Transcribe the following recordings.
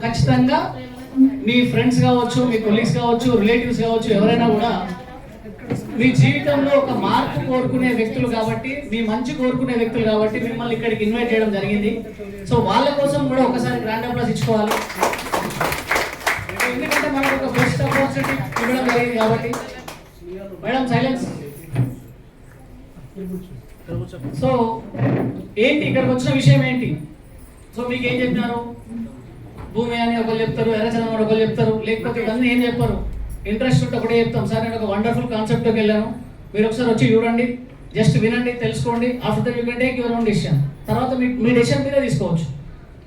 ఖచ్చితంగా మీ ఫ్రెండ్స్ కావచ్చు, మీ కొలీగ్స్ కావచ్చు, రిలేటివ్స్ కావచ్చు, ఎవరైనా కూడా మీ జీవితంలో ఒక మార్పు కోరుకునే వ్యక్తులు కాబట్టి, మీ మంచి కోరుకునే వ్యక్తులు కాబట్టి మిమ్మల్ని ఇక్కడికి ఇన్వైట్ చేయడం జరిగింది. సో వాళ్ళ కోసం కూడా ఒకసారి గ్రాండ్ అప్లాస్ ఇచ్చుకోవాలి. ఎందుకంటే మనకు ఒక బెస్ట్ ఆపర్చునిటీ ఇవ్వడం జరిగింది కాబట్టి. Madam silence. సో ఏంటి ఇక్కడికి వచ్చిన విషయం ఏంటి? సో మీకు ఏం చెప్పినారు? భూమి అని ఒకరు చెప్తారు, ఎర్రచందనం ఒకరు చెప్తారు, లేకపోతే ఇవన్నీ ఏం చెప్పారు. ఇంట్రెస్ట్ ఉంటే ఒకటే చెప్తాం. సార్ నేను ఒక వండర్ఫుల్ కాన్సెప్ట్కి వెళ్ళాను, మీరు ఒకసారి వచ్చి చూడండి, జస్ట్ వినండి, తెలుసుకోండి. After that you can take your own decision. తర్వాత మీ డిసిషన్ మీదే తీసుకోవచ్చు.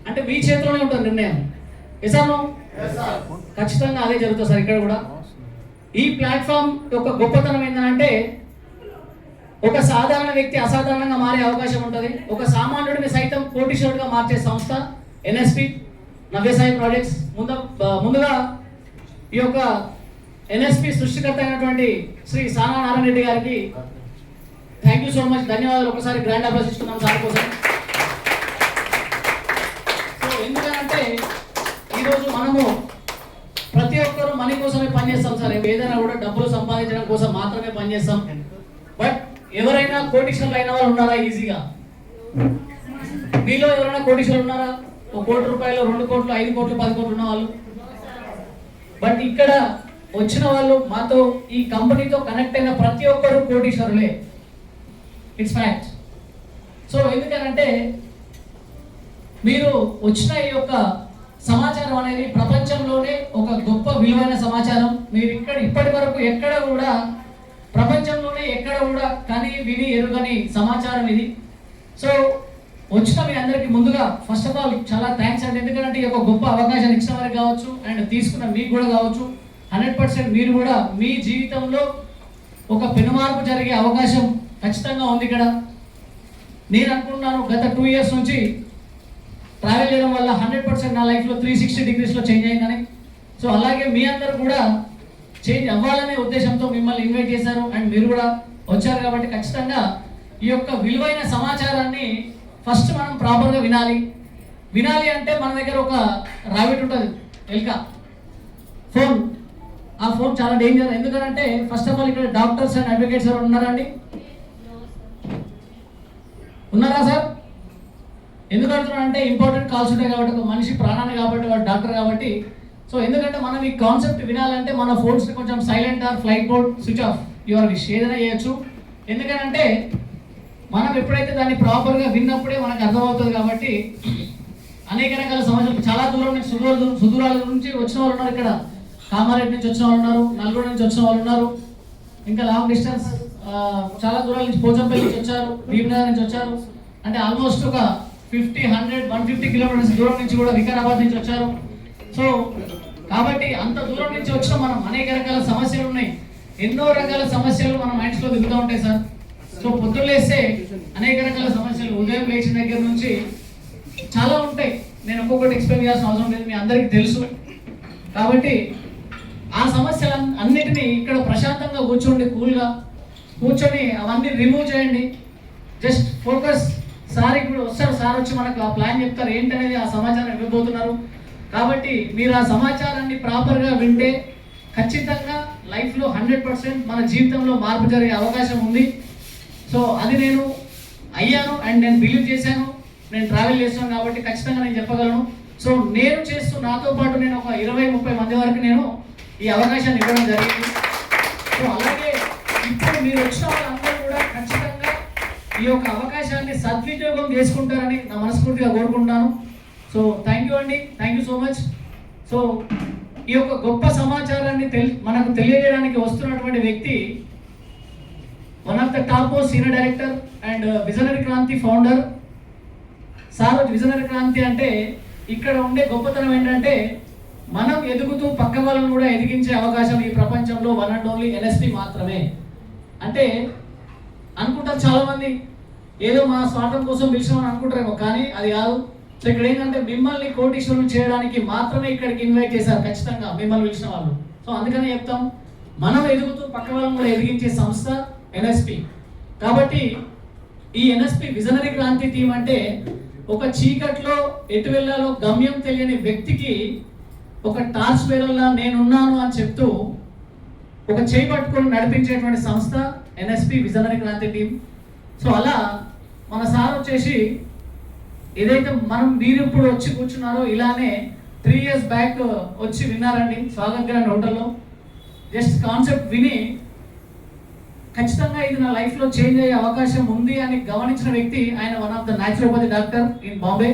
అంటే మీ చేతిలోనే ఉంటుంది నిర్ణయం. ఎసాను ఖచ్చితంగా అదే జరుగుతుంది సార్ ఇక్కడ కూడా. ఈ ప్లాట్ఫామ్ యొక్క గొప్పతనం ఏంటంటే ఒక సాధారణ వ్యక్తి అసాధారణంగా మారే అవకాశం ఉంటుంది. ఒక సామాన్యుడిని సైతం కోటీశ్వరుడిగా మార్చే సంస్థ ఎన్ఎస్పి నవ్యసాయి ప్రాజెక్ట్స్. ముందుగా ఈ యొక్క ఎన్ఎస్పి సృష్టికర్త అయినటువంటి శ్రీ సానా నారాయణ రెడ్డి గారికి థ్యాంక్ యూ సో మచ్, ధన్యవాదాలు. ఒకసారి గ్రాండ్ అప్లాస్ ఇస్తున్నాం సార్ కోసం. సో ఎందుకంటే ఈరోజు మనము ప్రతి ఒక్కరు మనీ కోసమే పనిచేస్తాం సార్. ఏదైనా కూడా డబ్బులు సంపాదించడం కోసం మాత్రమే పనిచేస్తాం. బట్ ఎవరైనా కోటీశ్వరులు అయిన వాళ్ళు ఉన్నారా? ఈజీగా మీలో ఎవరైనా కోటీశ్వరులు ఉన్నారా? 1 కోటి రూపాయలు, 2 కోట్లు, 5 కోట్లు, 10 కోట్లు ఉన్న వాళ్ళు. బట్ ఇక్కడ వచ్చిన వాళ్ళు మాతో ఈ కంపెనీతో కనెక్ట్ అయిన ప్రతి ఒక్కరు కోటీశ్వరులే. It's fact. సో ఎందుకనంటే మీరు వచ్చిన ఈ యొక్క సమాచారం అనేది ప్రపంచంలోనే ఒక గొప్ప విలువైన సమాచారం. మీరు ఇప్పటి వరకు ఎక్కడ కూడా ప్రపంచంలోనే ఎక్కడ కూడా కని విని ఎరుగని సమాచారం ఇది. సో వచ్చిన మీ అందరికీ ముందుగా ఫస్ట్ ఆఫ్ ఆల్ చాలా థ్యాంక్స్ అండి. ఎందుకంటే ఈ యొక్క గొప్ప అవకాశం ఇచ్చిన వారికి కావచ్చు అండ్ తీసుకున్న మీకు కూడా కావచ్చు. 100% మీరు కూడా మీ జీవితంలో ఒక పెనుమార్పు జరిగే అవకాశం ఖచ్చితంగా ఉంది ఇక్కడ. నేను అనుకుంటున్నాను గత 2 years నుంచి ట్రావెల్ చేయడం వల్ల 100% నా లైఫ్లో 360 degreesలో చేంజ్ అయిందని. సో అలాగే మీ అందరూ కూడా చేంజ్ అవ్వాలనే ఉద్దేశంతో మిమ్మల్ని ఇన్వైట్ చేశారు అండ్ మీరు కూడా వచ్చారు. కాబట్టి ఖచ్చితంగా ఈ యొక్క విలువైన సమాచారాన్ని ఫస్ట్ మనం ప్రాపర్గా వినాలి అంటే మన దగ్గర ఒక రాబిట్ ఉంటుంది, ఎల్క ఫోన్. ఆ ఫోన్ చాలా డేంజర్. ఎందుకంటే ఫస్ట్ ఆఫ్ ఆల్ ఇక్కడ డాక్టర్స్ అండ్ అడ్వకేట్స్ ఎవరు ఉన్నారా అండి? ఉన్నారా సార్? ఎందుకు అడుగుతున్నానంటే ఇంపార్టెంట్ కాల్స్ ఉంటాయి కాబట్టి, ఒక మనిషి ప్రాణాన్ని కాబట్టి, వాడు డాక్టర్ కాబట్టి. సో ఎందుకంటే మనం ఈ కాన్సెప్ట్ వినాలంటే మన ఫోన్స్ని కొంచెం silent or flight mode, switch of, your wish, ఏదైనా చేయొచ్చు. ఎందుకంటే మనం ఎప్పుడైతే దాన్ని ప్రాపర్గా విన్నప్పుడే మనకు అర్థమవుతుంది. కాబట్టి అనేక రకాల సమస్యలు చాలా దూరం నుంచి సుదూరాల నుంచి వచ్చిన వాళ్ళు ఉన్నారు. ఇక్కడ కామారెడ్డి నుంచి వచ్చిన వాళ్ళు ఉన్నారు, నల్గొండ నుంచి వచ్చిన వాళ్ళు ఉన్నారు, ఇంకా లాంగ్ డిస్టెన్స్ చాలా దూరాల నుంచి పోచంపల్లి నుంచి వచ్చారు, భీమనగర్ నుంచి వచ్చారు. అంటే ఆల్మోస్ట్ ఒక 50, 100, 150 కిలోమీటర్స్ దూరం నుంచి కూడా వికారాబాద్ నుంచి వచ్చారు. సో కాబట్టి అంత దూరం నుంచి వచ్చిన మనం అనేక రకాల సమస్యలు ఉన్నాయి. ఎన్నో రకాల సమస్యలు మన మైండ్స్లో దిగుతూ ఉంటాయి సార్. సో పొద్దున్న లేస్తే అనేక రకాల సమస్యలు, ఉదయం లేచిన దగ్గర నుంచి చాలా ఉంటాయి. నేను ఒక్కొక్కటి ఎక్స్ప్లెయిన్ చేయాల్సిన అవసరం లేదు, మీ అందరికీ తెలుసు. కాబట్టి ఆ సమస్యలు అన్నిటినీ ఇక్కడ ప్రశాంతంగా కూల్గా కూర్చొని అవన్నీ రిమూవ్ చేయండి. Just focus. సార్ ఇప్పుడు వస్తారు, సార్ వచ్చి మనకు ఆ ప్లాన్ చెప్తారు ఏంటనేది, ఆ సమాచారం ఇవ్వబోతున్నారు. కాబట్టి మీరు ఆ సమాచారాన్ని ప్రాపర్గా వింటే ఖచ్చితంగా లైఫ్లో 100% మన జీవితంలో మార్పు జరిగే అవకాశం ఉంది. సో అది నేను అయ్యాను అండ్ నేను బిలీవ్ చేశాను. నేను ట్రావెల్ చేస్తాను కాబట్టి ఖచ్చితంగా నేను చెప్పగలను. సో నేను చేస్తూ నాతో పాటు నేను ఒక 20-30 మంది వరకు నేను ఈ అవకాశాన్ని ఇవ్వడం జరిగింది. సో అలాగే ఇప్పుడు మీరు వచ్చిన వాళ్ళందరూ కూడా ఖచ్చితంగా ఈ యొక్క అవకాశాన్ని సద్వినియోగం చేసుకుంటారని నా మనస్ఫూర్తిగా కోరుకుంటున్నాను. సో థ్యాంక్ యూ అండి, thank you so much. So ఈ యొక్క గొప్ప సమాచారాన్ని మనకు తెలియజేయడానికి వస్తున్నటువంటి వ్యక్తి one of the top most senior director and visionary Kranti founder sir. Visionary Kranti అంటే ఇక్కడ ఉండే గొప్పతనం ఏంటంటే మనం ఎదుగుతూ పక్క వాళ్ళని కూడా ఎదిగించే అవకాశం ఈ ప్రపంచంలో వన్ అండ్ ఓన్లీ ఎన్ఎస్పి మాత్రమే. అంటే అనుకుంటారు చాలామంది ఏదో మా స్వార్థం కోసం పిలిచామని అనుకుంటారేమో, కానీ అది కాదు. సో ఇక్కడ ఏంటంటే మిమ్మల్ని కోటీశ్వరులు చేయడానికి మాత్రమే ఇక్కడికి ఇన్వైట్ చేశారు ఖచ్చితంగా మిమ్మల్ని పిలిచిన వాళ్ళు. సో అందుకనే చెప్తాం, మనం ఎదుగుతూ పక్క వాళ్ళని కూడా ఎదిగించే సంస్థ ఎన్ఎస్పి. కాబట్టి ఈ ఎన్ఎస్పి విజనరీ క్రాంతి టీం అంటే ఒక చీకట్లో ఎటు వెళ్ళాలో గమ్యం తెలియని వ్యక్తికి ఒక టార్చ్ బేరల్లా నేనున్నాను అని చెప్తూ ఒక చేయి పట్టుకొని నడిపించేటువంటి సంస్థ NSP visionary Kranti team. So అలా మన సార్ వచ్చేసి ఏదైతే మీరు ఇప్పుడు వచ్చి కూర్చున్నారో ఇలానే 3 years బ్యాక్ వచ్చి విన్నారండి స్వాగత్ గ్రాండ్ హోటల్లో. జస్ట్ కాన్సెప్ట్ విని ఖచ్చితంగా ఇది నా లైఫ్లో చేంజ్ అయ్యే అవకాశం ఉంది అని గమనించిన వ్యక్తి ఆయన. One of the naturopathy doctor in Bombay.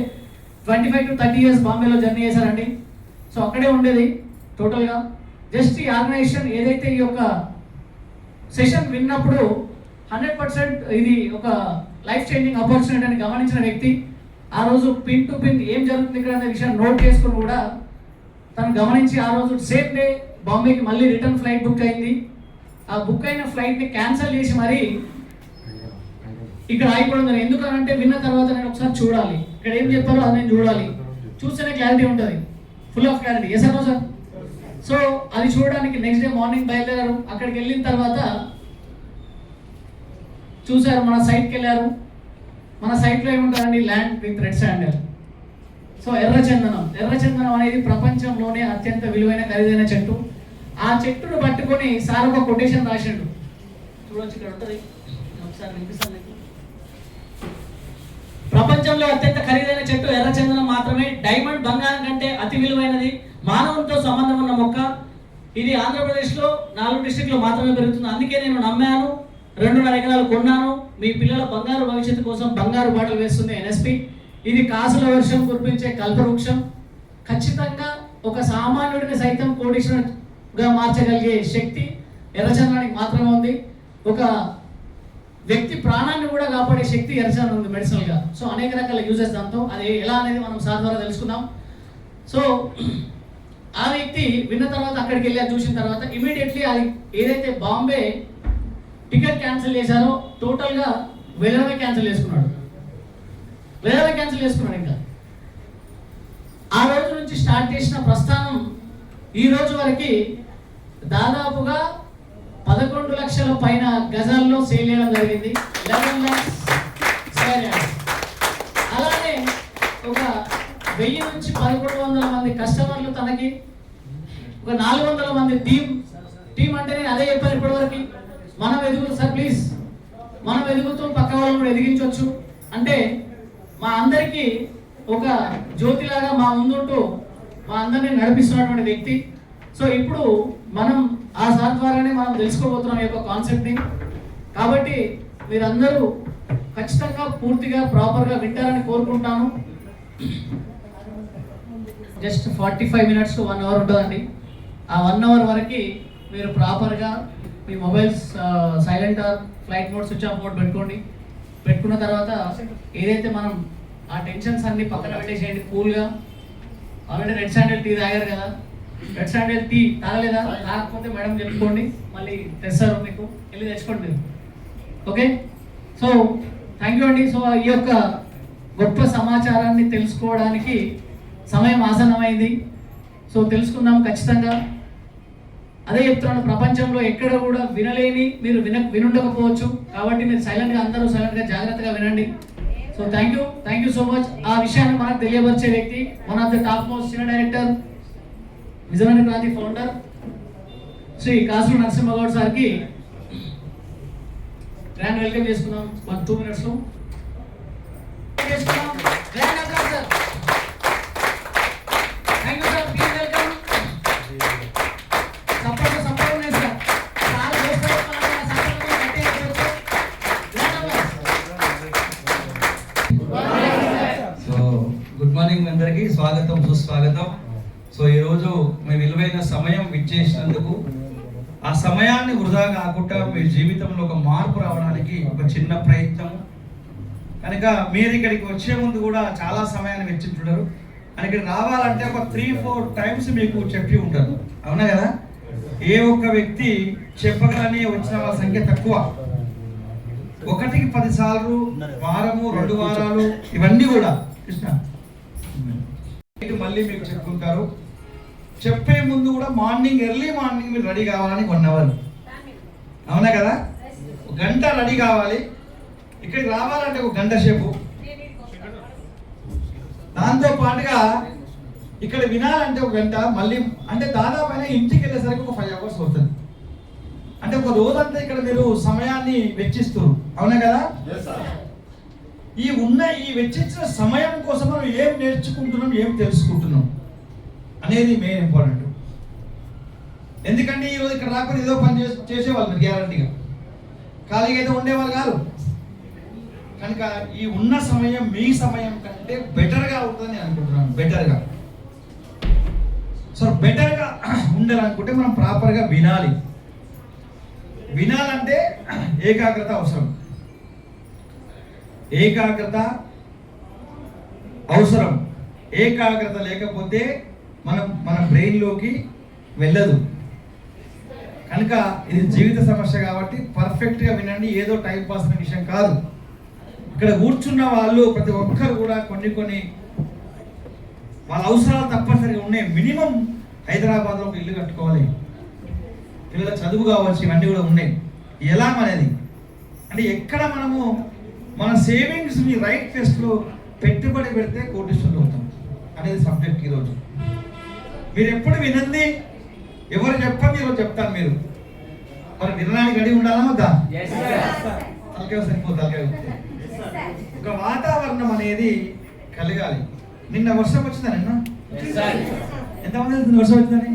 25 to 30 years బాంబేలో జర్నీ చేశారండి. సో అక్కడే ఉండేది టోటల్గా. జస్ట్ ఈ ఆర్గనైజేషన్ ఏదైతే ఈ యొక్క సెషన్ విన్నప్పుడు 100% ఇది ఒక లైఫ్ చేంజింగ్ ఆపర్చునిటీ అని గమనించిన వ్యక్తి. ఆ రోజు పిన్ టు పిన్ ఏం జరుగుతుంది ఇక్కడ అనే విషయాన్ని నోట్ చేసుకుని కూడా తను గమనించి ఆ రోజు సేమ్ డే బాంబేకి మళ్ళీ రిటర్న్ ఫ్లైట్ బుక్ అయింది. ఆ బుక్ అయిన ఫ్లైట్ని క్యాన్సిల్ చేసి మరి ఇక్కడ ఆగిపోవడం జరిగింది. ఎందుకనంటే విన్న తర్వాత నేను ఒకసారి చూడాలి, ఇక్కడ ఏం చెప్పారో అది నేను చూడాలి, చూస్తేనే క్లారిటీ ఉంటుంది, ఫుల్ ఆఫ్ క్లారిటీ. ఎస్ అన్నో సార్. సో అది చూడడానికి నెక్స్ట్ డే మార్నింగ్ బయలుదేరారు. అక్కడికి వెళ్ళిన తర్వాత చూశారు, మన సైట్కి వెళ్ళారు. మన సైట్లో ఏముంటారండి, land with red sandal. So ఎర్రచందనం అనేది ప్రపంచంలోనే అత్యంత విలువైన ఖరీదైన చెట్టు. ఆ చెట్టును పట్టుకొని సార్ ఒక కొటేషన్ రాసిండు. చూడొచ్చు, ఇక్కడ ఉంటుంది, ఒకసారి వినిపిస్తాను మీకు. ప్రపంచంలో అత్యంత ఖరీదైన చెట్టు ఎర్రచందనం మాత్రమే. డైమండ్ బంగారం కంటే అతి విలువైనది. మానవునితో సంబంధం ఉన్న మొక్క. ఇది ఆంధ్రప్రదేశ్లో 4 డిస్ట్రిక్ట్లో మాత్రమే పెరుగుతుంది. అందుకే నేను నమ్మాను, 2.5 ఎకరాలు కొన్నాను. మీ పిల్లల బంగారు భవిష్యత్తు కోసం బంగారు బాటలు వేస్తుంది ఎన్ఎస్పి. ఇది కాసుల వర్షం కురిపించే కల్పవృక్షం. ఖచ్చితంగా ఒక సామాన్యుడిని సైతం కోటీశ్వరుడిగా మార్చగలిగే శక్తి ఎర్రచందనానికి మాత్రమే ఉంది. ఒక వ్యక్తి ప్రాణాన్ని కూడా కాపాడే శక్తి ఎర్రచందనం ఉంది మెడిసినల్గా. సో అనేక రకాల యూజెస్ దాంతో. అది ఎలా అనేది మనం సార్ ద్వారా తెలుసుకుందాం. సో ఆ వ్యక్తి విన్న తర్వాత అక్కడికి వెళ్ళి చూసిన తర్వాత ఇమీడియట్లీ అది ఏదైతే బాంబే టికెట్ క్యాన్సిల్ చేశారో టోటల్గా వెళ్ళడమే క్యాన్సిల్ చేసుకున్నాడు. ఇంకా ఆ రోజు నుంచి స్టార్ట్ చేసిన ప్రస్థానం ఈ రోజు వరకు దాదాపుగా 11 లక్షల పైన గజాల్లో సేల్ చేయడం జరిగింది. 11 lakhs square yards. అలానే ఒక 1000 నుంచి 1100 మంది కస్టమర్లు తనకి, ఒక 400 మంది టీం అంటే నేను అదే చెప్పాను ఇప్పటివరకు. మనం ఎదుగుతాం సార్, ప్లీజ్ మనం ఎదుగుతూ పక్క వాళ్ళని కూడా ఎదిగించవచ్చు. అంటే మా అందరికీ ఒక జ్యోతిలాగా మా ముందుంటూ మా అందరినీ నడిపిస్తున్నటువంటి వ్యక్తి. సో ఇప్పుడు మనం ఆ సార్ ద్వారానే మనం తెలుసుకోబోతున్నాం ఈ యొక్క కాన్సెప్ట్ని. కాబట్టి మీరందరూ ఖచ్చితంగా పూర్తిగా ప్రాపర్గా వింటారని కోరుకుంటాను. జస్ట్ 45 minutes to 1 hour ఉంటుందండి. ఆ 1 hour వరకు మీరు ప్రాపర్గా మీ mobiles silent or flight mode, switch off mode పెట్టుకున్న తర్వాత ఏదైతే మనం ఆ టెన్షన్స్ అన్ని పక్కన పెట్టేసేయండి కూల్గా. ఆల్రెడీ రెడ్ శాండల్ టీ తాగారు కదా, రెడ్ శాండల్ టీ తాగలేదా? తాగకపోతే మేడం చెప్పుకోండి, మళ్ళీ తెస్తారు మీకు, వెళ్ళి తెచ్చుకోండి మీరు. ఓకే, సో థ్యాంక్ యూ అండి. సో ఈ యొక్క గొప్ప సమాచారాన్ని తెలుసుకోవడానికి సమయం ఆసన్నమైంది. సో తెలుసుకుందాం ఖచ్చితంగా. అదే చెప్తున్నాను, ప్రపంచంలో ఎక్కడ కూడా వినలేని మీరు వినుండకపోవచ్చు. కాబట్టి మీరు అందరూ సైలెంట్గా జాగ్రత్తగా వినండి. So thank you so much. ఆ విషయాన్ని మనకు తెలియపరిచే వ్యక్తి, one of the top most senior director, visionary Kranti founder Shri Kasula Narasimha Goud సార్కి గ్రాండ్ వెల్కమ్ చేసుకుందాం. 2 minutes లో చేసుకుందాం. Grand applause sir. Thank you sir, please welcome. Support ఉన్నాయి సార్. చాలా సో గుడ్ మార్నింగ్ అందరికీ, స్వాగతం సుస్వాగతం. సో ఈరోజు మీ విలువైన సమయం ఇచ్చేసినందుకు, ఆ సమయాన్ని వృధా కాకుండా మీ జీవితంలో ఒక మార్పు రావడానికి ఒక చిన్న ప్రయత్నం కనుక మీరు ఇక్కడికి వచ్చే ముందు కూడా చాలా సమయాన్ని వెచ్చించుంటారు. అని ఇక్కడ రావాలంటే ఒక 3-4 times మీకు చెప్పి ఉంటారు, అవునా కదా? ఏ ఒక్క వ్యక్తి చెప్పగానే వచ్చిన వాళ్ళ సంఖ్య తక్కువ. 1కి 10 సార్లు, వారము 2 వారాలు, ఇవన్నీ కూడా కృష్ణ మళ్ళీ మీకు చెప్పుకుంటారు. చెప్పే ముందు కూడా ఎర్లీ మార్నింగ్ మీరు రెడీ కావాలని 1 hour, అవునా కదా? 1 గంట రెడీ కావాలి. ఇక్కడికి రావాలంటే 1 గంట సేపు దాంతో పాటుగా ఇక్కడ వినాలంటే ఒక గంట, మళ్ళీ అంటే దాదాపు ఇంటికి వెళ్ళేసరికి ఒక 5 hours అవుతుంది. అంటే ఒక రోజంతా ఇక్కడ మీరు సమయాన్ని వెచ్చిస్తారు, అవునా కదా? ఈ వెచ్చించిన సమయం కోసం మనం ఏం నేర్చుకుంటున్నాం, ఏం తెలుసుకుంటున్నాం అనేది మెయిన్ ఇంపార్టెంట్. ఎందుకంటే ఈరోజు ఇక్కడ రాకపోతే ఏదో పని చేసేవాళ్ళు మీరు గ్యారంటీగా, ఖాళీగా అయితే ఉండేవాళ్ళు కాదు. కనుక ఈ ఉన్న సమయం మీ సమయం కంటే బెటర్గా ఉంటుందని అనుకుంటున్నాను. బెటర్గా ఉండాలనుకుంటే మనం ప్రాపర్గా వినాలి. వినాలంటే ఏకాగ్రత అవసరం. ఏకాగ్రత లేకపోతే మన బ్రెయిన్లోకి వెళ్ళదు. కనుక ఇది జీవిత సమస్య కాబట్టి పర్ఫెక్ట్గా వినండి. ఏదో టైం పాస్ అనే విషయం కాదు. ఇక్కడ కూర్చున్న వాళ్ళు ప్రతి ఒక్కరు కూడా కొన్ని వాళ్ళ అవసరాలు తప్పనిసరిగా ఉన్నాయి. మినిమం హైదరాబాద్లో ఒక ఇల్లు కట్టుకోవాలి, పిల్లల చదువు కావచ్చు, ఇవన్నీ కూడా ఉన్నాయి. ఎలా అనేది అంటే ఎక్కడ మనము మన సేవింగ్స్ని రైట్ ప్లేస్లో పెట్టుబడి పెడితే కోటీశ్వరులు అవుతాం అనేది సబ్జెక్ట్. ఈరోజు మీరు ఎప్పుడు వినండి, ఎవరు చెప్పండి, ఈరోజు చెప్తాను. మీరు మరి వినడానికి రెడీ ఉండాలా వద్దా? తలకాయ సరిపోతుంది. ఒక వాతావరణం అనేది కలగాలి. నిన్న వర్షం వచ్చిందా? నిన్న ఎంతమంది వర్షం వచ్చిందని?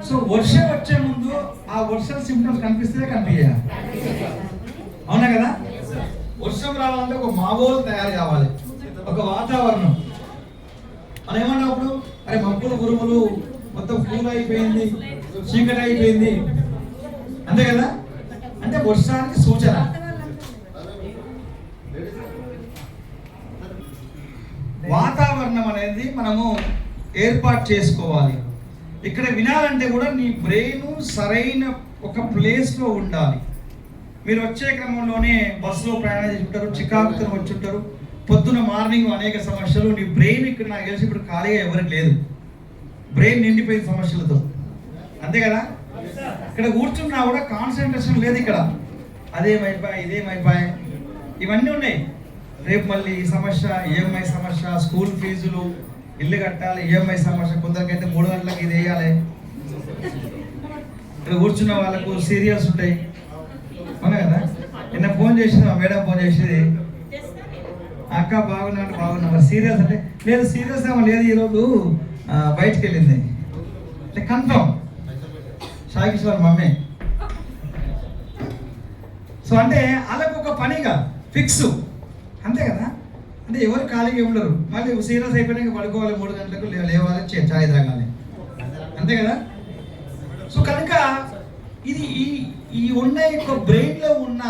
సో వర్షం వచ్చే ముందు ఆ వర్షం సింప్టమ్స్ కనిపిస్తే కనిపించాలి, అవునా కదా? వర్షం రావాలంటే ఒక మావోలు తయారు కావాలి, ఒక వాతావరణం. మనం ఏమన్నప్పుడు అరే మబ్బులు గురువులు మొత్తం పూలు అయిపోయింది, చీకటి అయిపోయింది, అంతే కదా? అంటే వర్షానికి సూచన. వాతావరణం అనేది మనము ఏర్పాటు చేసుకోవాలి. ఇక్కడ వినాలంటే కూడా నీ బ్రెయిన్ సరైన ఒక ప్లేస్లో ఉండాలి. మీరు వచ్చే క్రమంలోనే బస్సులో ప్రయాణం చేసి ఉంటారు, చికాకుతో వచ్చి ఉంటారు, పొద్దున మార్నింగ్ అనేక సమస్యలు. నీ బ్రెయిన్ ఇక్కడ నాకు తెలిసి ఇప్పుడు ఖాళీగా ఎవరికి లేదు, బ్రెయిన్ నిండిపోయిన సమస్యలతో, అంతే కదా? ఇక్కడ కూర్చున్నా కూడా కాన్సన్ట్రేషన్ లేదు. ఇక్కడ అదేమైపోయి ఇదేమైపోయి ఇవన్నీ ఉన్నాయి. రేపు మళ్ళీ ఈ సమస్య, ఈఎంఐ సమస్య, స్కూల్ ఫీజులు, ఇల్లు కట్టాలి, ఈఎంఐ సమస్య, కొందరికైతే 3 గంటలకు ఇది వేయాలి. ఇక్కడ కూర్చున్న వాళ్ళకు సీరియల్స్ ఉంటాయి, అవునా కదా? నిన్న ఫోన్ చేసింది మా మేడం, ఫోన్ చేసేది, అక్క బాగున్నా మరి సీరియల్స్ అంటే లేదు, సీరియల్స్ ఏమో లేదు, ఈరోజు బయటకు వెళ్ళింది అంటే కన్ఫర్మ్ సాగిశ్వర్ మమ్మీ. సో అంటే వాళ్ళకు ఒక పనిగా ఫిక్స్, అంతే కదా? అంటే ఎవరు ఖాళీగా ఉండరు. మళ్ళీ సీరియస్ అయిపోయినాక పడుకోవాలి, 3 గంటలకు లేవాలి, చాయ్ తాగాలి, అంతే కదా? సో కనుక ఇది ఈ ఉన్న యొక్క బ్రెయిన్లో ఉన్న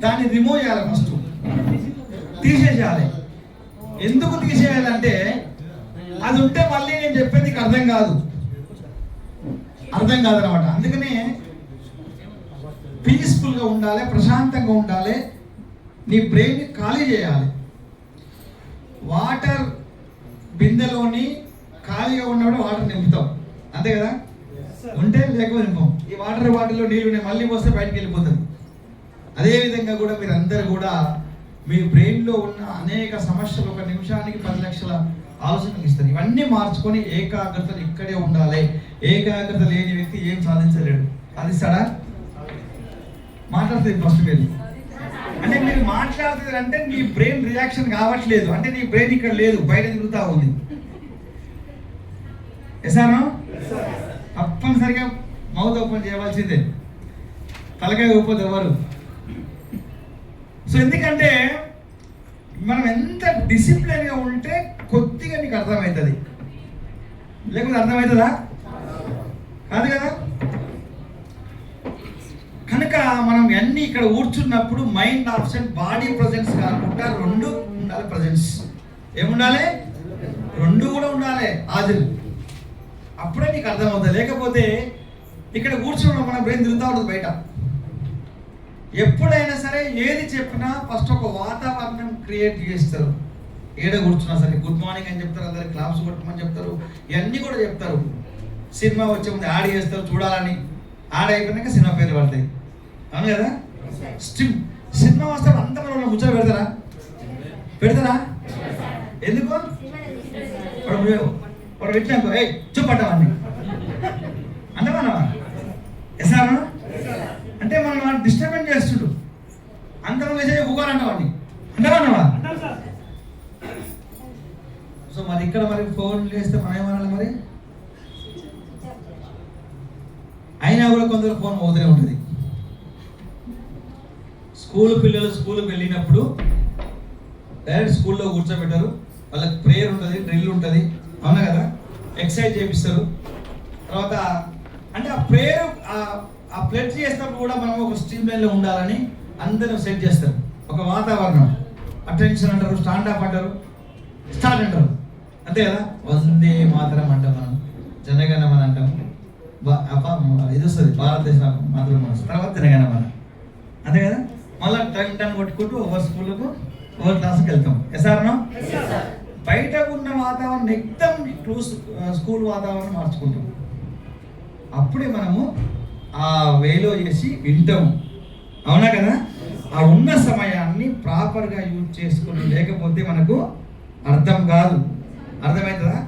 దాన్ని రిమూవ్ చేయాలి, ఫస్ట్ తీసేసేయాలి. ఎందుకు తీసేయాలంటే అది ఉంటే మళ్ళీ నేను చెప్పేది నీకు అర్థం కాదనమాట. అందుకనే పీస్ఫుల్గా ఉండాలి, ప్రశాంతంగా ఉండాలి, నీ బ్రెయిన్ ఖాళీ చేయాలి. వాటర్ బిందెలోని ఖాళీగా ఉన్నప్పుడు వాటర్ నింపుతాం, అంతే కదా? ఉంటే లేకపోతే నింపం. ఈ వాటర్ బాటిల్లో నీళ్ళు ఉన్నాయి, మళ్ళీ పోస్తే బయటకు వెళ్ళిపోతుంది. అదేవిధంగా కూడా మీరు అందరు కూడా మీ బ్రెయిన్లో ఉన్న అనేక సమస్యలు 1 నిమిషానికి 10 లక్షల ఆలోచనలు ఇస్తారు. ఇవన్నీ మార్చుకొని ఏకాగ్రతలు ఇక్కడే ఉండాలి. ఏకాగ్రత లేని వ్యక్తి ఏం సాధించలేడు. సాధిస్తాడా? మాట్లాడుతుంది ఫస్ట్ మీరు. అంటే మీరు మాట్లాడుతుంది అంటే నీ బ్రెయిన్ రియాక్షన్ కావట్లేదు, అంటే నీ బ్రెయిన్ ఇక్కడ లేదు, బయట తిరుగుతూ ఉంది. ఎసాను తప్పనిసరిగా మౌత్ ఓపెన్ చేయవలసిందే, తలకాయ ఊపదు ఎవరు. సో ఎందుకంటే మనం ఎంత డిసిప్లిన్గా ఉంటే కొద్దిగా నీకు అర్థమవుతుంది, లేకపోతే అర్థమవుతుందా? కాదు కదా? కనుక మనం అన్నీ ఇక్కడ కూర్చున్నప్పుడు మైండ్ ఆబ్సెంట్, బాడీ ప్రజెన్స్ కాకుండా 2 ఉండాలి. ప్రజెన్స్ ఏముండాలి? 2 కూడా ఉండాలి, హాజరు. అప్పుడే నీకు అర్థమవుతుంది. లేకపోతే ఇక్కడ కూర్చున్న మన బ్రెయిన్ తిరుగుతూ ఉంటుంది బయట. ఎప్పుడైనా సరే ఏది చెప్పినా ఫస్ట్ ఒక వాతావరణం క్రియేట్ చేస్తారు. ఏడ కూర్చున్నా సరే గుడ్ మార్నింగ్ అని చెప్తారు, అందరికి క్లాప్స్ కొట్టమని చెప్తారు, ఇవన్నీ కూడా చెప్తారు. సినిమా వచ్చే ముందు యాడ్ చేస్తారు చూడాలని, యాడ్ అయిపోయినాక సినిమా పేర్లు పడతాయి, అవును కదా? సినిమా వస్తే అంత మనం ముచ్చట పెడతారా? పెడతారా? ఎందుకు? వాడు పెట్టినాకో ఏ చూపడ్డామని అంటమన్నావా? ఎసారా అంటే మనం డిస్టర్బెన్స్ చేస్తుండు. అంతరం వేసే ఊగాలంటావాడిని అంటమన్నావా? సో మరి ఇక్కడ మరి ఫోన్ చేస్తే మనం ఏమనాలి మరి? అయినా కూడా కొందరు ఫోన్ మోతూనే ఉంటుంది. స్కూల్ పిల్లలు స్కూల్కి వెళ్ళినప్పుడు డైరెక్ట్ స్కూల్లో కూర్చోబెట్టారు. వాళ్ళకి ప్రేయర్ ఉంటుంది, డ్రిల్ ఉంటుంది, అవునా కదా? ఎక్సర్సైజ్ చేపిస్తారు. తర్వాత అంటే ఆ ప్రేయర్ ఆ ప్లెడ్జ్ చేసినప్పుడు కూడా మనం ఒక స్ట్రీమ్ లైన్లో ఉండాలని అందరూ సెట్ చేస్తారు. ఒక వాతావరణం, అటెన్షన్ అంటారు, స్టాండ్ అప్ అంటారు, స్టార్ట్ అంటారు, అంతే కదా? వందే మాతరం అంటాం, మనం జనగణమన అంటాం, ఇది వస్తుంది భారతదేశ మాతరం తర్వాత జనగణమన, అంతే కదా? మళ్ళీ టన్ కొట్టుకుంటూ ఓవర్ స్కూల్కు ఓవర్ క్లాస్కి వెళ్తాం. ఎసార్నో బయట ఉన్న వాతావరణం ఎక్దమ్ స్కూల్ వాతావరణం మార్చుకుంటాం. అప్పుడే మనము ఆ వేలో చేసి వింటాము, అవునా కదా? ఆ ఉన్న సమయాన్ని ప్రాపర్గా యూజ్ చేసుకుని లేకపోతే మనకు అర్థం కాదు. అర్థమవుతుందా?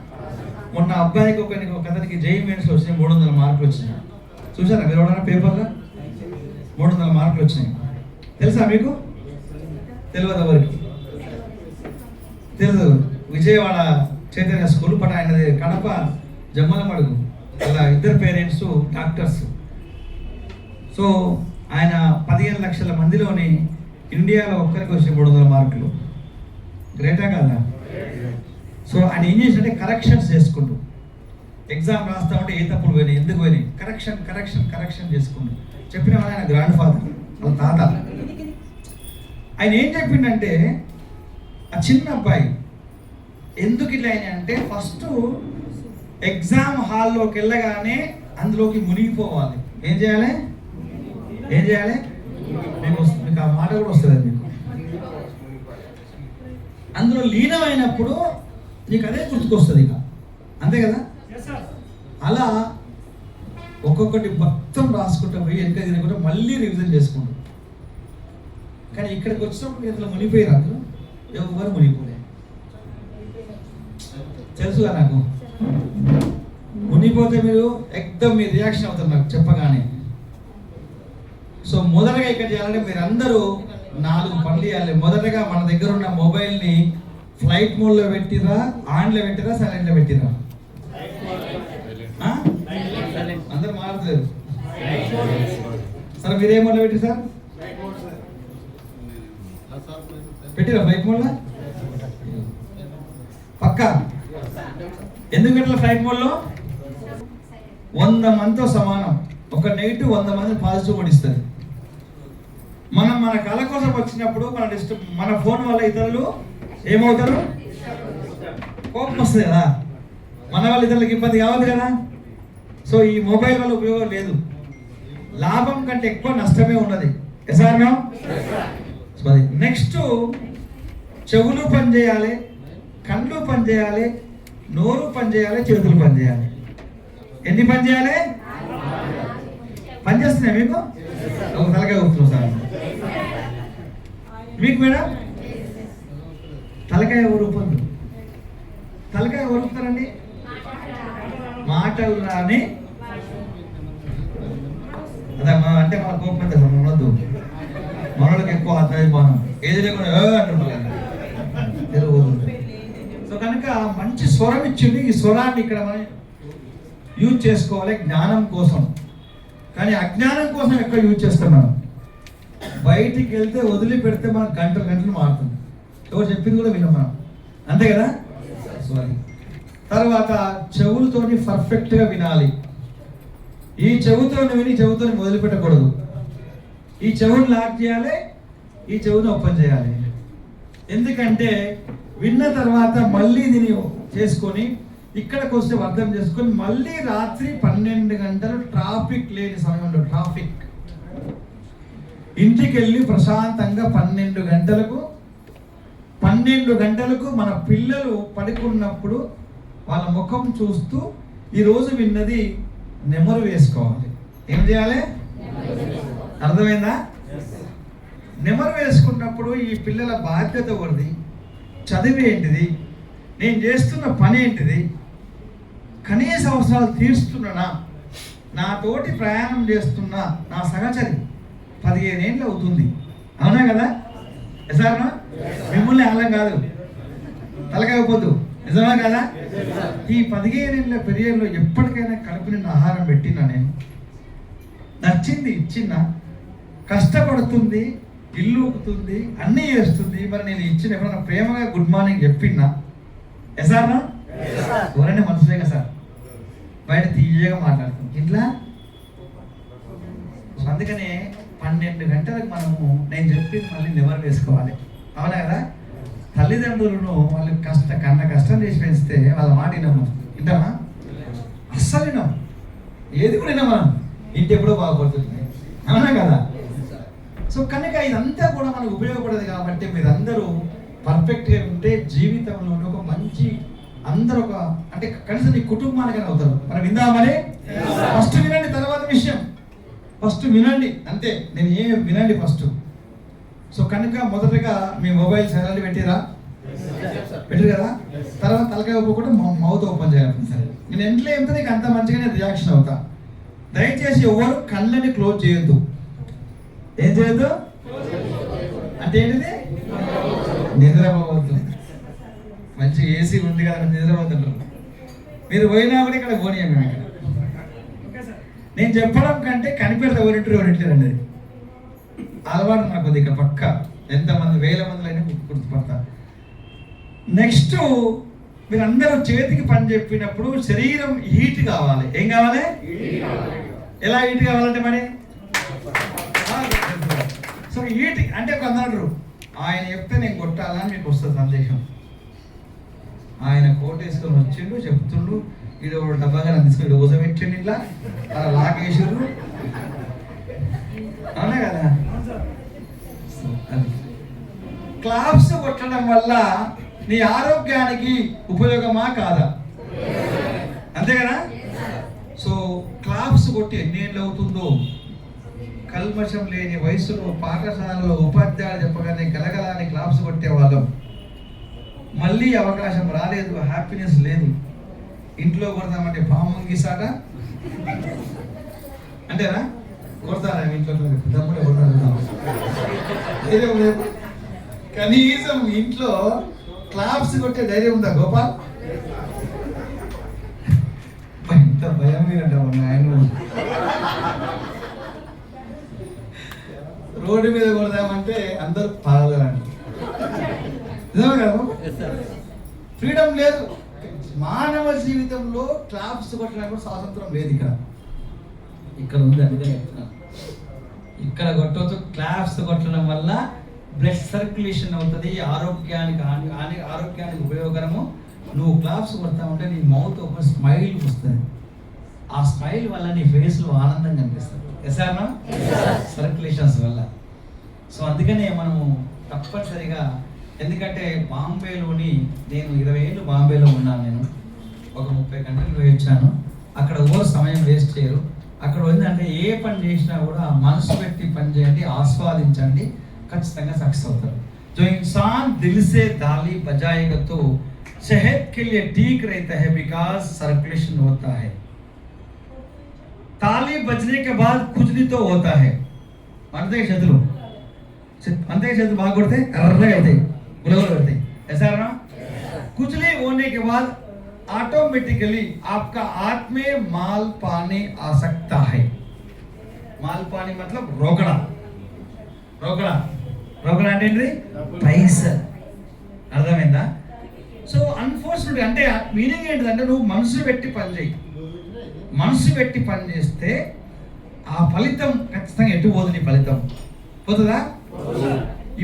మొన్న అబ్బాయికి ఒకరికి జేఈ మెయిన్స్లో వచ్చినాయి 300 మార్కులు వచ్చినాయి. చూసారా మీరు ఎవరైనా పేపర్లో? 300 మార్కులు వచ్చినాయి. తెలుసా మీకు? తెలియదు ఎవరికి? తెలుసు. విజయవాడ చైతన్య స్కూల్, బట్ ఆయనది కడప జమ్మలమడుగు. అలా ఇద్దరు పేరెంట్స్ డాక్టర్స్. సో ఆయన 15 లక్షల మందిలోని ఇండియాలో ఒక్కరికి వచ్చిన 300 మార్కులు. గ్రేటా కదా? సో ఆయన ఏం చేసినట్టే కరెక్షన్స్ చేసుకుంటూ ఎగ్జామ్ రాస్తా ఉంటే ఏ తప్పులు పోయినాయి, ఎందుకు పోయినాయి, కరెక్షన్ చేసుకుంటూ చెప్పిన ఆయన గ్రాండ్ ఫాదర్, వాళ్ళ తాత. ఆయన ఏం చెప్పిండంటే ఆ చిన్న అబ్బాయి ఎందుకు ఇట్లా అయినా అంటే ఫస్ట్ ఎగ్జామ్ హాల్లోకి వెళ్ళగానే అందులోకి మునిగిపోవాలి. ఏం చేయాలి? మీకు ఆ మాట కూడా వస్తుంది మీకు. అందులో లీనమైనప్పుడు నీకు అదే గుర్తుకొస్తుంది ఇక, అంతే కదా? అలా ఒక్కొక్కటి మొత్తం రాసుకుంటూ పోయి వెనక తినకుండా మళ్ళీ రివిజన్ చేసుకుంటాం. కానీ ఇక్కడికి వచ్చినప్పుడు ఇందులో మునిగిపోయారు, అందులో ఎవరు మునిగిపోలే. తెలుసుగా నాకు, మునిగిపోతే మీరు ఎక్దమ్ మీ రియాక్షన్ అవుతారు నాకు చెప్పగానే. సో మొదటగా ఇక్కడ చేయాలంటే మీరు అందరూ 4 పనులు చేయాలి. మొదటగా మన దగ్గర ఉన్న మొబైల్ని ఫ్లైట్ మోడ్లో పెట్టిరా, ఆన్లో పెట్టిరా, సైలెంట్లో పెట్టిరా? అందరు మారుతారు. సార్ మీరే మోడ్లో పెట్టి సార్? పెట్టిరా ఫ్లైట్ మోడ్లో? పక్కా? ఎందుకు పెట్టాలి ఫ్లైట్ మోడ్లో? 100 మందితో సమానం. ఒక నెగిటివ్ 100 మంది పాజిటివ్ కూడా ఇస్తుంది. మనం మన కళ కోసం వచ్చినప్పుడు మన ఫోన్ వల్ల ఇతరులు ఏమవుతారు? కోపం వస్తుంది కదా, మన వల్ల ఇతరులకు ఇబ్బంది కావద్దు కదా. సో ఈ మొబైల్ వల్ల ఉపయోగం లేదు, లాభం కంటే ఎక్కువ నష్టమే ఉన్నది. ఎసార్నో? నెక్స్ట్ చెవులు పని చేయాలి, కళ్ళు పని చేయాలి, నోరు పని చేయాలి, చేతులు పని చేయాలి. ఎన్ని పని చేయాలి? పని చేస్తున్నాయి మీకు? ఒక తలకాయ ఊపుతున్నాం సార్ మీకు మేడం. తలకాయ ఊరుపొద్దు, తలకాయ ఊరుపుతారండి. మాటలు రాని అదే అంటే మన కోపం అయితే ఉండద్దు, మనోళ్ళకి ఎక్కువ ఆత్మవిమానం ఏది లేకుండా అంటున్నారు. సో కనుక మంచి స్వరం ఇచ్చింది. ఈ స్వరాన్ని ఇక్కడ మనం యూజ్ చేసుకోవాలి జ్ఞానం కోసం, కానీ అజ్ఞానం కోసం ఎక్కువ యూజ్ చేస్తాం మనం. బయటికి వెళ్తే వదిలిపెడితే మనం గంటలు మారుతుంది. ఎవరు చెప్పింది కూడా విన్నాం మనం, అంతే కదా? సారీ. తర్వాత చెవులతోని పర్ఫెక్ట్గా వినాలి. ఈ చెవుతోని విని చెవుతోని వదిలిపెట్టకూడదు. ఈ చెవుని లాక్ చేయాలి, ఈ చెవుని ఓపెన్ చేయాలి. ఎందుకంటే విన్న తర్వాత మళ్ళీ దీన్ని చేసుకొని ఇక్కడికి వస్తే అర్థం చేసుకొని మళ్ళీ రాత్రి 12 గంటలు ట్రాఫిక్ లేని సమయంలో ఇంటికి వెళ్ళి ప్రశాంతంగా 12 గంటలకు మన పిల్లలు పడుకున్నప్పుడు వాళ్ళ ముఖం చూస్తూ ఈరోజు విన్నది నెమరు వేసుకోవాలి. ఏం చేయాలి? అర్థమైందా? నెమరు వేసుకున్నప్పుడు ఈ పిల్లల బాధ్యత ఎవరిది? చదివి ఏంటిది, నేను చేస్తున్న పని ఏంటిది, కనీస అవసరాలు తీరుస్తున్నానా, నాతోటి ప్రయాణం చేస్తున్న నా సహచరి 15 ఏళ్ళు అవుతుంది. అవునా కదా? నిజమా? మిమ్మల్ని అల్లం కాదు, తలకాయపోద్దు. నిజమా కదా? ఈ 15 ఏళ్ళ పీరియడ్లో ఎప్పటికైనా కడుపు నిండా ఆహారం పెట్టినా, నేను నచ్చింది ఇచ్చినా, కష్టపడుతుంది, ఇల్లు ఊపుతుంది, అన్నీ చేస్తుంది, మరి నేను ఇచ్చిన ఎప్పుడన్నా ప్రేమగా గుడ్ మార్నింగ్ చెప్పినా? ఎసార్నా? ఎవరైనా మనసులే కదా సార్, బయట తీయగా మాట్లాడుతుంది ఇంట్లో. అందుకనే 12 గంటలకు మనము నేను చెప్పింది మళ్ళీ నెవరు వేసుకోవాలి. అవునా కదా? తల్లిదండ్రులను వాళ్ళు కష్టం చేసి పెంచితే వాళ్ళ మాట వినము. వింటామా? అస్సలు వినము. ఏది కూడా వినమా? ఇంటి ఎప్పుడో బాగుపడుతుంది. అవునా కదా? సో కనుక ఇదంతా కూడా మనకు ఉపయోగపడదు. కాబట్టి మీరందరూ పర్ఫెక్ట్గా ఉంటే జీవితంలో ఒక మంచి అందరూ ఒక అంటే కనీసం నీ కుటుంబానికైనా అవుతారు. మనం విందామని ఫస్ట్ వినండి, తర్వాత విషయం. ఫస్ట్ వినండి అంతే, నేను ఏం వినండి ఫస్ట్. సో కనుక మొదటగా మీ మొబైల్ సైలెంట్ పెట్టిరా? పెట్టరు కదా? తర్వాత తలకాయ ఒప్పుకుంటే మౌత్ ఓపెన్ చేయాలి. సరే, నేను ఎంట్లో ఏమిటో నీకు అంత మంచిగానే రియాక్షన్ అవుతా. దయచేసి ఎవరు కళ్ళని క్లోజ్ చేయొద్దు. ఏం చేయొద్దు అంటే ఏంటిది? నిద్రపోవద్దు. మంచి ఏసీ ఉంది కదా, నిద్రపోతుంటారు. మీరు పోయినా కూడా ఇక్కడ పోనీయం. మేము ఇక్కడ నేను చెప్పడం కంటే కనిపెడతా ఎవరింటారు అనేది అలవాటు నాకు అది. ఇక పక్క ఎంతమంది వేల మందిలో అయినా గుర్తుపడతా. నెక్స్ట్, మీరందరూ చేతికి పని చెప్పినప్పుడు శరీరం హీట్ కావాలి. ఏం కావాలి? ఎలా హీట్ కావాలంటే మరి సో హీట్ అంటే ఒక అందరు ఆయన చెప్తే నేను కొట్టాలని మీకు వస్తుంది సందేశం. ఆయన కోట్ వేసుకొని వచ్చిండు, చెప్తుండు, ఇది ఒక డబ్బాగా తీసుకొని రోజు పెట్టండి, ఇట్లా అలా లాగేసారు. అవునా కదా? క్లాప్స్ కొట్టడం వల్ల నీ ఆరోగ్యానికి ఉపయోగమా కాదా? అంతే కదా? సో క్లాప్స్ కొట్టి ఎన్నేళ్ళు అవుతుందో, కల్మషం లేని వయసులో పాఠశాలలో ఉపాధ్యాయులు చెప్పగానే గలగలాని క్లాప్స్ కొట్టేవాళ్ళం. మళ్ళీ అవకాశం రాలేదు, హ్యాపీనెస్ లేదు. ఇంట్లో కొడదామంటే పామంగిసాట అంటేనా? కొడతారా ఇంట్లో? దమ్ముడే కొడతారు. కనీసం ఇంట్లో క్లాప్స్ కొట్టే ధైర్యం ఉందా గోపాల్? ఇంత భయం మీరంటావు ఆయన. రోడ్డు మీద కొడదామంటే అందరూ పాగలండి. నిజమే కదా? ఫ్రీడమ్ లేదు. మానవ జీవితంలో క్లాప్స్ కొట్టడానికి కూడా స్వాతంత్రం లేదు. ఇక్కడ ఉంది. అందుకని చెప్తున్నాను, ఇక్కడ కొట్టవచ్చు. క్లాప్స్ కొట్టడం వల్ల బ్లడ్ సర్క్యులేషన్ అవుతుంది, ఆరోగ్యానికి ఉపయోగకరము. నువ్వు క్లాప్స్ కొడతా ఉంటే నీ మౌత్ ఒక స్మైల్ వస్తుంది. ఆ స్మైల్ వల్ల నీ ఫేస్లో ఆనందం కనిపిస్తుంది. ఎసానా? సర్క్యులేషన్స్ వల్ల. సో అందుకనే మనము తప్పనిసరిగా, ఎందుకంటే బాంబేలోని నేను 20 ఏళ్ళు బాంబేలో ఉన్నాను. నేను ఒక 30 గంటలు పోయి వచ్చాను. అక్కడ ఓ సమయం వేస్ట్ చేయరు. అక్కడ ఏంటంటే ఏ పని చేసినా కూడా మనసు పెట్టి పని చేయండి, ఆస్వాదించండి, ఖచ్చితంగా సక్సెస్ అవుతారు. जो इंसान दिल से ताली बजाएगा तो सेहत के लिए ठीक रहता है, बिकॉज सर्कुलेशन होता है. ताली बजने के बाद कुछ नहीं तो होता है. अंते చేతులు బాగా కొడితే ఎర్రగా అవుతాయి, గులగులు పెడతాయి. ऐसा ना? कुचली होने के बाद ऑटोमेटिकली आपका हाथ में माल पानी आ सकता है. माल पानी मतलब रोकड़ा. రోకడా అంటే ఏంటి? పైసా. అర్థమైందా? సో అన్ఫోర్స్డ్ అంటే మీనింగ్ ఏంటిదంటే నువ్వు మనసు పెట్టి పని చేయి. మనసు పెట్టి పని చేస్తే ఆ ఫలితం ఖచ్చితంగా ఎటు పోదు. నీ ఫలితం పోతుందా?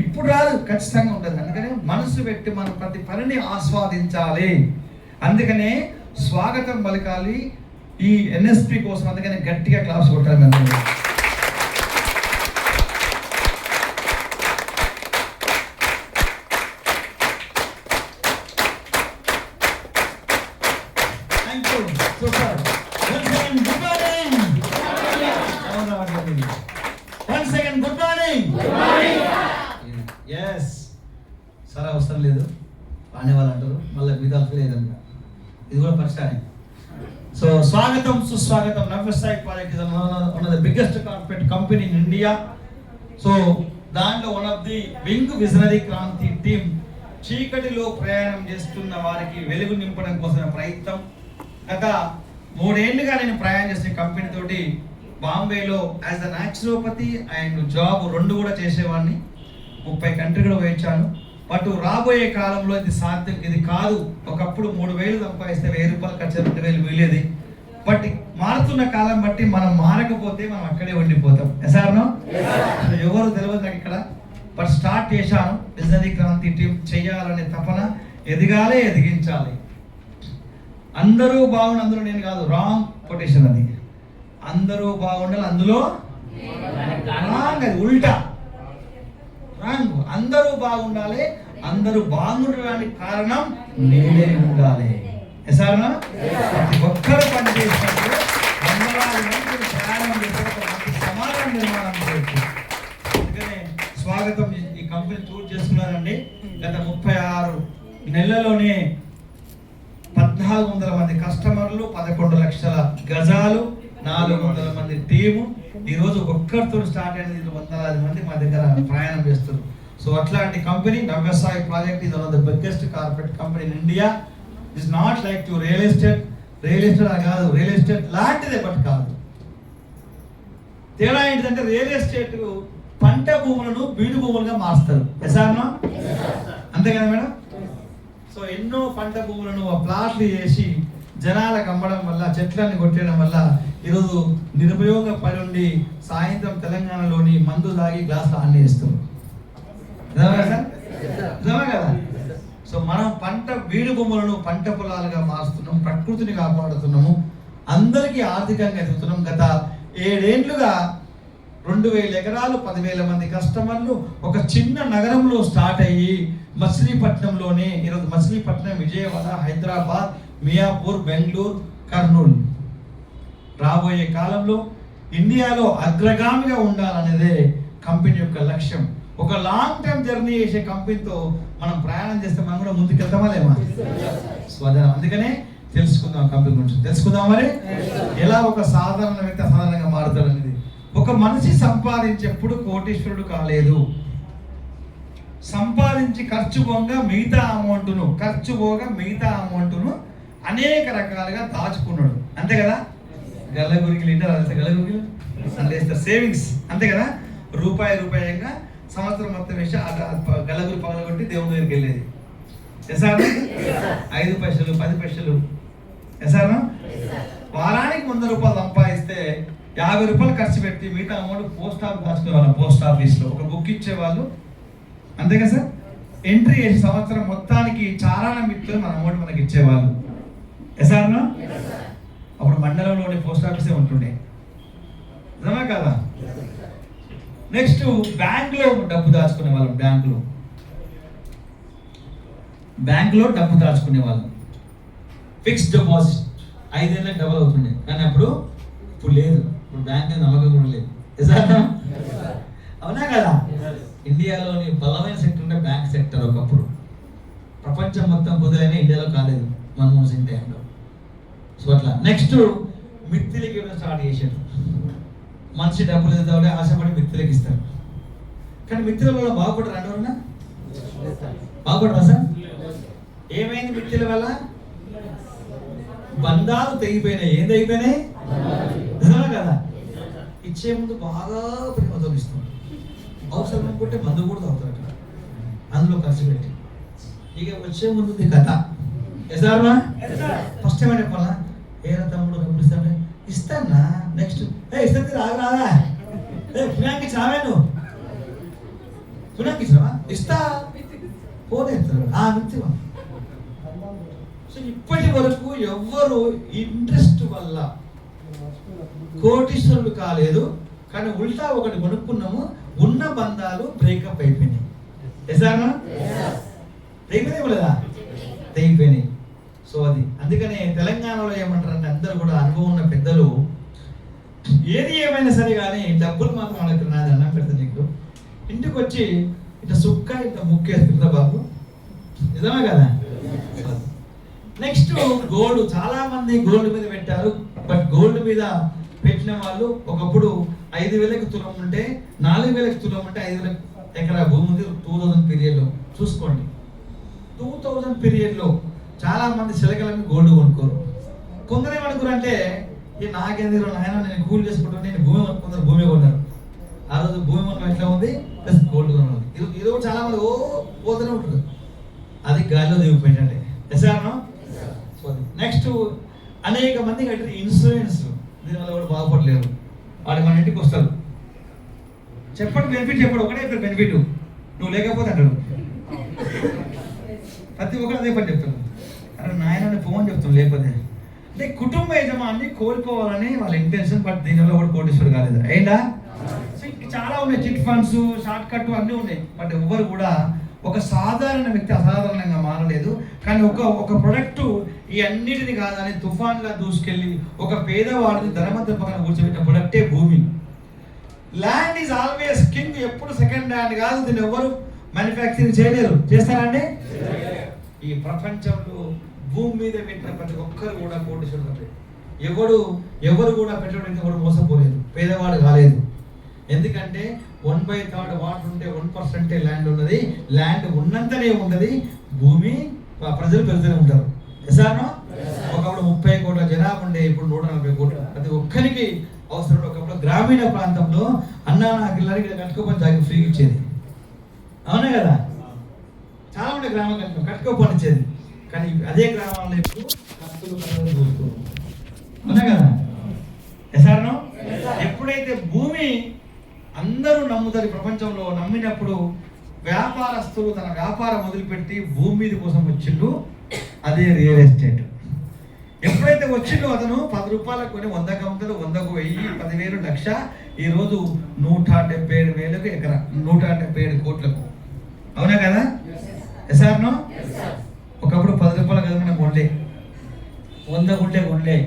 ఇప్పుడు రాదు, ఖచ్చితంగా ఉంటుంది. అందుకనే మనసు పెట్టి మనం ప్రతి పనిని ఆస్వాదించాలి. అందుకనే స్వాగతం పలకాలి ఈ ఎన్ఎస్పి కోసం. అందుకనే గట్టిగా క్లాస్ కొట్టాలి. అందరూ సార్ అవసరం లేదు, అనేవాళ్ళు అంటారు, మళ్ళీ మిగతా లేదన్న, ఇది కూడా పరిస్థితి. సో స్వాగతం సుస్వాగతం. Navyasai project is one of the biggest corporate company in India. So దాంట్లో one of the wing visionary Kranti team చీకటిలో ప్రయాణం చేస్తున్న వారికి వెలుగు నింపడం కోసం ప్రయత్నం. గత 3 ఏళ్ళుగా నేను ప్రయాణం చేసిన కంపెనీ తోటి బాంబేలో as the naturopathy and job 2 కూడా చేసేవాడిని. 30 కంట్రీ కూడా వేయించాను. బట్ రాబోయే కాలంలో ఇది సాధ్యం, ఇది కాదు. ఒకప్పుడు 3,000 సంపాదిస్తే 1,000 రూపాయలు ఖర్చు 2,000 మిగిలేది. బట్ మారుతున్న కాలం బట్టి మనం మారకపోతే మనం అక్కడే ఉండిపోతాం. ఎసార్నో ఎవరు తెలియదు నాకు ఇక్కడ. బట్ స్టార్ట్ చేశాను. విజనరీ క్రాంతి టీం చెయ్యాలనే తపన, ఎదగాలి, ఎదిగించాలి. అందరూ బాగుండి అందులో నేను కాదు, రాంగ్ కొటేషన్ అది. అందరూ బాగుండాలి అందులో రాంగ్, అది ఉల్టా రాంగ్. అందరూ బాగుండాలి, అందరూ బాగుండడానికి కారణం నేనే ఉండాలి. ఎసార్నా ప్రతి ఒక్కరు పని చేసినప్పుడు వందలాది మంది ప్రయాణం చేసే ఒక మంచి సమాజం నిర్మాణం చేయొచ్చు. అందుకనే స్వాగతం ఈ కంపెనీ చూస్ చేసుకున్నానండి. గత 36 నెలల్లోనే 1,400 మంది కస్టమర్లు, 11 లక్షల గజాలు, 400 మంది టీము. ఈరోజు ఒక్కరితో స్టార్ట్ అయినది, 100 మంది మా దగ్గర ప్రయాణం చేస్తారు. సో అట్లాంటి company Navyasai project is one of the biggest corporate company in India. It's not like to real estate కాదు, రియల్ ఎస్టేట్ లాంటిదే బట్ కాదు. తేడా ఏంటిదంటే రియల్ ఎస్టేట్ పంట భూములను బీడు భూములుగా మారుస్తారు. ఎసార్నో అంతే కదా మేడం. సో ఎన్నో పంట భూములను ప్లాట్లు చేసి జనాలకు అమ్మడం వల్ల, చెట్లన్నీ కొట్టేయడం వల్ల ఈరోజు నిరుపయోగ పడి ఉండి సాయంత్రం తెలంగాణలోని మందు తాగి గ్లాసులు ఆన్ చేస్తాం కదా. సో మనం బీడు భూములను పంట పొలాలుగా మారుస్తున్నాం, ప్రకృతిని కాపాడుతున్నాము, అందరికీ ఆర్థికంగా ఎదుగుతున్నాం. గత 7 ఏళ్లుగా 2,000 ఎకరాలు, 10,000 మంది కస్టమర్లు, ఒక చిన్న నగరంలో స్టార్ట్ అయ్యి మచిలీపట్నంలోనే ఈరోజు మచిలీపట్నం, విజయవాడ, హైదరాబాద్, మియాపూర్, బెంగళూరు, కర్నూలు. రాబోయే కాలంలో ఇండియాలో అగ్రగామిగా ఉండాలనేదే కంపెనీ యొక్క లక్ష్యం. ఒక లాంగ్ టర్మ్ జర్నీ చేసే కంపెనీతో మనం ప్రయాణం చేస్తే మనం కూడా ముందుకు వెళ్తామా లేమా? అందుకనే తెలుసుకుందాం, కంపెనీ గురించి తెలుసుకుందాం. మరి ఎలా ఒక సాధారణ వ్యక్తి అసాధారణంగా మారుతాడు అనేది. ఒక మనిషి సంపాదించేప్పుడు కోటీశ్వరుడు కాలేదు. సంపాదించి ఖర్చు పోగా మిగతా అమౌంట్ను అనేక రకాలుగా దాచుకున్నాడు. అంతే కదా. గల్లగురికి లీటర్ అదే గల్లగురికి అందేస్తారు సేవింగ్స్. అంతే కదా. రూపాయిగా సంవత్సరం మొత్తం వేసి గల్లగురి పగలగొట్టి దేవుని దగ్గరికి వెళ్ళేది. ఎసారు 5 పైసలు 10 పైసలు. ఎసారు వారానికి 100 రూపాయలు సంపాదిస్తే 50 రూపాయలు ఖర్చు పెట్టి మిగతా అమౌంట్ పోస్ట్ ఆఫీస్ దాచుకునేవాళ్ళం. పోస్ట్ ఆఫీస్లో ఒక బుక్ ఇచ్చేవాళ్ళు. అంతే కదా సార్. ఎంట్రీ చేసి సంవత్సరం మొత్తానికి చారాన మిత్రులు మన అమౌంట్ మనకి ఇచ్చేవాళ్ళు. ఎసార్నో అప్పుడు మండలంలోని పోస్ట్ ఆఫీసే ఉంటుండే. నిజమా కదా. నెక్స్ట్ బ్యాంకులో డబ్బు దాచుకునే వాళ్ళం. బ్యాంకులో డబ్బు దాచుకునే వాళ్ళం. ఫిక్స్డ్ డిపాజిట్ 5 ఏళ్ళకి డబల్ అవుతుండే. కానీ ఇప్పుడు లేదు. ఇప్పుడు బ్యాంక్ నమ్మకం కూడా లేదు. అవునా కదా. ఇండియాలోని బలమైన సెక్టర్ ఉంటే బ్యాంక్ సెక్టర్. ఒకప్పుడు ప్రపంచం మొత్తం కుదిరైన ఇండియాలో కాలేదు మన్మోహన్ సింగ్ టైంలో. సో అట్లా నెక్స్ట్ మిత్తిలకి ఇవ్వడం స్టార్ట్ చేశాడు. మనిషి డబ్బులు ఎదుగుతాడే ఆశపడి మిత్తిలకి ఇస్తారు. కానీ మిత్రుల వల్ల బాగుపడరు. అంటున్నా బాగుపడరా సార్? ఏమైంది మిత్రుల వల్ల? బంధాలు తెగిపోయినాయి. ఏం తెగిపోయినాయి? నిజమే కదా. ఇచ్చే ముందు బాగా ప్రేమతో ఇస్తాం. అవసరం అనుకుంటే మందు కూడా తాగుతారట అందులో ఖర్చు పెట్టి. ఇక వచ్చే ముందు కథ. ఎసార్నా ఫస్ట్ ఏమైనా చెప్పాలా? ఏరా తమ్ముడు డబ్బులు ఇస్తాను. ఇస్తానా? నెక్స్ట్ ఇస్తుంది రాదా? పుణ్యానికి ఇచ్చినావే నువ్వు? పుణ్యానికి ఇచ్చినావా? ఇస్తా ఫోన్ ఎత్తారు మిత్తివా. సో ఇప్పటి వరకు ఎవ్వరు ఇంట్రెస్ట్ వల్ల కోటీశ్వరులు కాలేదు. కానీ ఉల్టా ఒకటి కొనుక్కున్నాము, ఉన్న బంధాలు బ్రేకప్ అయిపోయినాయి. ఎసార్నా తెగిపోయినాయి. సో అది అందుకనే తెలంగాణలో ఏమంటారంటే అందరూ కూడా అనుభవం ఉన్న పెద్దలు ఏది ఏమైనా సరే కానీ డబ్బులు మాత్రం వాళ్ళకి నాది అన్నం పెడతా. నీకు ఇంటికి వచ్చి ఇట్లా సుక్క ఇట్లా ముక్కేస్తుందా బాబు? నిజమే కదా. Next gold. చాలా మంది గోల్డ్ మీద పెట్టారు, బట్ గోల్డ్ మీద పెట్టిన వాళ్ళు ఒకప్పుడు 5,000కి తులం ఉంటే 4,000కి తులం ఉంటే 5,000 ఎకరా భూమి ఉంది. 2000 పీరియడ్లో చూసుకోండి. 2000 పీరియడ్లో చాలా మంది చిలకలకి గోల్డ్ కొనుక్కోరు. కొందరు ఏమనుకోరు అంటే ఈ నాకెందుకు నాయన నేను కూలి చేసుకుంటాను, నేను భూమి కొందరు భూమి కొన్నారు. ఆ రోజు భూమి కొనడం ఎట్లా ఉంది, ప్లస్ గోల్డ్ కొనాలి. ఇది కూడా చాలా మంది పోతూనే ఉంటుంది. అది గాలిలో దిగిపోయిందంటే ఎసాను. నెక్స్ట్ అనేక మంది కట్టిన ఇన్సూరెన్స్, దీనివల్ల కూడా బాగుపడలేరు. వాడు మన ఇంటికి వస్తారు, చెప్పండి బెనిఫిట్ చెప్పడు, ఒకటే బెనిఫిట్, నువ్వు లేకపోతే అంటాడు. ప్రతి ఒక్కరు అదే పని చెప్తాను, అరే నాయన ఫోన్ చెప్తాం లేకపోతే. అంటే కుటుంబ యజమాన్ని కోల్పోవాలని వాళ్ళ ఇంటెన్షన్, బట్ దీనివల్ల కూడా కోటీశ్వరుడు కాలేదు. అయినా చాలా ఉన్నాయి, చిట్ ఫండ్స్, షార్ట్ కట్ అన్నీ ఉన్నాయి, బట్ ఎవ్వరు కూడా ఒక సాధారణ వ్యక్తి అసాధారణంగా మారలేదు. కానీ ఒక ప్రొడక్ట్ ఈ అన్నిటిని కాదని తుఫాన్గా దూసుకెళ్ళి ఒక పేదవాడిని ధనవంతుల పక్కన కూర్చోబెట్టిన ప్రొడక్టే భూమి. ల్యాండ్ ఈజ్ ఆల్వేస్ కింగ్, ఎప్పుడు సెకండ్ హ్యాండ్ కాదు. దీన్ని ఎవరు మ్యానుఫ్యాక్చరింగ్ చేయలేరు. చేస్తారండి? ఈ ప్రపంచంలో భూమి మీద పెట్టిన ప్రతి ఒక్కరు కూడా కోటీశ్వరుడు. ఎవరు కూడా పెట్టడానికి ఎవరు మోసపోలేదు, పేదవాడు కాలేదు. ఎందుకంటే 1/3 వాటర్ ఉంటే 1% ల్యాండ్ ఉన్నది. ల్యాండ్ ఉన్నంతనే ఉన్నది, భూమి ప్రజలు పెరుగుతూనే ఉంటారు. ఎసానో? ఒకప్పుడు 30 కోట్ల జనాభా ఉండే, ఇప్పుడు 140 కోట్లు. ప్రతి ఒక్కరికి అవసరం. ఒకప్పుడు గ్రామీణ ప్రాంతంలో అన్నా నాకు ఇళ్ళకి కట్టుకోపని జాగి ఫ్రీ ఇచ్చేది, అవునా కదా? చాలా ఉండే గ్రామం కట్టుకోపని ఇచ్చేది. కానీ అదే గ్రామాల్లో ఇప్పుడు అవునా కదా? ఎసానో? ఎప్పుడైతే భూమి అందరూ నమ్ముతారు ప్రపంచంలో, నమ్మినప్పుడు వ్యాపారస్తులు తన వ్యాపారం మొదలుపెట్టి భూమి మీద కోసం వచ్చిండు. అదే రియల్ ఎస్టేట్. ఎప్పుడైతే వచ్చిండో అతను 10 రూపాయలకు కొని 100 అమ్ముతాడు, 100కు 1000, 10,000, 1,00,000. ఈరోజు 177,000కు ఎకరా, 177 కోట్లకు. అవునా కదా? ఎసార్నో? ఒకప్పుడు 10 రూపాయల కదా మనం కొనలే, 100 గుంటే కొనలే,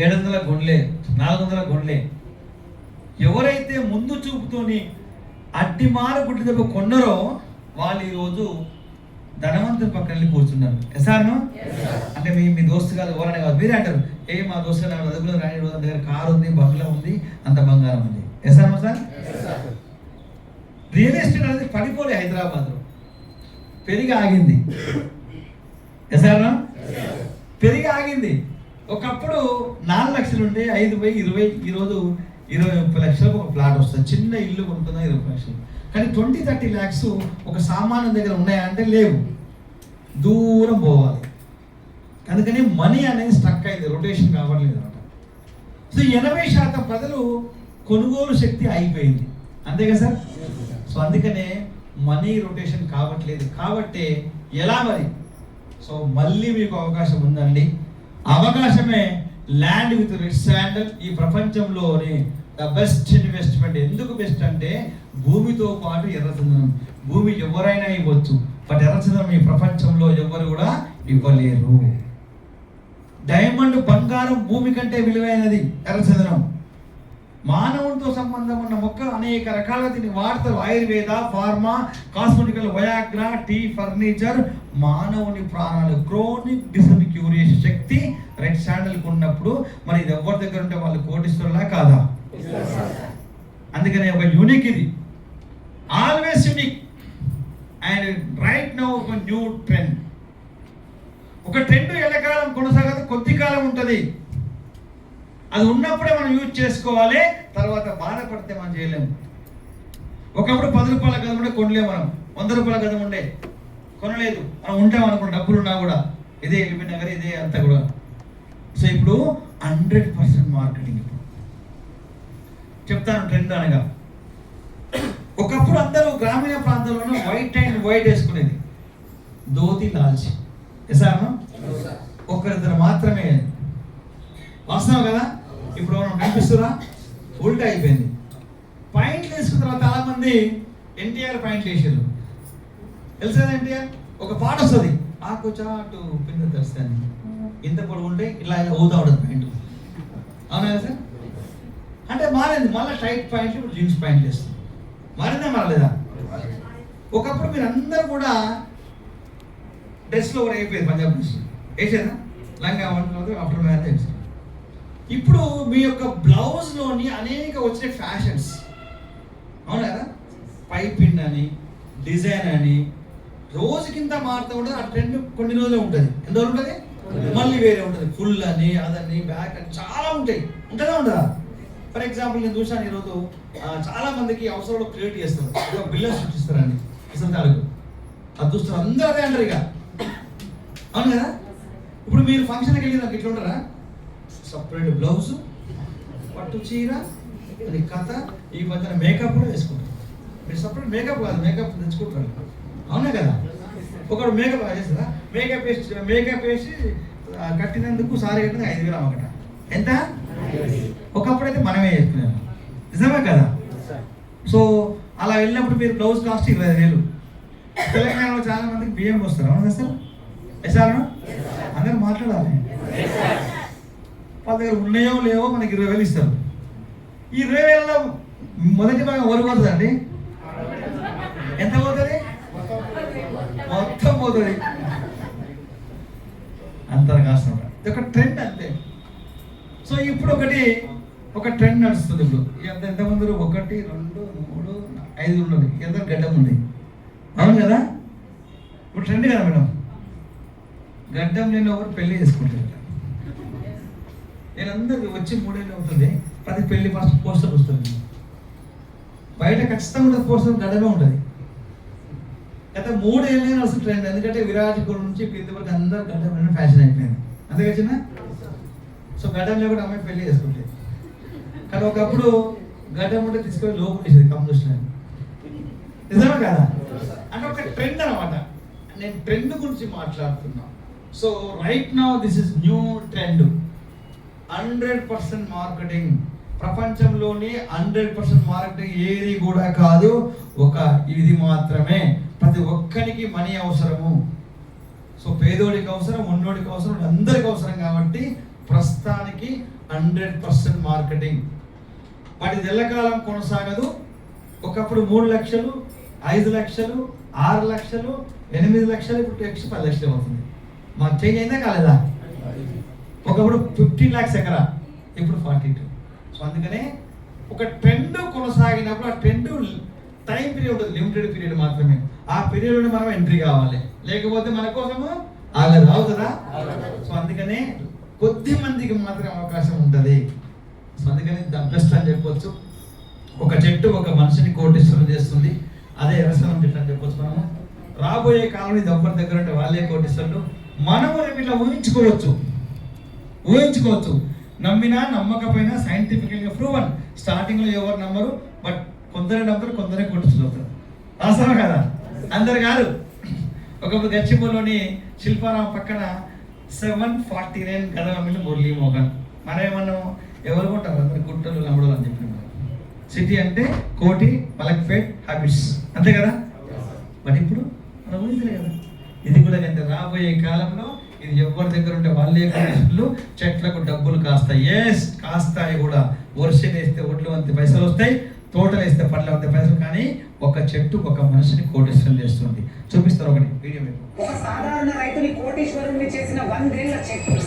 700 కొనలే, 400 కొనలే. ఎవరైతే ముందు చూపుతోని అడ్డిమారు గుడ్డి దెబ్బ కొన్నారో వాళ్ళు ఈరోజు ధనవంతుని పక్కన వెళ్ళి కూర్చున్నారు. ఎసార్నో? అంటే మీ దోస్తు కాదు, ఎవరైనా కాదు, మీరే అంటారు మా దోస్తు చదువుకున్న రాని రోజు దగ్గర కారు ఉంది, బంగ్లా ఉంది, అంత బంగారం ఉంది. ఎసార్నో సార్? రియల్ ఎస్టేట్ అనేది పడిపోలే, హైదరాబాద్లో పెరిగి ఆగింది. ఎసార్నో? పెరిగి ఆగింది. ఒకప్పుడు 4 లక్షలు ఉండే 5,000, 20, ఈరోజు 20-30 లక్షలకు ఒక ప్లాట్ వస్తుంది. చిన్న ఇల్లు కొనుక్కుందా 20 లక్షలు. కానీ 20-30 ల్యాక్స్ ఒక సామాన్యం దగ్గర ఉన్నాయంటే లేవు, దూరం పోవాలి. అందుకని మనీ అనేది స్ట్రక్ అయింది, రొటేషన్ కావట్లేదు అనమాట. సో 80% ప్రజలు కొనుగోలు శక్తి అయిపోయింది, అంతే కదా సార్? సో అందుకనే మనీ రొటేషన్ కావట్లేదు. కాబట్టి ఎలా మరి? సో మళ్ళీ మీకు అవకాశం ఉందండి. అవకాశమే ల్యాండ్ విత్ రెడ్ శాండల్. ఈ ప్రపంచంలోని ద బెస్ట్ ఇన్వెస్ట్మెంట్. ఎందుకు బెస్ట్ అంటే భూమితో పాటు ఎర్రచందనం. భూమి ఎవరైనా ఇవ్వచ్చు, బట్ ఎర్రచందనం ఈ ప్రపంచంలో ఎవరు కూడా ఇవ్వలేరు. డైమండ్, బంగారం భూమి కంటే విలువైనది ఎర్రచందనం. మానవునితో సంబంధం ఉన్న మొక్కలు అనేక రకాలుగా దీన్ని వాడతారు. Ayurveda, pharma, cosmetical, Viagra, tea, furniture. మానవుని ప్రాణాలు, క్రోనిక్ డిసీజ్ క్యూర్ చేసే శక్తి రెడ్ శాండల్కి ఉన్నప్పుడు మరి ఇది ఎవరి దగ్గర ఉంటే వాళ్ళు కోటీశ్వరులా కాదా? అందుకనే ఒక యూనిక్, ఇది always unique. And right now ఒక న్యూ ట్రెండ్. ఒక ట్రెండ్ ఎల్లకాలం కొనసాగదు, కొద్ది కాలం ఉంటుంది. అది ఉన్నప్పుడే మనం యూజ్ చేసుకోవాలి, తర్వాత బాధపడితే మనం చేయలేము. ఒకప్పుడు 10 రూపాయల గదం ఉండే కొనలేము, మనం 100 రూపాయల గదం ఉండే కొనలేదు. మనం ఉంటాం అనుకున్న డబ్బులు ఉన్నా కూడా ఇదే ఎలిమిన్ నగర్, ఇదే అంతా కూడా. సో ఇప్పుడు 100% మార్కెటింగ్. ఇప్పుడు చెప్తాను ట్రెండ్ అనగా, ఒకప్పుడు అందరూ గ్రామీణ ప్రాంతాల్లోనే వైట్ అండ్ వైట్ వేసుకునేది, ధోతి, లాల్చి. ఎసాను? ఒకరిద్దరు మాత్రమే. వాస్తవం కదా? ఇప్పుడు మనం కనిపిస్తున్నా ఉల్టా అయిపోయింది. పాయింట్లు వేసుకున్న తర్వాత చాలా మంది ఎన్టీఆర్ పాయింట్లు వేసారు. తెలుసా ఎన్టీఆర్? ఒక పాట వస్తుంది, ఆకు చాటు పింద తెలుస్తాను, ఇంత పొడవు ఉంటే ఇలా ఇలా ఊతా ఉండదు పాయింట్. అవునా కదా సార్? అంటే మారింది, మళ్ళీ టైట్ పాయింట్లు, ఇప్పుడు జీన్స్ పాయింట్లు వేస్తుంది. మారిందా మారలేదా? ఒకప్పుడు మీరు అందరూ కూడా డ్రెస్లో కూడా అయిపోయింది, పంజాబ్ డ్రెస్ వేసేదా? లంగా వంటి ఆఫ్టర్ మ్యారేజ్. ఇప్పుడు మీ యొక్క బ్లౌజ్లోని అనేక వచ్చిన ఫ్యాషన్స్, అవును కదా, పైపింగ్ అని, డిజైన్ అని, రోజుకింత మారుతూ ఉంటుంది. ఆ ట్రెండ్ కొన్ని రోజులు ఉంటుంది. ఎంత రోజులు ఉంటుంది, మళ్ళీ వేరే ఉంటుంది. ఫుల్ అని, అదని, బ్యాక్ అని చాలా ఉంటాయి. ఉంటుందా ఉండదా? ఫర్ ఎగ్జాంపుల్ నేను చూసాను ఈరోజు చాలా మందికి అవసరంలో క్రియేట్ చేస్తారు, బిల్డర్స్ సృష్టిస్తారండి. అసలు తాలూకు అది చూస్తారు, అందరూ అదే అంటారు ఇక, అవును కదా. ఇప్పుడు మీరు ఫంక్షన్కి వెళ్ళి నాకు ఇట్లా ఉంటారా, సపరేట్ బ్లౌజ్, పట్టు చీర, అది కథ, ఈ మధ్యన మేకప్ కూడా వేసుకుంటారు. మీరు సపరేట్ మేకప్ కాదు, మేకప్ తెచ్చుకుంటారు, అవునా కదా. ఒకడు మేకప్ చేస్తారా, మేకప్ వేసి కట్టినందుకు సారీ కట్టింది 5,000 అమ్మకట. ఎంత? ఒకప్పుడైతే మనమే చేసుకున్నాము, నిజమే కదా. సో అలా వెళ్ళినప్పుడు మీరు బ్లౌజ్ కాస్ట్ 20,000. తెలంగాణలో చాలా మందికి బియ్యం వస్తారు, అవునా సార్? ఎసారా అందరూ మాట్లాడాలి. వాళ్ళ దగ్గర ఉన్నాయో లేవో మనకి 20,000 ఇస్తారు. ఈ 20,000లో మొదటి భాగం ఎవరు పోతుందండి? ఎంత పోతుంది? మొత్తం పోతుంది. అంత కాస్త ఇది ఒక ట్రెండ్ అంతే. సో ఇప్పుడు ఒక ట్రెండ్ నడుస్తుంది. ఇప్పుడు ఎంతమంది 1, 2, 3, 5 ఉన్నది, ఎంత గడ్డం ఉంది, అవును కదా. ఇప్పుడు ట్రెండ్ కదా మేడం, గడ్డం లేని ఒకరు పెళ్లి చేసుకుంటారు. నేను అందరికి వచ్చి 3 ఏళ్ళు అవుతుంది, ప్రతి పెళ్లి ఫస్ట్ పోస్టర్ వస్తుంది. బయట ఖచ్చితంగా ఉంటుంది పోస్టర్, గడ్డమే ఉంటుంది. గత 3 ఏళ్ళే వస్తుంది ట్రెండ్. ఎందుకంటే విరాట్ కోహ్లీ నుంచి కింది వరకు అందరూ గడ్డం ఫ్యాషన్ అయిపోయింది, అంతే కదా. సో గడ్డం లేకుండా అమ్మాయి పెళ్లి చేసుకుంటే, కానీ ఒకప్పుడు గడ్డం ఉంటే తీసుకొని లోపు వేసేది కమ్యూనిస్ట్. నిజమే కదా. అంటే ఒక ట్రెండ్ అనమాట. నేను ట్రెండ్ గురించి మాట్లాడుతున్నా. So right now this is new trend. 100% marketing. ప్రపంచంలోని 100% మార్కెటింగ్ ఏది కూడా కాదు, ఇది మాత్రమే. ప్రతి ఒక్కరికి మనీ అవసరము. సో పేదోడికి అవసరం, ఉన్నోడికి అవసరం, అందరికి అవసరం. కాబట్టి ప్రస్తుతానికి 100% మార్కెటింగ్. వాటి ఎల్లకాలం కొనసాగదు. ఒకప్పుడు 3 లక్షలు, 5 లక్షలు, 6 లక్షలు, 8 లక్షలు, ఇప్పుడు 10 లక్షలు అవుతుంది. మాకు చేంజ్ అయిందా కాలేదా? ఒకప్పుడు 15 lakhs ఎకరా, ఇప్పుడు 42. సో అందుకనే ఒక ట్రెండ్ కొనసాగినప్పుడు ఆ ట్రెండ్ టైం పీరియడ్ ఉంటుంది, లిమిటెడ్ పీరియడ్ మాత్రమే. ఆ పీరియడ్లో మనం ఎంట్రీ కావాలి, లేకపోతే మన కోసము ఆగదు. అవుతుందా? సో అందుకనే కొద్ది మందికి మాత్రమే అవకాశం ఉంటుంది. సో అందుకని ద బెస్ట్ అని చెప్పొచ్చు. ఒక చెట్టు ఒక మనిషిని కోటీశ్వరం చేస్తుంది, అదే ఎర్రసనం చెట్టు అని చెప్పొచ్చు. మనము రాబోయే కాలంలో ఇది ఎవరి దగ్గర ఉంటే వాళ్ళే కోటీశ్వరులు. మనము ఇట్లా ఊహించుకోవచ్చు. నమ్మినా నమ్మకపోయినా సైంటిఫికల్గా ప్రూవన్. స్టార్టింగ్లో ఎవరు నమ్మరు, బట్ కొందరే నమ్మరు, కొందరే కోటీశ్వరులు. అవసరం కదా, అందరు కాదు. ఒకప్పుడు గచ్చిబౌలిలోని శిల్పారాం పక్కన 749 గదమిల్లు మురళీ మోహన్. మనమేమన్నాం, ఎవరు కొంటారు, అందరు గుట్టలు నమ్మడం అని చెప్పిన. సిటీ అంటే కోటి, మలక్పేట్, హ్యాబిట్స్, అంతే కదా. బట్ ఇప్పుడు మనం ఊహించలే కదా. ఇది కూడా అంతే. రాబోయే కాలంలో ఇది ఎవరి దగ్గర ఉంటే వాళ్ళే కోటీశ్వరులు. చెట్లకు డబ్బులు కాస్తాయి కూడా. వర్షం వేస్తే ఒడ్లు అంత పైసలు వస్తాయి, తోటలు వేస్తే పండ్లు అంత పైసలు. కానీ ఒక చెట్టు ఒక మనిషిని కోటీశ్వరం చేస్తుంది. చూపిస్తారు ఒకటి వీడియో మీకు. ఒక సాధారణ రైతుని కోటీశ్వరుని చేసిన 100 ఏళ్ల చెట్టు.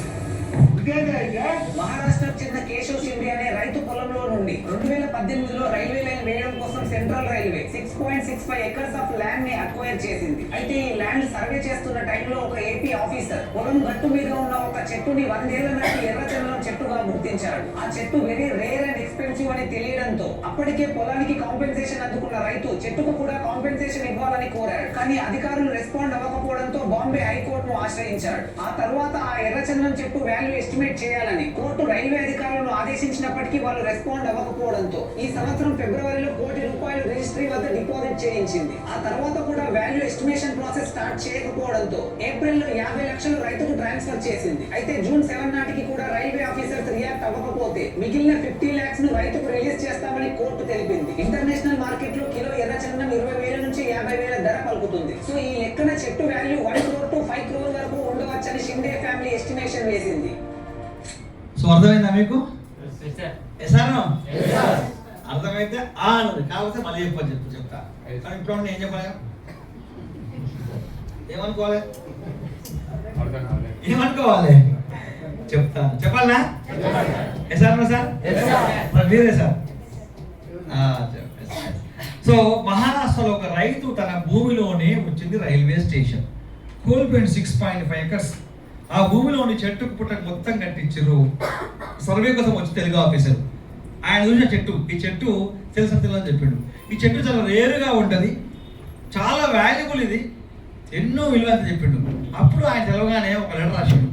మహారాష్ట్రకు చెందిన కేశవ్ షిండే అనే రైతు పొలంలో నుండి 2018లో రైల్వే లైన్ వేయడం కోసం central railway 6.65 acres of land ని అక్వైర్ చేసింది. అయితే ఈ ల్యాండ్ సర్వే చేస్తున్న టైంలో ఒక ఏపీ ఆఫీసర్ పొలం గట్టు మీద ఉన్న ఒక చెట్టుని 100 ఏళ్ల నాటి ఎర్రచందనం చెట్టుగా గుర్తించాడు. ఆ చెట్టు వెరీ రేర్ అండ్ ఎక్స్పెన్సివ్ అని తెలియడంతో అప్పటికే పొలానికి కాంపెన్సేషన్ అందుకున్న రైతు చెట్టుకు కూడా కాంపెన్సేషన్ ఇవ్వాలని కోరాడు. కానీ అధికారులు రెస్పాండ్ అవ్వకపోవడంతో బాంబే హైకోర్టును ఆశ్రయించాడు. ఆ తర్వాత ఆ ఎర్రచందనం చెట్టు వాల్యూ ఎస్టిమేట్ చేయాలని కోర్టు రైల్వే అధికారులను ఆదేశించినప్పటికీ వాళ్ళు రెస్పాండ్ అవ్వకపోవడంతో ఈ సంవత్సరం ఫిబ్రవరిలో ₹1 కోటి రిజిస్ట్రీ వద్ద డిపాజిట్ చేయించింది. ఆ తర్వాత కూడా వాల్యూ ఎస్టిమేషన్ ప్రాసెస్ స్టార్ట్ చేయకపోవడంతో ఏప్రిల్లో 50 లక్షలు రైతుకు ట్రాన్స్ఫర్ చేసింది. అయితే జూన్ 7 నాటికి కూడా రైల్వే ఆఫీసర్స్ రియాక్ట్ అవ్వకపోతే మిగిలిన 50 lakhs ను రైతుకు రిలీజ్ చేస్తామని కోర్టు తెలిపింది. ఇంటర్నేషనల్ మార్కెట్ లో కిలో ఎర్రచందనం 20,000 నుంచి 50,000 ధర పలుకుతుంది. సో ఈ లెక్కన చెట్టు వాల్యూ 1 crore to 5 crore వరకు ఉండవచ్చని షిండే ఫ్యామిలీ ఎస్టిమేషన్ వేసింది. సో అర్థమైందా మీకు? అర్థమైతే అన్నది, కాకపోతే మళ్ళీ చెప్తా. కానీ ఇప్పుడు నేను ఏం చెప్పాలి, ఏమనుకోవాలి? చెప్తాను. చెప్పాలనా? ఎసార్ సార్ మరి మీరే సార్. సో మహారాష్ట్రలో ఒక రైతు తన భూమిలోనే వచ్చింది రైల్వే స్టేషన్, కోల్పోయింది 6.5 ఎకర్స్. ఆ భూమిలోని చెట్టుకు పుట్టకు మొత్తం కట్టించారు. సర్వే కోసం వచ్చి తెలుగు ఆఫీసర్ ఆయన చూసిన చెట్టు, ఈ చెట్టు తెలుసని చెప్పిండు. ఈ చెట్టు చాలా రేరుగా ఉంటుంది, చాలా వాల్యుబుల్, ఇది ఎన్నో విలువ అని చెప్పిండు. అప్పుడు ఆయన తెలవగానే ఒక లెటర్ రాసిండు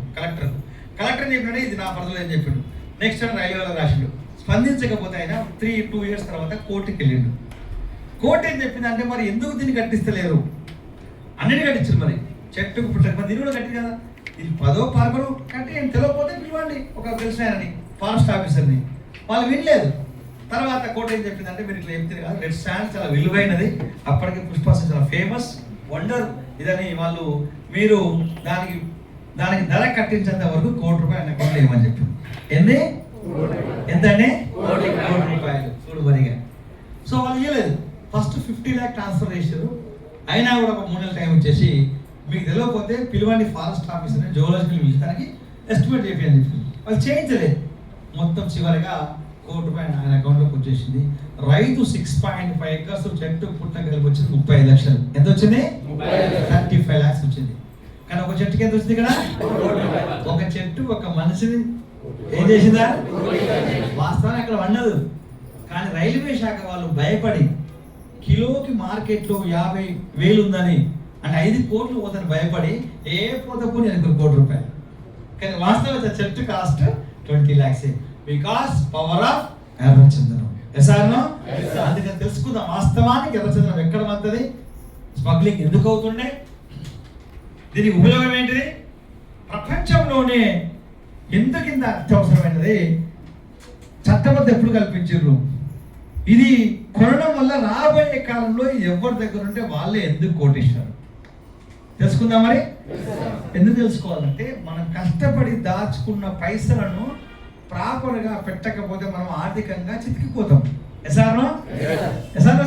కలెక్టర్ చెప్పినాడు ఇది నా పరిధిలో అని చెప్పిండు. నెక్స్ట్ టైం రైల్వేలో రాసిండు. స్పందించకపోతే ఆయన 2 years తర్వాత కోర్టుకి వెళ్ళిండు. కోర్టు ఏం చెప్పింది అంటే మరి ఎందుకు దీన్ని కట్టిస్తలేరు, అన్నిటి కట్టించారు. మరి చెట్టుకు పుట్టకు మరి దీన్ని కూడా కట్టి కదా, ఇది 10వ 11 కట్టి ఏం తెలియకపోతే పిలవండి ఒక తెలిసినాయని ఫారెస్ట్ ఆఫీసర్ని. వాళ్ళు వినలేదు. తర్వాత కోర్టు ఏం చెప్పిందంటే మీరు ఇట్లా చెప్తుంది కదా, రెడ్ శాండ్ చాలా విలువైనది, అప్పటికి పుష్పాసన్ చాలా ఫేమస్ వండర్ ఇదని వాళ్ళు మీరు దానికి ధర కట్టించేంత వరకు ₹1 ఆయన అకౌంట్లో ఇవ్వమని చెప్పింది. ఎన్ని ఎంతండి? ₹1. చూడు మరిగా. సో వాళ్ళు ఇవ్వలేదు. ఫస్ట్ 50 lakh ట్రాన్స్ఫర్ చేశారు. అయినా కూడా ఒక 3 నెలల టైం వచ్చేసి మీకు తెలియకపోతే పిలవండి ఫారెస్ట్ ఆఫీసర్ని జువాలజికల్ మ్యూజియానికి ఎస్టిమేట్ చేయాలని చెప్పింది. వాళ్ళు చేయించలేదు. మొత్తం చివరిగా ₹1 ఆయన అకౌంట్లోకి వచ్చేసింది. రైతు 6.5 ఎకర్స్ చెట్టు పుట్ట కలిపి వచ్చింది 35 లక్షలు. ఎంత వచ్చింది? 35 lakhs వచ్చింది. కానీ ఒక చెట్టుకి ఎంత వచ్చింది ఇక్కడ? ఒక చెట్టు ఒక మనిషిని ఏం చేసిందా? వాస్తవాన్ని అక్కడ వండదు. కానీ రైల్వే శాఖ వాళ్ళు భయపడి కిలోకి మార్కెట్లో 50,000 ఉందని అంటే 5 కోట్లు పోతుంది భయపడి ఏ పోతకు ₹1 కానీ వాస్తవంగా చెట్టు cost 20 lakhs because power of ఎర్రచందనం. ఎసార్నో అందుకని తెలుసుకుందాం వాస్తవానికి ఎర్రచందనం ఎక్కడ వస్తుంది, స్మగ్లింగ్ ఎందుకు అవుతుండే, దీనికి ఉపయోగం ఏంటిది, ప్రపంచంలోనే ఎందుకింత అత్యవసరమైనది, చట్టబద్ధ ఎప్పుడు కల్పించారు, ఇది కొనడం వల్ల రాబోయే కాలంలో ఎవరి దగ్గర ఉంటే వాళ్ళే ఎందుకు కోటిస్తారు తెలుసుకుందాం. మరి ఎందుకు తెలుసుకోవాలంటే మనం కష్టపడి దాచుకున్న పైసలను ప్రాపర్గా పెట్టకపోతే మనం ఆర్థికంగా చితికిపోతాం. ఎసార్నో సార్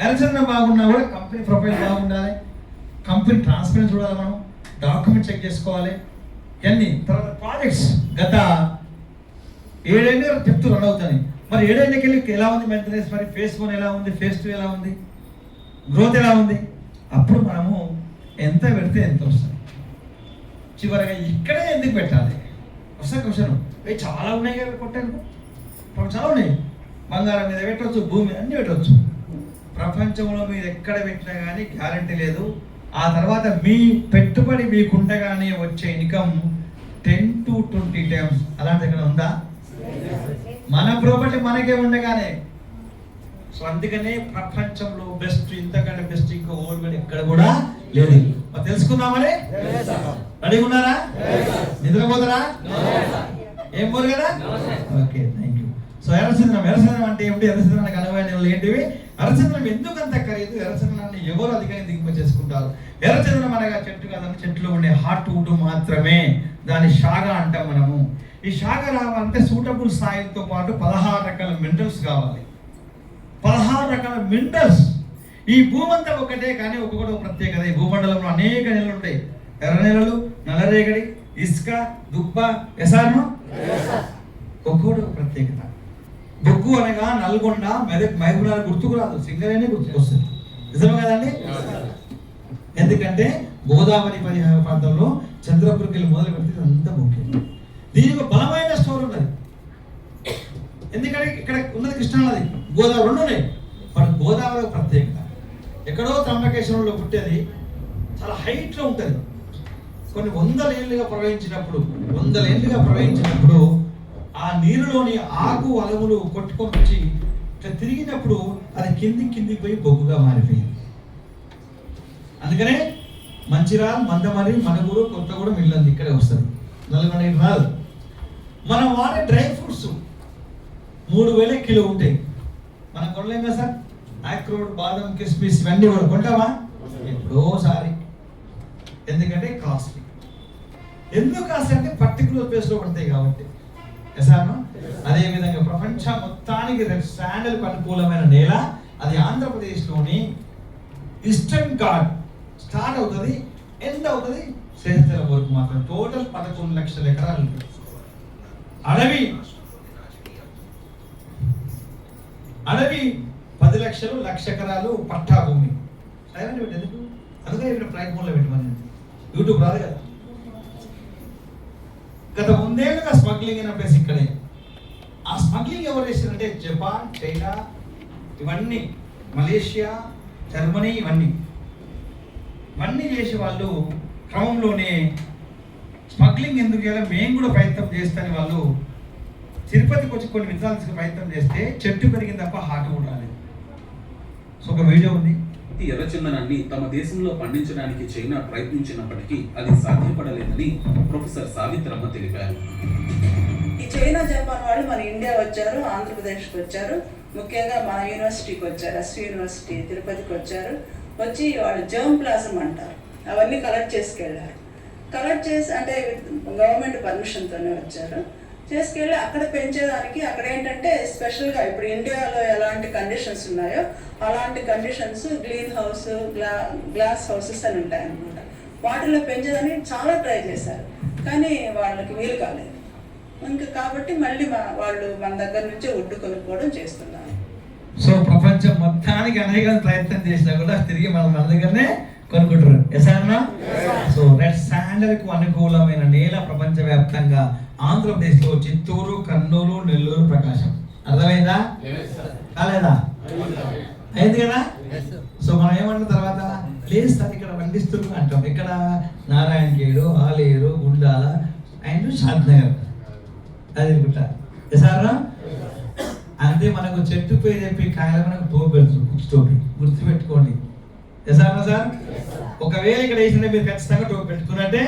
ఎర్రచందనం బాగున్నా కూడా కంపెనీ ప్రొఫైల్ బాగుండాలి, కంపెనీ ట్రాన్స్పరెన్స్ చూడాలి, మనం డాక్యుమెంట్ చెక్ చేసుకోవాలి. ఇవన్నీ తర్వాత ప్రాజెక్ట్స్ గత 7 ఏళ్ళు చెప్తూ రన్ అవుతాయి. మరి 7 ఏళ్ళకి వెళ్ళి ఎలా ఉంది మెయింటెనెన్స్, మరి ఫేస్ 1 ఎలా ఉంది, ఫేస్ 2 ఎలా ఉంది, గ్రోత్ ఎలా ఉంది, అప్పుడు మనము ఎంత పెడితే ఎంత వస్తుంది. చివరిగా ఇక్కడే ఎందుకు పెట్టాలి వస్తే క్వశ్చన్. చాలా ఉన్నాయి కదా కొట్టాను, చాలా ఉన్నాయి. బంగారం మీద పెట్టవచ్చు, భూమి అన్నీ పెట్టవచ్చు. ప్రపంచంలో మీరు ఎక్కడ పెట్టినా కానీ గ్యారంటీ లేదు. ఆ తర్వాత మీ పెట్టుబడి మీకుండగానే వచ్చే ఇన్కమ్ 10 to 20 times అలాంటి ఎక్కడ ఉందా? మన ప్రాపర్టీ మనకే ఉండగానే. సో అందుకనే ప్రపంచంలో బెస్ట్, ఇంతకంటే బెస్ట్ ఇంకో ఓల్డ్ ఎక్కడ కూడా లేదు. మరి తెలుసుకుందామని రెడీగా ఉన్నారా? నిద్రపోతారా? ఏం పోరు కదా? Okay, thank you. సో ఎర్రచందనం అంటే ఏమిటి, ఎర్రచందనానికి అనువైన ఏంటివి, ఎర్రచందనం ఎందుకు అంత ఖరీదు, ఎర్రచందనాన్ని ఎవరు అధికంగా దిగుమతి చేసుకుంటారు? ఎర్రచందనం అనగా చెట్టు కాదని చెట్టులో ఉండే హార్ట్ వుడ్ మాత్రమే, దాని శాఖ అంటాం మనము. ఈ శాఖ రావాలంటే సూటబుల్ సాయిల్తో పాటు 16 రకాల మినరల్స్ కావాలి. 16 రకాల మినరల్స్. ఈ భూమంతా ఒకటే కానీ ఒక్కొక్కటి ప్రత్యేకత. ఈ భూమండలంలో అనేక నెలలు ఉంటాయి. ఎర్ర నెలలు, నల్లరేగడి, ఇసుక, దుబ్బ, ఎసార్ను ఒక్కొక్కటి ప్రత్యేకత. బొగ్గు అనగా నల్గొండ, మెదక్, మహబూబ్నగర్ గుర్తుకు రాదు, సింగరేణి గుర్తుకొస్తుంది. నిజమే కదండి? ఎందుకంటే గోదావరి పరిహార ప్రాంతంలో చంద్రపురికి వెళ్ళి మొదలు పెడితే అంతా బొగ్గే. దీనికి ఒక బలమైన స్టోర్ ఉన్నది. ఎందుకంటే ఇక్కడ ఉన్నది కృష్ణానది, గోదావరి 2 ఉన్నాయి. బట్ గోదావరి ప్రత్యేకత. ఎక్కడో త్రంబకేశ్వరంలో పుట్టేది చాలా హైట్లో ఉంటుంది. కొన్ని 100 ఏళ్ళుగా ప్రవహించినప్పుడు ఆ నీరులోని ఆకు అలములు కొట్టుకొని వచ్చి ఇట్లా తిరిగినప్పుడు అది కిందికి పోయి బొగ్గుగా మారిపోయింది. అందుకనే మంచిర్యాల, మందమరి, మనుగురు, కొత్తగూడెం ఇల్లంది ఇక్కడే వస్తుంది, నల్గొండ రాదు. మనం వాడే డ్రై ఫ్రూట్స్ 3000 కిలో ఉంటాయి. మనం కొనలేం కదా సార్? ఆక్రోడ్, బాదం, కిస్మిస్ ఇవన్నీ కూడా కొంటామా? ఎప్పుడోసారి. ఎందుకంటే కాస్ట్లీ. ఎందుకు కాస్ట్లీ అంటే పర్టికులర్ ప్లేస్లో పడతాయి కాబట్టి. ఎసాను అదేవిధంగా ప్రపంచం మొత్తానికి రెడ్ శాండల్కు అనుకూలమైన నేల అది ఆంధ్రప్రదేశ్లోని ఈస్టర్న్ ఘాట్ స్టార్ట్ అవుతుంది, ఎండ్ అవుతుంది శేషాచలం వరకు మాత్రం టోటల్ 11 లక్షల ఎకరాలు అడవి 10 లక్షలు 1,00,000 ఎకరాలు పట్టా భూమి. సైలెంట్ పెట్టి ఎందుకు? అందుకే ఇప్పుడు ఫ్లైట్ మోడ్లో పెట్టమని యూట్యూబ్ రాదు కదా. గత 1 ఏళ్ళుగా స్మగ్లింగ్ అయిన ప్లేస్ ఇక్కడే. ఆ స్మగ్లింగ్ ఎవరు చేశారంటే జపాన్, చైనా, ఇవన్నీ మలేషియా, జర్మనీ, ఇవన్నీ చేసే వాళ్ళు క్రమంలోనే స్మగ్లింగ్ ఎందుకు చేయాలో మేము కూడా ప్రయత్నం చేస్తాని వాళ్ళు తిరుపతికి వచ్చి కొన్ని విత్తనాలు తీసుకు ప్రయత్నం చేస్తే చెట్టు పెరిగింది తప్ప హార్ట్ కూడా రాలేదు. సో ఒక వీడియో ఉంది. ఎర్రచందనాన్ని తమ దేశంలో పండించడానికి చైనా ప్రయత్నించినప్పటికీ అది సాధ్యపడలేదని ప్రొఫెసర్ సావిత్రమ్మ తెలిపారు. ఈ చైనా, జపాన్ వాళ్ళు మన ఇండియా వచ్చారు, ఆంధ్రప్రదేశ్కి వచ్చారు, ముఖ్యంగా మన యూనివర్సిటీకి వచ్చారు, ఎస్వి యూనివర్సిటీ తిరుపతికి వచ్చారు. వచ్చి వాళ్ళు జర్మ్ ప్లాజం అంటారు, అవన్నీ కలెక్ట్ చేసుకెళ్ళారు. కలెక్ట్ చేసి అంటే గవర్నమెంట్ పర్మిషన్తోనే వచ్చారు. చేసుకెళ్ళి అక్కడ పెంచేదానికి అక్కడ ఏంటంటే స్పెషల్గా ఇప్పుడు ఇండియాలో ఎలాంటి కండిషన్స్ ఉన్నాయో అలాంటి conditions green house, glass houses అని ఉంటాయి అన్నమాట. వాటిలో పెంచేదానికి చాలా ట్రై చేశారు, కానీ వాళ్ళకి వీలు కాలేదు. ఇంకా కాబట్టి మళ్ళీ వాళ్ళు మన దగ్గర నుంచి ఒడ్డు కొనుక్కోవడం చేస్తున్నారు. సో ప్రపంచం మొత్తానికి అనేక ప్రయత్నం చేసినా కూడా తిరిగి మన దగ్గరనే కొనుక్కుంటారు. ఎసానా? సో రెడ్ శాండల్ కు అనుకూలమైన నేల ప్రపంచవ్యాప్తంగా ఆంధ్రప్రదేశ్లో చిత్తూరు, కర్నూలు, నెల్లూరు, ప్రకాశం. అర్థమైందా? కాలేదా? అయింది కదా. సో మనం ఏమంటాం తర్వాత లేదు సార్ ఇక్కడ పండిస్తున్నారు అంటాం. ఇక్కడ నారాయణఖేడు, ఆలేరు, గుండాల అండ్ శాంతినగర్, అది గుట్ట. ఎసారా? అంతే. మనకు చెట్టు పేరు చెప్పి కాయల మనకు టోపి పెడుతుంది, కుక్స్ టోపి. గుర్తుపెట్టుకోండి. ఎసారా సార్? ఒకవేళ ఇక్కడ వేసిన మీరు ఖచ్చితంగా టోపి పెట్టుకున్నట్టే.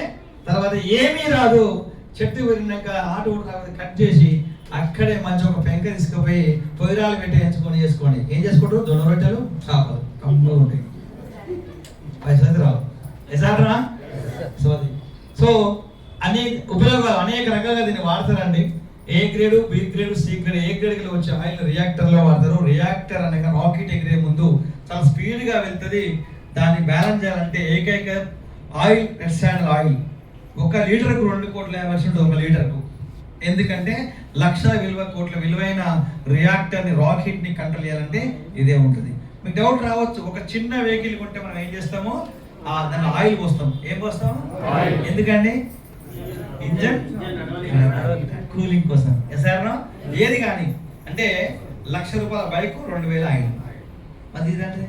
తర్వాత ఏమీ రాదు, చెట్టు పెరిగినాక ఆటు కట్ చేసి అక్కడే మంచి ఒక పెంక తీసుకుపోయి పొయ్యిరాలు పెట్టి ఎంచుకొని చేసుకోండి. ఏం చేసుకుంటారు? దొండ రొట్టెలు, చేపలు కమ్ముగా ఉంటాయి, పైసలు రావు. ఎసారా? సో అది సో అనేక ఉపయోగాలు, అనేక రకాలుగా దీన్ని వాడతారండి. A grade, B grade, C grade. A గ్రేడ్లో వచ్చే ఆయిల్ రియాక్టర్లో వాడతారు. రియాక్టర్ అనగా రాకెట్ ఎగిరే ముందు చాలా స్పీడ్గా వెళ్తుంది. దాన్ని బ్యాలెన్స్ చేయాలంటే ఏకైక ఆయిల్ రెడ్ శాండల్ ఆయిల్. 1 లీటర్కు 2 కోట్ల 50 ఉంటుంది 1 లీటర్కు. ఎందుకంటే లక్షల కోట్ల విలువైన రియాక్టర్ని, రాకెట్ని కంట్రోల్ చేయాలంటే ఇదే ఉంటుంది. మీకు డౌట్ రావచ్చు, ఒక చిన్న వెహికల్ కొంటే మనం ఏం చేస్తామో దాన్ని ఆయిల్ పోస్తాం. ఏం పోస్తాము? ఎందుకండి? ఇంజన్ కూలింగ్ కోసం. ఎసారా? ఏది కానీ అంటే ₹1,00,000 బైక్ 2,000 ఆయిల్. అది ఇదంటే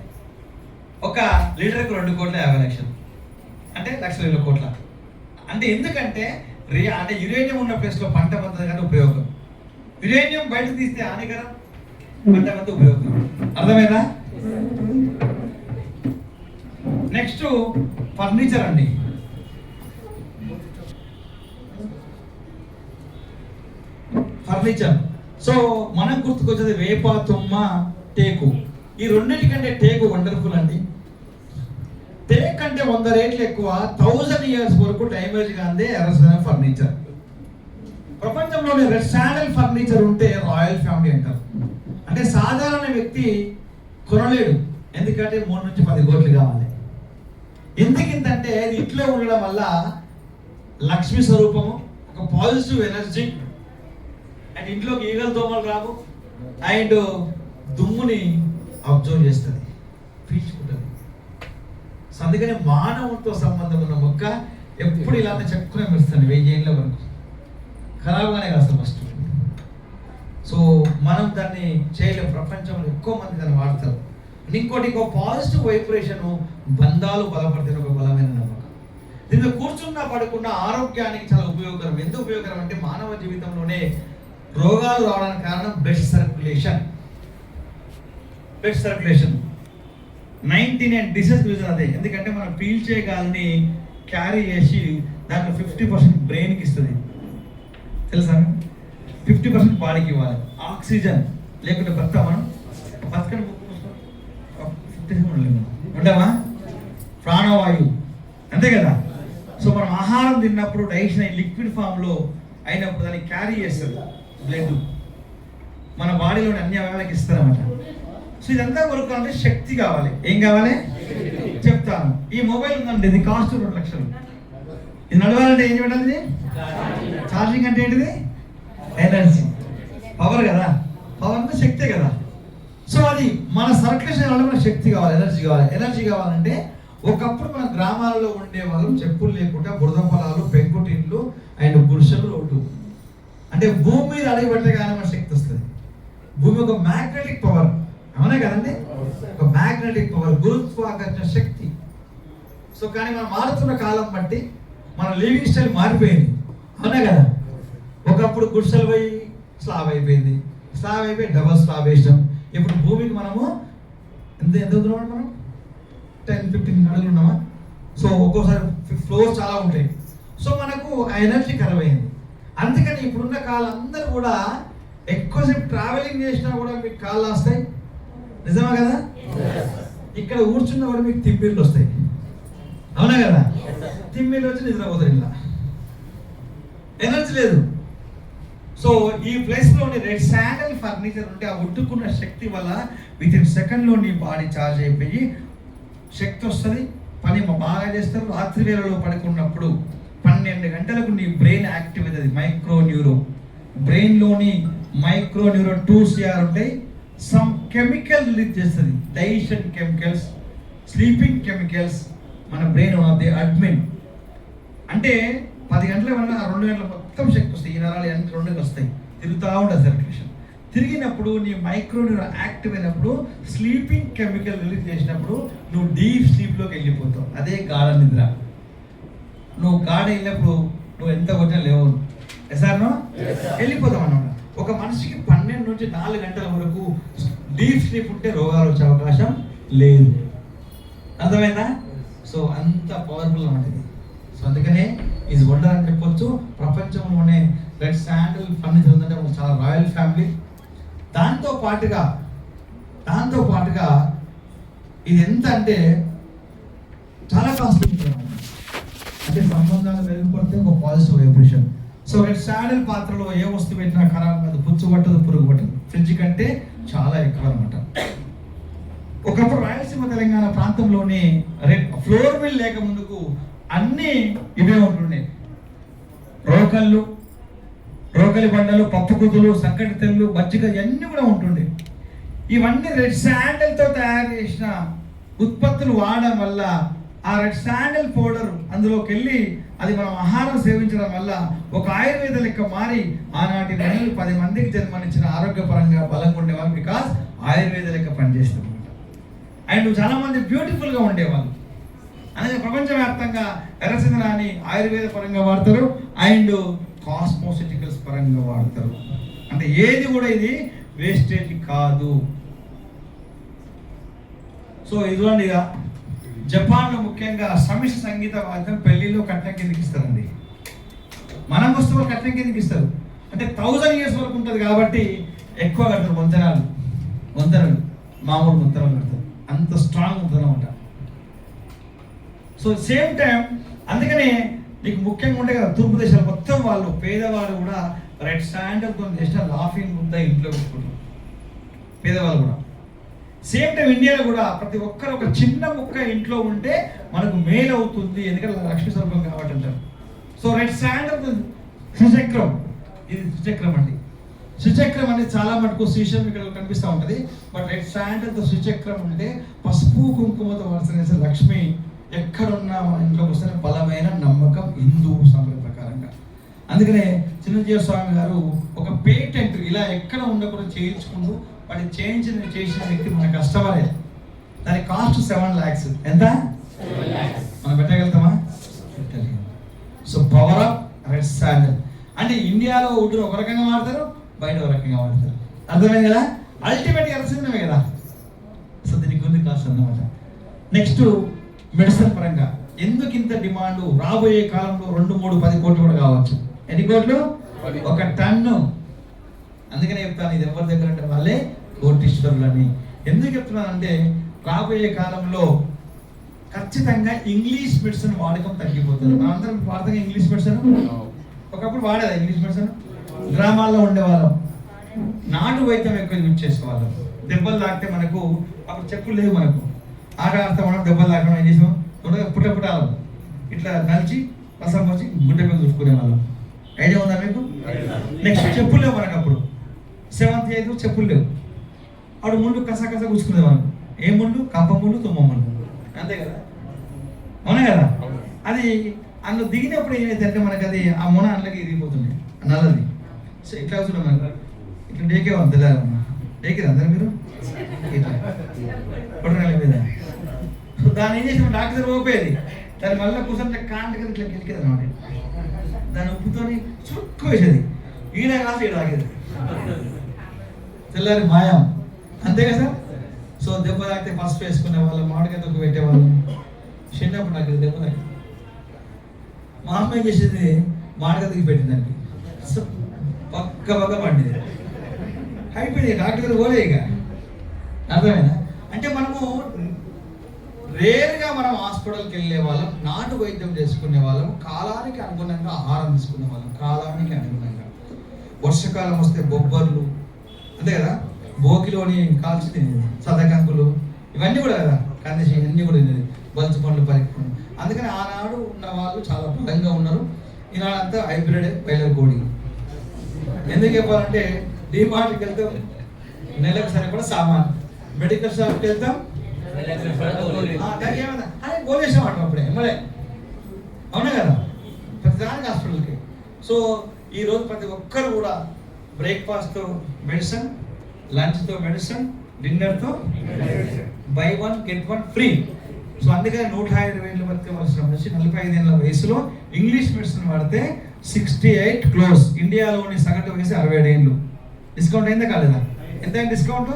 1 లీటర్కు 2 కోట్ల 50 లక్షలు అంటే 1,20,000 కోట్ల. అంటే ఎందుకంటే అంటే యురేనియం ఉన్న ప్లేస్లో పంట పంతది కానీ ఉపయోగం. యురేనియం బయట తీస్తే హానికరం, పంట పంత ఉపయోగం. అర్థమైందా? నెక్స్ట్ ఫర్నిచర్ అండి. ఫర్నిచర్. సో మనకు గుర్తుకొచ్చేది వేప, తుమ్మ, టేకు. ఈ రెండింటికంటే టేకు వండర్ఫుల్ అండి. టేక్ అంటే 100 రేట్లు ఎక్కువ, 1000 years వరకు డ్యామేజ్ కాందే ఎర్రచందనం ఫర్నిచర్. ప్రపంచంలోని రెడ్ శాండల్ ఫర్నిచర్ ఉంటే రాయల్ ఫ్యామిలీ అంటారు. అంటే సాధారణ వ్యక్తి కొనలేడు, ఎందుకంటే 3 నుంచి 10 కోట్లు కావాలి. ఎందుకంటే ఇది ఇంట్లో ఉండడం వల్ల లక్ష్మీ స్వరూపము, ఒక పాజిటివ్ ఎనర్జీ, అండ్ ఇంట్లోకి ఈగలు, దోమలు రావు, అండ్ దుమ్ముని అబ్జర్వ్ చేస్తుంది, పీల్చుకుంటుంది. సో అందుకని మానవుతో సంబంధం ఉన్న మొక్క ఎప్పుడు ఇలాంటి చెప్పుకునే మెరుస్తుంది 1000 ఏళ్ళ వరకు, ఖరాబ్గానే కాదు ఫస్ట్. సో మనం దాన్ని చేయలేము. ప్రపంచంలో ఎక్కువ మంది దాన్ని వాడతారు. ఇంకో పాజిటివ్ వైబ్రేషన్, బంధాలు బలపడుతున్న ఒక బలమైన నమ్మకం. దీంట్లో కూర్చున్నా పడుకున్న ఆరోగ్యానికి చాలా ఉపయోగకరం. ఎందుకు ఉపయోగకరం అంటే మానవ జీవితంలోనే రోగాలు రావడానికి కారణం బ్లడ్ సర్క్యులేషన్. 99 డిసీజ్ రీజన్ అదే. ఎందుకంటే మనం పీల్చే గాలిని క్యారీ చేసి దాంట్లో 50% బ్రెయిన్కి ఇస్తుంది, తెలుసా? 50% బాడీకి ఇవ్వాలి. ఆక్సిజన్ లేకుంటే మనం బతకని ఉండవా? ప్రాణవాయువు, అంతే కదా. సో మనం ఆహారం తిన్నప్పుడు డైజెషన్ అయి లిక్విడ్ ఫామ్లో అయినప్పుడు దాన్ని క్యారీ చేస్తుంది బ్లడ్, మన బాడీలోని అన్ని అవయవాలకు ఇస్తారన్నమాట. సో ఇదంతా కొరకు అంటే శక్తి కావాలి. ఏం కావాలి చెప్తాను. ఈ మొబైల్ ఉందండి, ఇది కాస్ట్ 2 లక్షలు. ఇది నడవాలంటే ఏం చూడాలి? ఛార్జింగ్ అంటే ఏంటిది? ఎనర్జీ, పవర్ కదా. పవర్ అంటే శక్తే కదా. సో అది మన సర్క్యులేషన్ వల్ల మనకు శక్తి కావాలి, ఎనర్జీ కావాలి. ఎనర్జీ కావాలంటే ఒకప్పుడు మన గ్రామాలలో ఉండే వాళ్ళు చెప్పులు లేకుండా బురద పొలాలు, పెంకుటిండ్లు అండ్ గుడిసెలు, రోడ్డు. అంటే భూమి మీద అడుగు పెట్టే కానీ మన శక్తి వస్తుంది. భూమి ఒక మ్యాగ్నెటిక్ పవర్, అవునా కదండి? ఒక మ్యాగ్నెటిక్ పవర్, గురుత్వాకర్షణ శక్తి. సో కానీ మనం మారుతున్న కాలం బట్టి మన లివింగ్ స్టైల్ మారిపోయింది, అవునా కదా? ఒకప్పుడు గుడిసెలు పోయి స్లాబ్ అయిపోయింది, స్లాబ్ అయిపోయి డబల్ స్లాబ్ వేసాం. ఇప్పుడు భూమికి మనము ఎంత దూరం మనం 10-15 అడుగులు ఉన్నామా? సో ఒక్కోసారి ఫ్లోర్స్ చాలా ఉంటాయి. సో మనకు ఆ ఎనర్జీ కరువు అయింది. అందుకని ఇప్పుడున్న కాలం అందరూ కూడా ఎక్కువసేపు ట్రావెలింగ్ చేసినా కూడా మీకు కాళ్ళు వస్తాయి, నిజమా కదా? ఇక్కడ కూర్చున్న కూడా మీకు తిమ్మిర్లు వస్తాయి, అవునా కదా? తిమ్మిర్లు వచ్చి నిద్రపోతారు, ఇలా ఎనర్జీ లేదు. సో ఈ ప్లేస్లో రెడ్ శాండల్ ఫర్నిచర్ ఉంటే ఆ ఉట్టుకున్న శక్తి వల్ల విత్ ఇన్ సెకండ్లో నీ బాడీ ఛార్జ్ అయిపోయి శక్తి వస్తుంది, పని బాగా చేస్తారు. రాత్రి వేళలో పడుకున్నప్పుడు 12 గంటలకు నీ బ్రెయిన్ యాక్టివ్ అవుతుంది. మైక్రో న్యూరో, బ్రెయిన్లోని మైక్రో న్యూరో 2CR ఉంటాయి. సమ్ కెమికల్ రిలీజ్ చేస్తుంది, డైజెషన్ కెమికల్స్, స్లీపింగ్ కెమికల్స్. మన బ్రెయిన్ ఆఫ్ ది అడ్మిన్ అంటే 10 గంటల వల్ల 2 గంటల మొత్తం శక్తి వస్తాయి. ఈ నరాలు అన్ని 2 వస్తాయి, తిరుగుతూ ఉంటుంది సర్క్యులేషన్. తిరిగినప్పుడు నీ మైక్రో న్యూరో యాక్టివ్ అయినప్పుడు స్లీపింగ్ కెమికల్ రిలీజ్ చేసినప్పుడు నువ్వు డీప్ స్లీప్లోకి వెళ్ళిపోతావు. అదే గాఢ నిద్ర. నువ్వు గాఢ వెళ్ళినప్పుడు నువ్వు ఎంత కొంచెం లేవు, ఎసార్నో వెళ్ళిపోతావు అన్నమాట. ఒక మనిషికి 12 నుంచి 4 గంటల వరకు డీప్ స్లీప్ ఉంటే రోగాలు వచ్చే అవకాశం లేదు, అర్థమైందా? సో అంత పవర్ఫుల్ ఉంటుంది. సో అందుకనే ఇది వండర్ అని చెప్పొచ్చు. ప్రపంచంలోనే రెడ్ శాండల్ ఫర్నిచర్ ఉందంటే చాలా రాయల్ ఫ్యామిలీ. దాంతో పాటుగా ఇది ఎంత అంటే చాలా కాస్ట్లీ ఉంటుంది. అంటే సంబంధాలు మెరుగుపడితే ఒక positive vibration. So red sandal పాత్రలో ఏ వస్తువు పెట్టినా ఖరాబ్ కాదు, పుచ్చు పట్టదు, పురుగు పట్టదు. ఫ్రిడ్జ్ కంటే చాలా ఎక్కువ అనమాట. ఒకప్పుడు రాయలసీమ తెలంగాణ ప్రాంతంలోని రెడ్ ఫ్లోర్ మిల్ లేక ముందుకు అన్నీ ఇవే ఉంటుండే. రోకలి బండలు, పప్పు కుదులు, సంకటి తెల్లు, మజ్జిగ ఇవన్నీ కూడా ఉంటుండే. ఇవన్నీ రెడ్ శాండల్తో తయారు చేసిన ఉత్పత్తులు వాడడం వల్ల ఆ రెడ్ శాండల్ పౌడర్ అందులోకి వెళ్ళి అది మనం ఆహారం సేవించడం వల్ల ఒక ఆయుర్వేద లెక్క మారి ఆనాటి మహిళలు 10 మందికి జన్మనిచ్చిన ఆరోగ్యపరంగా బలంగా ఉండేవాళ్ళు. బికాస్ ఆయుర్వేద లెక్క పనిచేస్తుంది అనమాట. అండ్ చాలా మంది బ్యూటిఫుల్గా ఉండేవాళ్ళు. అలాగే ప్రపంచవ్యాప్తంగా ఎర్రచందనాన్ని ఆయుర్వేద పరంగా వాడతారు అండ్ కాస్మోసిటికల్స్ పరంగా వాడతారు. అంటే ఏది కూడా ఇది వేస్టేజ్ కాదు. సో ఇదిగోండి, ఇక జపాన్లో ముఖ్యంగా సమిష్టి సంగీత వాద్యం పెళ్లిలో కట్నం కిందకి ఇస్తారండి. మన వస్తువులు కట్నం కిందకి ఇస్తారు. అంటే 1000 years వరకు ఉంటుంది కాబట్టి ఎక్కువ కడతారు. వంతెనలు మామూలు వంతెనలు కడతారు, అంత స్ట్రాంగ్ ఉంటుంది అనమాట. సో సేమ్ టైం అందుకనే నీకు ముఖ్యంగా ఉంటే కదా తూర్పు దేశాలు మొత్తం వాళ్ళు పేదవాళ్ళు కూడా రెడ్ శాండల్తో చేసిన లాఫింగ్ ముద్ద ఇంట్లో పెట్టుకుంటారు, పేదవాళ్ళు కూడా. సేమ్ టైం ఇండియాలో కూడా ప్రతి ఒక్కరు ఒక చిన్న ముక్క ఇంట్లో ఉంటే మనకు మేలు అవుతుంది, ఎందుకంటే లక్ష్మీ స్వరూపం కాబట్టి అంటారు. సో రెడ్ శాండల్ సుచక్రం, ఇది సుచక్రం అండి. సుచక్రం అనేది చాలా మటుకు శీర్షం ఇక్కడ కనిపిస్తూ ఉంటుంది. బట్ రెడ్ శాండల్తో సుచక్రం అంటే పసుపు కుంకుమతో వర్షం లక్ష్మి ఎక్కడున్నా మన ఇంట్లోకి వస్తే బలమైన నమ్మకం హిందూ సంప్రదాయ ప్రకారంగా. అందుకనే చిన్నజీవ స్వామి గారు ఒక పేటెంట్ ఇలా ఎక్కడ ఉండకుండా చేయించుకుంటూ వాటి చేసిన వ్యక్తి మన కస్టమరే. దాని కాస్ట్ 7 lakhs. ఎంత? మనం పెట్టగలుగుతామా? పెట్టలేదు. So power of red sandal అంటే ఇండియాలో వుడ్ ఒక రకంగా వాడతారు, బయట ఒక రకంగా వాడతారు. అర్థమైంది కదా? అల్టిమేట్గా కలిసిందే కదా. సో దీనికి ఉంది కాస్ట్ అన్నమాట. నెక్స్ట్ మెడిసిన్ పరంగా ఎందుకు ఇంత డిమాండ్? రాబోయే కాలంలో 2-3-10 కోట్లు కూడా కావచ్చు. ఎన్ని కోట్లు? 1 టన్ను. అందుకనే చెప్తాను, ఇది ఎవరి దగ్గర అంటే వాళ్ళే కోటీశ్వరులని. ఎందుకు చెప్తున్నానంటే రాబోయే కాలంలో ఖచ్చితంగా ఇంగ్లీష్ మెడిసిన్ వాడకం తగ్గిపోతుంది. మనందరం వాడతాం ఇంగ్లీష్ మెడిసిన్. ఒకప్పుడు వాడేదా ఇంగ్లీష్ మెడిసిన్? గ్రామాల్లో ఉండేవాళ్ళం, నాటు వైద్యం ఎక్కువ యూజ్ చేసుకోవాలి. దెబ్బలు తాకితే మనకు అప్పుడు చెప్పులు లేవు, మనకు ఆట ఆడితే మనం దెబ్బలు తాకడం ఏం చేసాం? పుట్టపుటాలు ఇట్లా నలిచి రసం వచ్చి గుడ్డ మీద చుట్టుకునే వాళ్ళం. ఐడియా ఉందా మీకు? నెక్స్ట్ చెప్పులు లేవు మనకు అప్పుడు. 7th 8th చెప్పులు లేవు. అప్పుడు ముందు కస కూర్చుకునే వాళ్ళం. ఏ ముందు? కంప ముందు, తుమ్మ ముందు, అంతే కదా, అవునా కదా? అది అందులో దిగినప్పుడు ఏమైతే మనకి అది ఆ మొన అందులోకి ఇరిగిపోతుంది నల్లది. సో ఇట్లా చూడ మనకు ఇట్లా డేకే ఉంది డేకేది అందరు మీరు ఇట్లా కొట్టరాల మీద. సో దాన్ని ఏం చేసిన డాక్టర్ ఓపేది, దాన్ని మళ్ళీ కూర్చొని కాంట కదా ఇట్లా కిలికేది అనమాట. దాని ఉప్పుతోని చుక్కు వేసేది, ఈడ కాదు ఈడ ఆగేది, తెల్లారి మాయం, అంతే కదా సార్? సో దెబ్బ తాకితే పసుపు వేసుకునే వాళ్ళం, మామిడికాయ తొక్కు పెట్టేవాళ్ళం. చిన్నప్పుడు నాకు దెబ్బ తాకి మా అమ్మ ఏం చేసేది, మామిడికాయ తొక్కి పెట్టింది దానికి, సో పక్క పండేది. అయిపోయింది, డాక్టర్ పోలే ఇక. అర్థమైనా? అంటే మనము రేరుగా మనం హాస్పిటల్కి వెళ్ళే వాళ్ళం, నాటు వైద్యం చేసుకునే వాళ్ళం, కాలానికి అనుగుణంగా ఆహారం తీసుకునే వాళ్ళం, కాలానికి అనుగుణంగా. వర్షాకాలం వస్తే బొబ్బర్లు, అంతే కదా, బోకిలోని కాల్చి తినేది, సదకంకులు, ఇవన్నీ కూడా కదా, కందిసి ఇవన్నీ కూడా తినేది, బల్చు పండ్లు, పరిపండ్లు. అందుకని ఆనాడు ఉన్న వాళ్ళు చాలా బలంగా ఉన్నారు. ఈనాడంతా హైబ్రిడ్ బయలర్ కోడి. ఎందుకు చెప్పాలంటే డిమార్ట్కి వెళ్తాం నెలకు సరిపడా సామాన్, మెడికల్ షాప్కి వెళ్తాం దానికి ఏమన్నా అదే గోలేసాం అంటాం అప్పుడే మళ్ళీ, అవునా కదా, ప్రతి దానికి హాస్పిటల్కి. సో ఈరోజు ప్రతి ఒక్కరు కూడా బ్రేక్ఫాస్ట్తో మెడిసిన్, లంచ్తో మెడిసిన్, డిన్నర్తో బై 1 get 1 ఫ్రీ. సో అందుకని 150 బతికవలసిన మనిషి 45 ఏళ్ళ వయసులో ఇంగ్లీష్ మెడిసిన్ వాడితే 68 క్లోజ్. ఇండియాలోని సగటు వయసు 67 ఏళ్ళు. డిస్కౌంట్ అయిందా కాలేదా? ఎంత అయింది డిస్కౌంట్?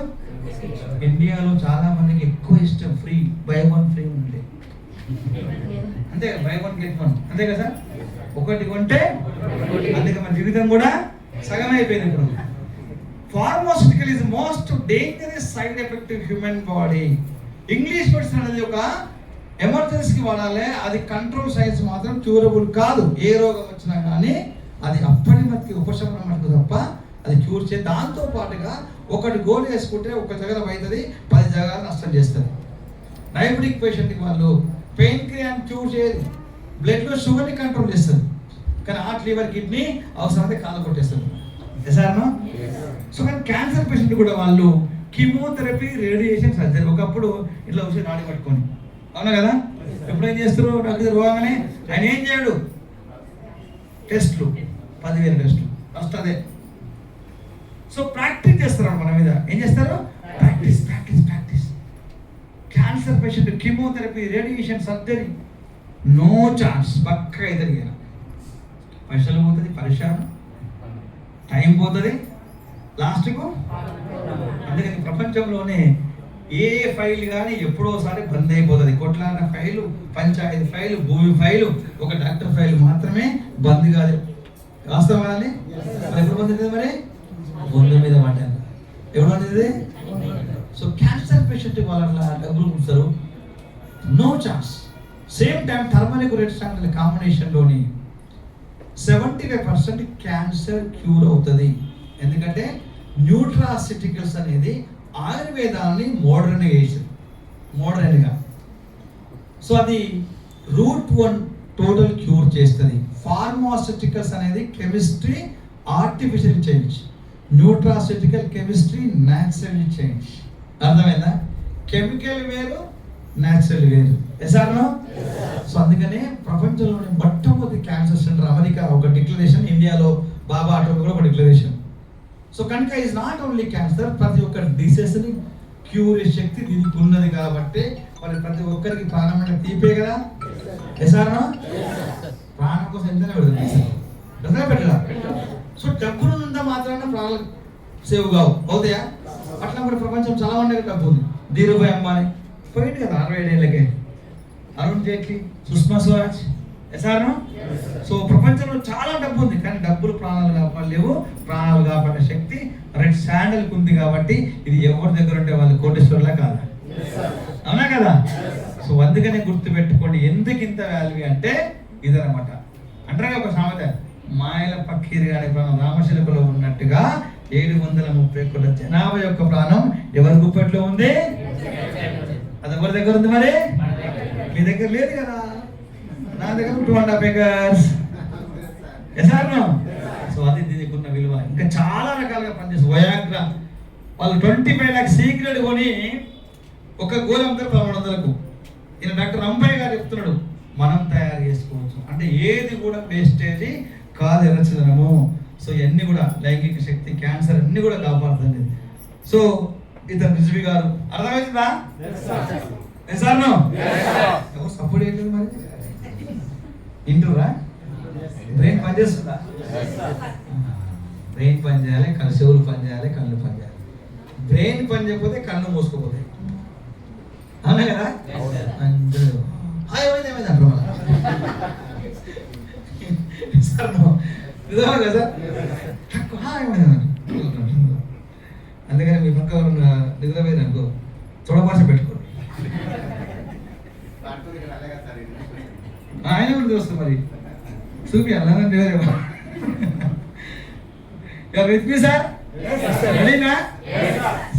ఇండియాలో చాలా మందికి ఎక్కువ ఇష్టం ఫ్రీ, బై 1 ఫ్రీ ఉంటే, అంతే కదా, బై 1 get 1, అంతే కదా సార్? ఒకటి కొంటే అందుకే మన జీవితం కూడా సగం అయిపోయింది. ఇప్పుడు pharmaceutical is most dangerous side effect human body. English medicine అనేది ఒక ఎమర్జెన్సీకి వాడాలి, అది కంట్రోల్ సైన్స్ మాత్రం క్యూరబుల్ కాదు. ఏ రోగం వచ్చినా కానీ అది అప్పటి మతికి ఉపశమనం అంటుంది తప్ప అది క్యూర్ చే. దాంతో పాటుగా ఒకటి గోలు వేసుకుంటే ఒక జగల అవుతుంది, 10 జగాలు నష్టం చేస్తుంది. డయాబెటిక్ పేషెంట్కి వాళ్ళు పెయిన్ క్రియాన్ని క్యూర్ చేయదు, బ్లడ్లో షుగర్ని కంట్రోల్ చేస్తుంది, కానీ హార్ట్, లివర్, కిడ్నీ అవసరమైతే కాళ్ళు కొట్టేస్తుంది. ఎసార్నో? సో కానీ క్యాన్సర్ పేషెంట్ కూడా వాళ్ళు కీమోథెరపీ, రేడియేషన్, సర్జరీ. ఒకప్పుడు ఇట్లా వచ్చి నాడి పట్టుకొని, అవునా కదా, ఎప్పుడేం చేస్తారు డాక్టర్ పోగానే ఆయన ఏం చేయడు, టెస్ట్లు 10,000 టెస్ట్లు వస్తుంది. సో ప్రాక్టీస్ చేస్తారు మన మీద, ఏం చేస్తారు, practice. Cancer patient chemotherapy, radiation, surgery, no chance, పక్కా అవుతుంది. కదా పైసలు పోతుంది, పరిశ్రమ టైం పోతుంది, లాస్ట్కు. అందుకని ప్రపంచంలోనే ఏ ఫైల్ కానీ ఎప్పుడోసారి బంద్ అయిపోతుంది. కొట్లాడిన ఫైలు, పంచాయతీ ఫైలు, భూమి ఫైలు, ఒక డాక్టర్ ఫైల్ మాత్రమే బంద్ కాదు. వాస్తవం కదండి? మరి ఎప్పుడు బంద్ అవుతుంది? మరి బొంద మీద పడ్డాను, ఎప్పుడు అనేది. సో క్యాన్సర్ పేషెంట్ వాళ్ళ డబ్బులు కూర్చుతారు, no chance. Same time turmeric red stand కాంబినేషన్లోని 75% క్యాన్సర్ క్యూర్ అవుతుంది. ఎందుకంటే న్యూట్రాసిటికల్స్ అనేది ఆయుర్వేదాన్ని మోడర్న్గా. సో అది రూట్ 1 టోటల్ క్యూర్ చేస్తుంది. ఫార్మాస్యూటికల్స్ అనేది chemistry, artificial change. Nutraceutical chemistry, natural change. అర్థమైందా? కెమికల్ వేరు, న్యాచురల్ వేరు. ఎసార్నో? సో అందుకనే ప్రపంచంలోని మొట్టమొదటి క్యాన్సర్ సెంటర్ అమెరికా ఒక డిక్లరేషన్, ఇండియాలో బాబా ఆటో కూడా ఒక డిక్లరేషన్. సో కనుక ఈజ్ నాట్ ఓన్లీ క్యాన్సర్, ప్రతి ఒక్క డిసీజ్ని క్యూర్ శక్తి దీనికి ఉన్నది కాబట్టి మరి ప్రతి ఒక్కరికి ప్రాణమైన తీపే కదా. ఎసార్నో? ప్రాణం కోసం ఎంతనే పెడుతుంది, పెట్టదా? సో డబ్బులు ఉందా మాత్రాన ప్రాణాలు సేవ్ కావు, అవుతాయా? అట్లా కూడా ప్రపంచం చాలా మంది డబ్బు ఉంది. ధీరుభాయ్ అంబానీ పోయింది కదా 65 ఏళ్ళకే, అరుణ్ జైట్లీ, సుష్మా స్వరాజ్. ఎసార్నో? సో ప్రపంచంలో చాలా డబ్బు ఉంది, కానీ డబ్బులు ప్రాణాలు కాపాడలేవు. ప్రాణాలు కాపాడే శక్తి రెడ్ శాండల్కి ఉంది కాబట్టి ఇది ఎవరి దగ్గర ఉంటే వాళ్ళు కోటేశ్వర్లా కాదా? అవునా కదా? సో అందుకనే గుర్తు పెట్టుకోండి, ఎందుకు ఇంత వాల్యూ అంటే ఇదనమాట. అంటారా ఒక సామెత, మాయల పక్కీరి అనే ప్రాణం రామశిల్పలో ఉన్నట్టుగా 730 కోట్ల జనాభా యొక్క ప్రాణం ఎవరి గుప్పెట్లో ఉంది? అది ఎవరి దగ్గర ఉంది? మరి మీ దగ్గర లేదు కదా. నా దగ్గర 2.5 acres. ఎసార్నో సో అది దీనికి ఉన్న విలువ. ఇంకా చాలా రకాలుగా పనిచేస్తుంది. వయాగ్రా వాళ్ళు 25 lakhs సీక్రెట్ కొని ఒక గోలు అమ్ముతారు 1100కు. ఈయన డాక్టర్ అంబయ్య గారు చెప్తున్నాడు మనం తయారు చేసుకోవచ్చు అంటే ఏది కూడా వేస్టేజ్ కాదు ఎర్రచదనము. సో ఇవన్నీ కూడా లైంగిక శక్తి, క్యాన్సర్ అన్ని కూడా కాపాడుతుంది. సో ఇతను రిజ్వి గారు అర్థమవుతుందా? ఎసార్నో ఎవరు సపోర్ట్ చేయలేదు మరి ఇంటురా? బ్రెయిన్ పనిచేస్తుందా? బ్రెయిన్ పని చేయాలి, చెవులు పని చేయాలి, కళ్ళు పని చేయాలి. బ్రెయిన్ పని చేయకపోతే కళ్ళు మూసుకుపోతాయి. అవునా కదా? అందరూ ఏమైంది అంటారు మళ్ళా సార్ నిజమా కదా సార్? అందుకని మీ పక్క నిద్రపోయింది అనుకో తొడపాస పెట్టుకోండి. ఆయన కూడా చూస్తుంది మరి చూపి అలా విత్ మీ సార్ రెడీనా?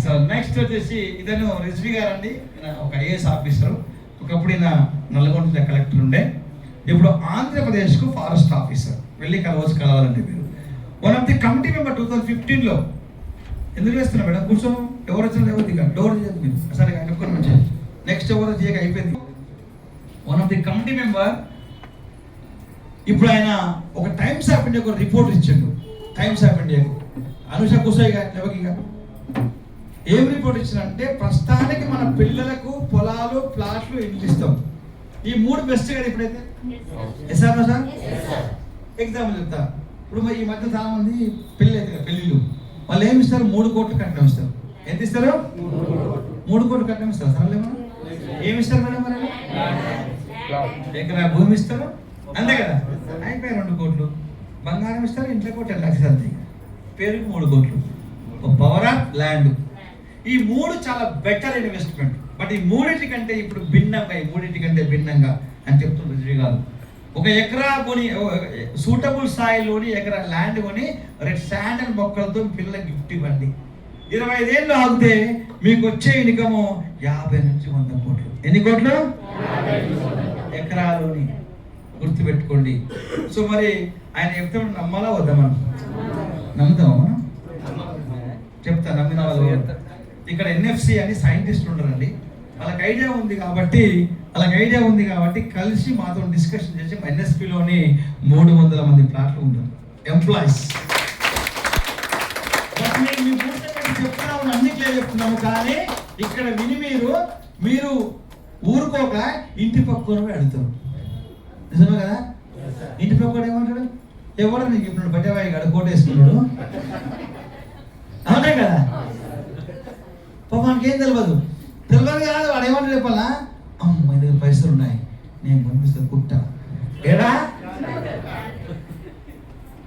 సో నెక్స్ట్ వచ్చేసి ఇతను రిజ్వి గారు అండి. ఒక ఐఏఎస్ ఆఫీసర్. ఒకప్పుడు ఈయన నల్గొండ జిల్లా కలెక్టర్ ఉండే, ఇప్పుడు ఆంధ్రప్రదేశ్కు ఫారెస్ట్ ఆఫీసర్. వెళ్ళి కలవాలంటే మీరు one of the committee member 2015లో. ఎందుకు చేస్తున్నా మేడం? కూర్చో, ఎవరు వచ్చినా ఎవరు దిగా డోర్ చేయదు మీరు. సరే కనుక్కొని మంచిగా నెక్స్ట్ ఎవరు చేయక అయిపోయింది. One of the committee member. ఇప్పుడు ఆయన ఒక టైమ్స్ ఆఫ్ ఇండియాకు ఒక రిపోర్ట్ ఇచ్చిండు. టైమ్స్ ఆఫ్ ఇండియాకు అనుష కుసాయి గారు ఏం రిపోర్ట్ ఇచ్చిందంటే ప్రస్తుతానికి మన పిల్లలకు పొలాలు, ప్లాట్లు, ఇండ్లు ఇస్తాం. ఈ 3 బెస్ట్ కదా ఇప్పుడైతే. సార్ ఎగ్జాంపుల్ చెప్తా. ఇప్పుడు ఈ మధ్య చాలా మంది పెళ్ళిళ్ళు వాళ్ళు ఏమి ఇస్తారు? 3 కోట్లు కట్నం ఇస్తారు. ఎంత ఇస్తారు? 3 కోట్లు కట్నం ఇస్తారు. సరే ఏమి ఇస్తారు మేడం? మరి ఎకరా భూమి ఇస్తారు అంతే కదా. అయిపోయి 2 కోట్లు బంగారం ఇస్తారు. ఇంట్లో కోటి 10 లక్షలు అంతే. పేరుకి 3 కోట్లు. Power of land. ఈ 3 చాలా బెటర్ ఇన్వెస్ట్మెంట్. బట్ ఈ మూడింటికంటే ఇప్పుడు భిన్నంగా, ఈ మూడింటికంటే భిన్నంగా అని చెప్తున్నారు రిజ్వి గారు. ఒక ఎకరా కొని సూటబుల్ స్థాయిలోని ఎకరా ల్యాండ్ కొని రెడ్ శాండల్ మొక్కలతో పిల్లలకి గిఫ్ట్ ఇవ్వండి. 25 ఏళ్ళు ఆగితే మీకు వచ్చే ఇన్కము 50 నుంచి 100 కోట్లు. ఎన్ని కోట్లు? ఎకరాలోని. గుర్తుపెట్టుకోండి. సో మరి ఆయన చెప్తే నమ్మాలా వద్దా? మనం నమ్ముతామా? మనం చెప్తా, నమ్మిన వాళ్ళు. ఇక్కడ ఎన్ఎఫ్సి అని సైంటిస్టులు ఉంటారండి. వాళ్ళకి ఐడియా ఉంది కాబట్టి కలిసి మాతో డిస్కషన్ చేసి ఎన్ఎస్పిలోని 300 మంది ప్లాట్లు ఉంటారు ఎంప్లాయీస్. చెప్తున్నాము, అన్నిట్లో చెప్తున్నాము. కానీ ఇక్కడ విని మీరు ఊరుకోక ఇంటి పక్కన అడుగుతారు. నిజమే కదా? ఇంటి పక్కన ఏమంటాడు? ఎవరు నీకు ఇప్పుడు బట్టవాయి గడ కోటేసుకున్నాడు. అవునే కదా? పాపానికి ఏం తెలియదు కాదు. వాడు ఏమంటాడు చెప్పాలా? అమ్మ దగ్గర పైసలు ఉన్నాయి, నేను పంపిస్తాను కుట్ట ఏడా.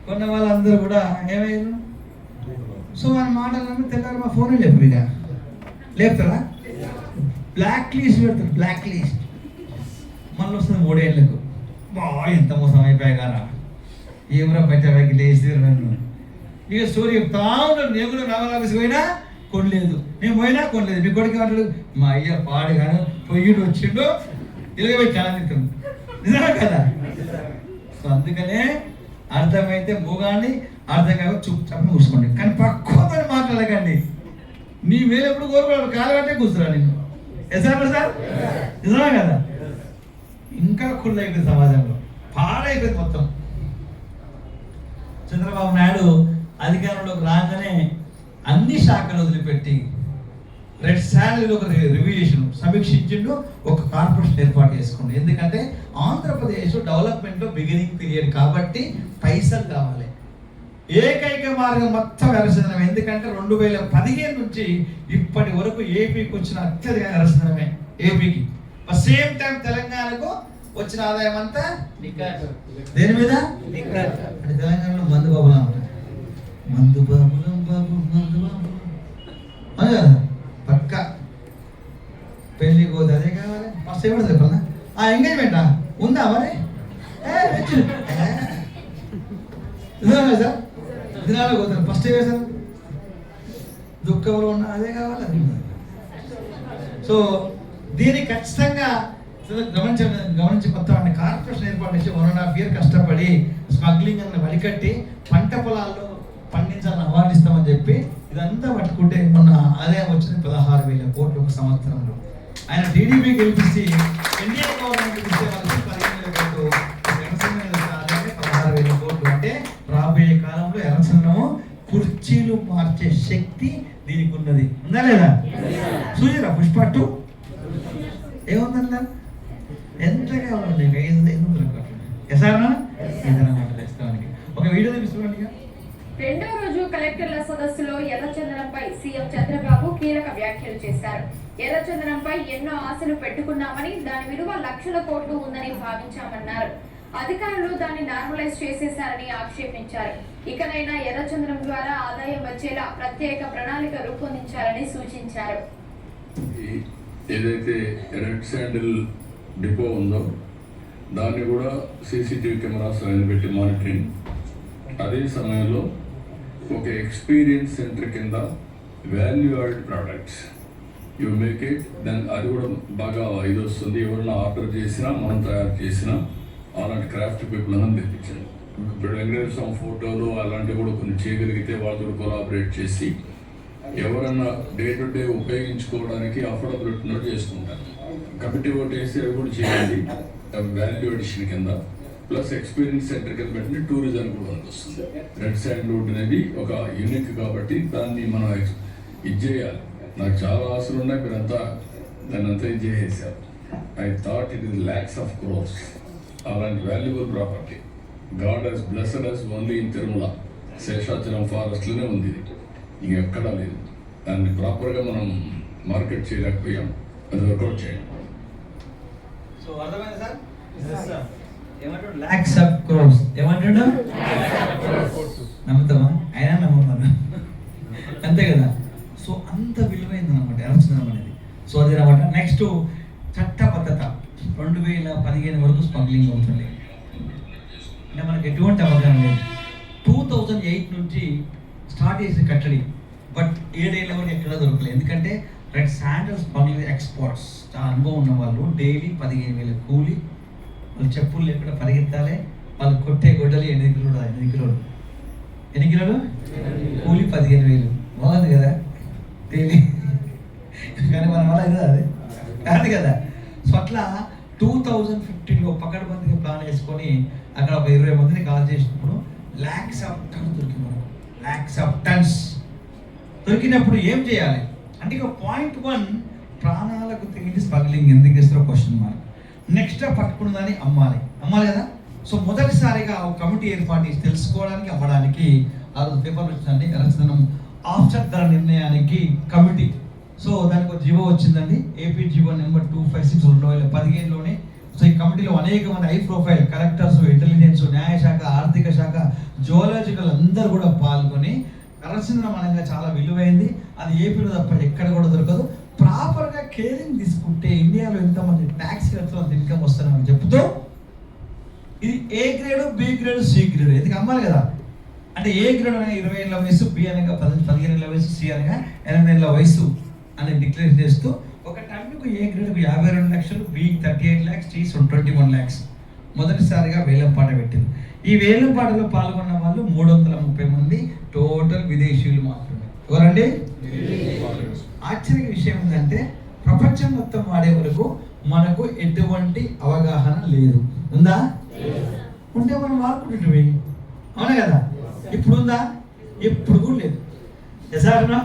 కొన్న వాళ్ళందరూ కూడా ఏమయ్యారు? సో మన మాటలు తెల్లారు మా ఫోన్ లేపు. ఇక లేపుతారా? బ్లాక్ లిస్ట్ పెడతారు. బ్లాక్ లిస్ట్ మళ్ళీ వస్తుంది 3 ఏళ్ళకు. ఎంత మోసం అయిపోయా కదా. ఏమరా బయట లేచి నన్ను ఇక స్టోరీ చెప్తా ఉన్నాడు. నేను కూడా రావాల ఆఫీస్కి పోయినా కొనలేదు, నేను పోయినా కొనలేదు. మీ కొడుకు అంటాడు మా అయ్య పాడు కానీ పొయ్యిడు వచ్చిండు ఇలాగ చాలా తింటాడు. నిజమే కదా? సో అందుకనే అర్థమైతే మూగాన్ని, అర్థం కాక చుప్పు కూర్చోండి. కానీ పక్కోతో మాట్లాడకండి. నీ వేలు ఎప్పుడు కోరుకోవాలి? కాలు కట్టే కూర్చురా నేను. సార్ నిజమే కదా? ఇంకా కుళ్ళు అయిపోయింది సమాజంలో, పాడైపోయింది మొత్తం. చంద్రబాబు నాయుడు అధికారంలోకి రాగానే అన్ని శాఖలు వదిలిపెట్టి రెడ్ శాలరీలో ఒక రివ్యూషన్ సమీక్షించిండు. ఒక కార్పొరేషన్ ఏర్పాటు చేసుకోండి. ఎందుకంటే ఆంధ్రప్రదేశ్ డెవలప్మెంట్లో బిగినింగ్ పీరియడ్ కాబట్టి పైసలు కావాలి. ఏకైక మార్గం మొత్తం ఎర్రచందనం. ఎందుకంటే 2015 నుంచి ఇప్పటి వరకు ఏపీకి వచ్చిన అత్యధిక ఎర్రచందనమే ఏపీకి. సేమ్ టైం తెలంగాణకు వచ్చిన ఆదాయం అంతా దేని మీద? అంటే తెలంగాణలో మందు బాబులా ఉంటాయి. మందు బాబులం బాబు, మందు బాబు అదే కదా పక్క. పెళ్లి పోతే అదే కావాలి. ఫస్ట్ ఎవరు చెప్పాలా? ఆ ఎంగేజ్మెంటా ఉందా మరి? సార్ దినాలు పోతారు. ఫస్ట్ ఏ సార్ దుఃఖంలో ఉన్న అదే కావాలి. సో దీనికి ఖచ్చితంగా గమనించి మొత్తం అన్ని కార్పొరేషన్ ఏర్పాటు చేసి 1.5 year కష్టపడి స్మగ్లింగ్ అన్న వరికట్టి పంట పొలాల్లో పండించాలని అవార్డు ఇస్తామని చెప్పి ఇదంతా పట్టుకుంటే మొన్న ఆదాయం వచ్చింది 16,000 కోట్లు ఒక సంవత్సరంలో. ఆయన టీడీపీ గెలిపించి ఎన్డీఏ గవర్నమెంట్ ఇచ్చే వాళ్ళకి 15,000 కోట్లు, ఎర్రచందనం ఆదాయమే 16,000 కోట్లు. అంటే రాబోయే కాలంలో ఎర్రచందనము కుర్చీలు మార్చే శక్తి దీనికి ఉన్నది. ఉందా లేదా? చూసారా పుష్ప 2 ఏముందన్నా ఎంతగా ఉంది? 500 కోట్లు. ఎసారా ఇదన్నమాట ప్రస్తుతానికి. ఒక వీడియో చూపిస్తున్నాను. రెండో రోజు కలెక్టర్ల సదస్సులో ఎర్రచందనంపై సీఎం చంద్రబాబు కీలక వ్యాఖ్యలు చేశారు. ఎర్రచందనంపై ఎన్నో ఆశలు పెట్టుకున్నామని, దాని విలువ లక్షల కోట్లు ఉందని భావించామన్నారు. అధికారులు దాన్ని నార్మలైజ్ చేసేశారని ఆక్షేపించారు. ఇకనైనా ఎర్రచందనం ద్వారా ఆదాయం వచ్చేలా ప్రత్యేక ప్రణాళిక రూపొందించాలని సూచించారు. ఏదైతే రెడ్ శాండిల్ డిపో ఉందో దాన్ని కూడా సీసీటీవీ కెమెరాస్ అని పెట్టి మానిటరింగ్, అదే సమయంలో ఒక ఎక్స్పీరియన్స్ సెంటర్ కింద value add products you make it, then అది కూడా బాగా ఇది వస్తుంది. ఎవరైనా ఆర్డర్ చేసినా మనం తయారు చేసినా అలాంటి క్రాఫ్ట్ పీపుల్ అని తెప్పించాను. ఇప్పుడు వెంకటేశ్వర ఫోటోలు అలాంటివి కూడా కొన్ని చేయగలిగితే వాళ్ళతో కొలాబరేట్ చేసి ఎవరన్నా డే టు డే ఉపయోగించుకోవడానికి అఫోర్డబిలిటీ చేసుకుంటారు. కమిటీ ఒకటి వేసి అవి కూడా చేయండి వాల్యూ అడిషన్ కింద. ప్లస్ ఎక్స్పీరియన్స్ సెంటర్ కింద పెట్టిన టూరిజం కూడా వస్తుంది. రెడ్ శాండిల్వుడ్ అనేది ఒక యూనిక్ కాబట్టి దాన్ని మనం ఇది చేయాలి. నాకు చాలా ఆశలు ఉన్నాయి, మీరంతా దాన్ని అంతా ఇది చేసేసారు. I thought it is lakhs of crores. అలాంటి valuable property God has blessed us only in Tirumala Seshachalam ఫారెస్ట్లోనే ఉంది. ఇది ఇంకెక్కడా లేదు. దాన్ని ప్రాపర్గా మనం మార్కెట్ చేయలేకపోయాం. అది వర్కౌట్ చేయండి. సో అర్థమైంది సార్? ఏమంటాడు? lakhs of crores. ఏమంటాడు? నమ్ముతామా? అయినా నమ్ముతాను అంతే కదా. సో అంత విలువైంది అనమాట ఎర్రచందనం అనేది. సో అది అనమాట. నెక్స్ట్ చట్టబద్ధత 2015 వరకు స్మగ్లింగ్ అవుతుంది. అంటే మనకి ఎటువంటి అవగాహన లేదు. 2008 నుంచి స్టార్ట్ చేసిన కట్టడి, బట్ 7 ఏళ్ళ వరకు ఎక్కడ దొరకలేదు. ఎందుకంటే రెడ్ శాండిల్ స్మగ్లింగ్ ఎక్స్పర్ట్స్ చాలా అనుభవం ఉన్న వాళ్ళు డైలీ 15,000 కూలి, వాళ్ళు చెప్పులు లేకుండా పరిగెత్తాలి. వాళ్ళు కొట్టే గొడ్డలి 8 కిలోలు కూలి 15,000. బాగుంది కదా డైలీ, కానీ మన వల్ల ఇది అది కాదు కదా. సో అట్లా 2015లో పకడ్బందీగా ప్లాన్ వేసుకొని అక్కడ ఒక 20 మందిని కాల్ చేసినప్పుడు lakhs of tons దొరికింది మనకు. lakhs of tons దొరికినప్పుడు ఏం చేయాలి అంటే ఇక పాయింట్ 1 ప్రాణాలకు తెగించి స్మగ్లింగ్ ఎందుకు ఇస్తారో క్వశ్చన్ మార్క్. నెక్స్ట్ పట్టుకున్నదాన్ని అమ్మాలి కదా. సో మొదటిసారిగా ఒక కమిటీ ఏర్పాటు చేసి తెలుసుకోవడానికి అమ్మడానికి ఆ రోజు పేపర్ వచ్చిందండి ఎర్రచందనం ఆఫ్సెట్ ధర నిర్ణయానికి కమిటీ. సో దానికి ఒక జీవో వచ్చిందండి, ఏపీ జీవో నెంబర్ 256 2015లోనే. సో ఈ కమిటీలో అనేక మంది హై ప్రొఫైల్ కలెక్టర్స్, ఇంటెలిజెన్స్, న్యాయశాఖ, ఆర్థిక శాఖ, జువాలజికల్ అందరూ కూడా పాల్గొని ఎర్రచందనం అనగా చాలా విలువైంది, అది ఏపీలో తప్ప ఎక్కడ కూడా దొరకదు, ప్రాపర్గా కేరింగ్ తీసుకుంటే ఇండియాలో ఎంతమంది ట్యాక్స్ కడుతున్న ఇన్కమ్ వస్తుందని చెప్తూ ఇది A grade, B grade, C grade ఎందుకు అమ్మాలి కదా. అంటే ఏ గ్రేడ్ అనగా 20 ఏళ్ళ వయసు, బి అనగా 15 ఏళ్ళ వయసు, సి అనగా 8 ఏళ్ళ వయసు అని డిక్లేర్ చేస్తూ ఒక టన్నుకు ఏ గ్రేడ్కు 52 లక్షలు, బి 38 lakhs, సి 21 lakhs మొదటిసారిగా వేలంపాట పెట్టింది. ఈ వేలంపాటలో పాల్గొన్న వాళ్ళు 330 మంది, టోటల్ విదేశీయులు మాత్రమే. ఎవరండి? ఆశ్చర్య విషయం ఏంటంటే ప్రపంచం మొత్తం వాడే వరకు మనకు ఎటువంటి అవగాహన లేదు. ఉందా? ఉంటే మనం వాడుకుంటుంటే అవునా కదా. ఇప్పుడు ఉందా? ఎప్పుడు కూడా లేదు. ఎసారనా?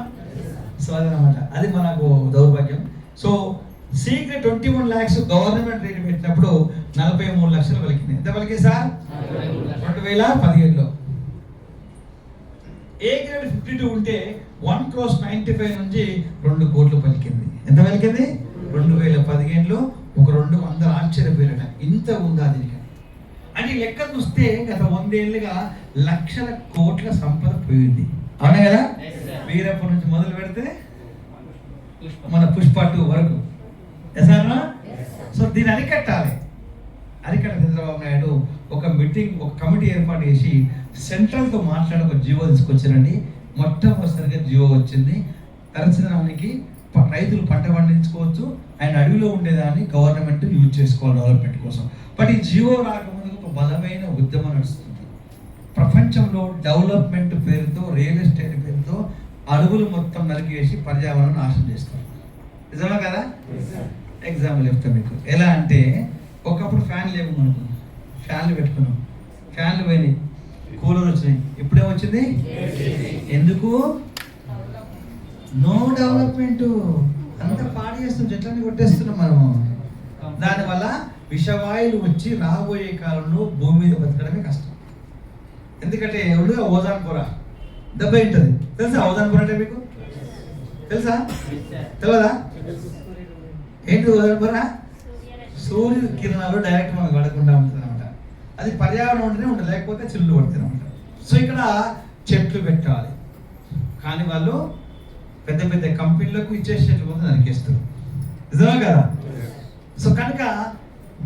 సో అదనమాట, అది మనకు దౌర్భాగ్యం. So secret 21 lakhs government rate పెట్టినప్పుడు 43 లక్షలు పలికింది. ఎంత పలికింది సార్? 2017లో. ఏ గ్రేడ్ 52 ఉంటే 1,95,00,000 నుంచి 2 కోట్లు పలికింది. ఎంత పలికింది? 2015లో ఒక 200 ఆశ్చర్యపోయారట. ఇంత ఉందా దీనికి అంటే లెక్క చూస్తే గత 100 ఏళ్ళుగా లక్షల కోట్ల సంపద పోయింది. అవునా కదా. వీరప్ప నుంచి మొదలు పెడితే మన పుష్ప 2 వరకు. ఎసారా? సో దీన్ని అరికట్టాలి. చంద్రబాబు నాయుడు ఒక మీటింగ్, ఒక కమిటీ ఏర్పాటు చేసి సెంట్రల్తో మాట్లాడి ఒక జీవో తీసుకొచ్చారండి. మొట్టమొదటిసారిగా జీవో వచ్చింది. ఎర్రచందనానికి రైతులు పంట పండించుకోవచ్చు, అండ్ అడవిలో ఉండేదాన్ని గవర్నమెంట్ యూజ్ చేసుకోవాలి డెవలప్మెంట్ కోసం. బట్ ఈ జియో రాకముందు ఒక బలమైన ఉద్యమం నడుస్తుంది. ప్రపంచంలో డెవలప్మెంట్ పేరుతో, రియల్ ఎస్టేట్ పేరుతో అడవులు మొత్తం నరికేసి పర్యావరణం నాశనం చేస్తారు. నిజమా కదా? ఎగ్జాంపుల్ చెప్తాను మీకు. ఎలా అంటే, ఒకప్పుడు ఫ్యాన్లు లేవు మనకు, ఫ్యాన్లు పెట్టుకున్నాం, ఫ్యాన్లు పోయినాయి, కూలర్ వచ్చినాయి, ఇప్పుడేమొచ్చింది? ఎందుకు? No development. అంతా పాడు చేస్తున్నాం, చెట్లన్నీ కొట్టేస్తున్నాం మనము. దానివల్ల విషవాయువులు వచ్చి రాబోయే కాలంలో భూమి మీద బతకడమే కష్టం. ఎందుకంటే ఎవరుగా ఓజోన్ పొర దెబ్బ ఉంటుంది. తెలుసా ఓజోన్ పొర అంటే మీకు? తెలుసా? తెలియదా? ఏంటి ఓజోన్ పొర? సూర్యుడు కిరణాలు డైరెక్ట్ మనకు పడకుండా ఉంటుంది అనమాట. అది పర్యావరణం ఉంటేనే ఉంటుంది, లేకపోతే చిల్లు పడుతుంది అనమాట. సో ఇక్కడ చెట్లు పెట్టాలి, కానీ వాళ్ళు పెద్ద పెద్ద కంపెనీలకు ఇచ్చేసి చెట్లు ముందు నరికేస్తారు. నిజమే కదా? సో కనుక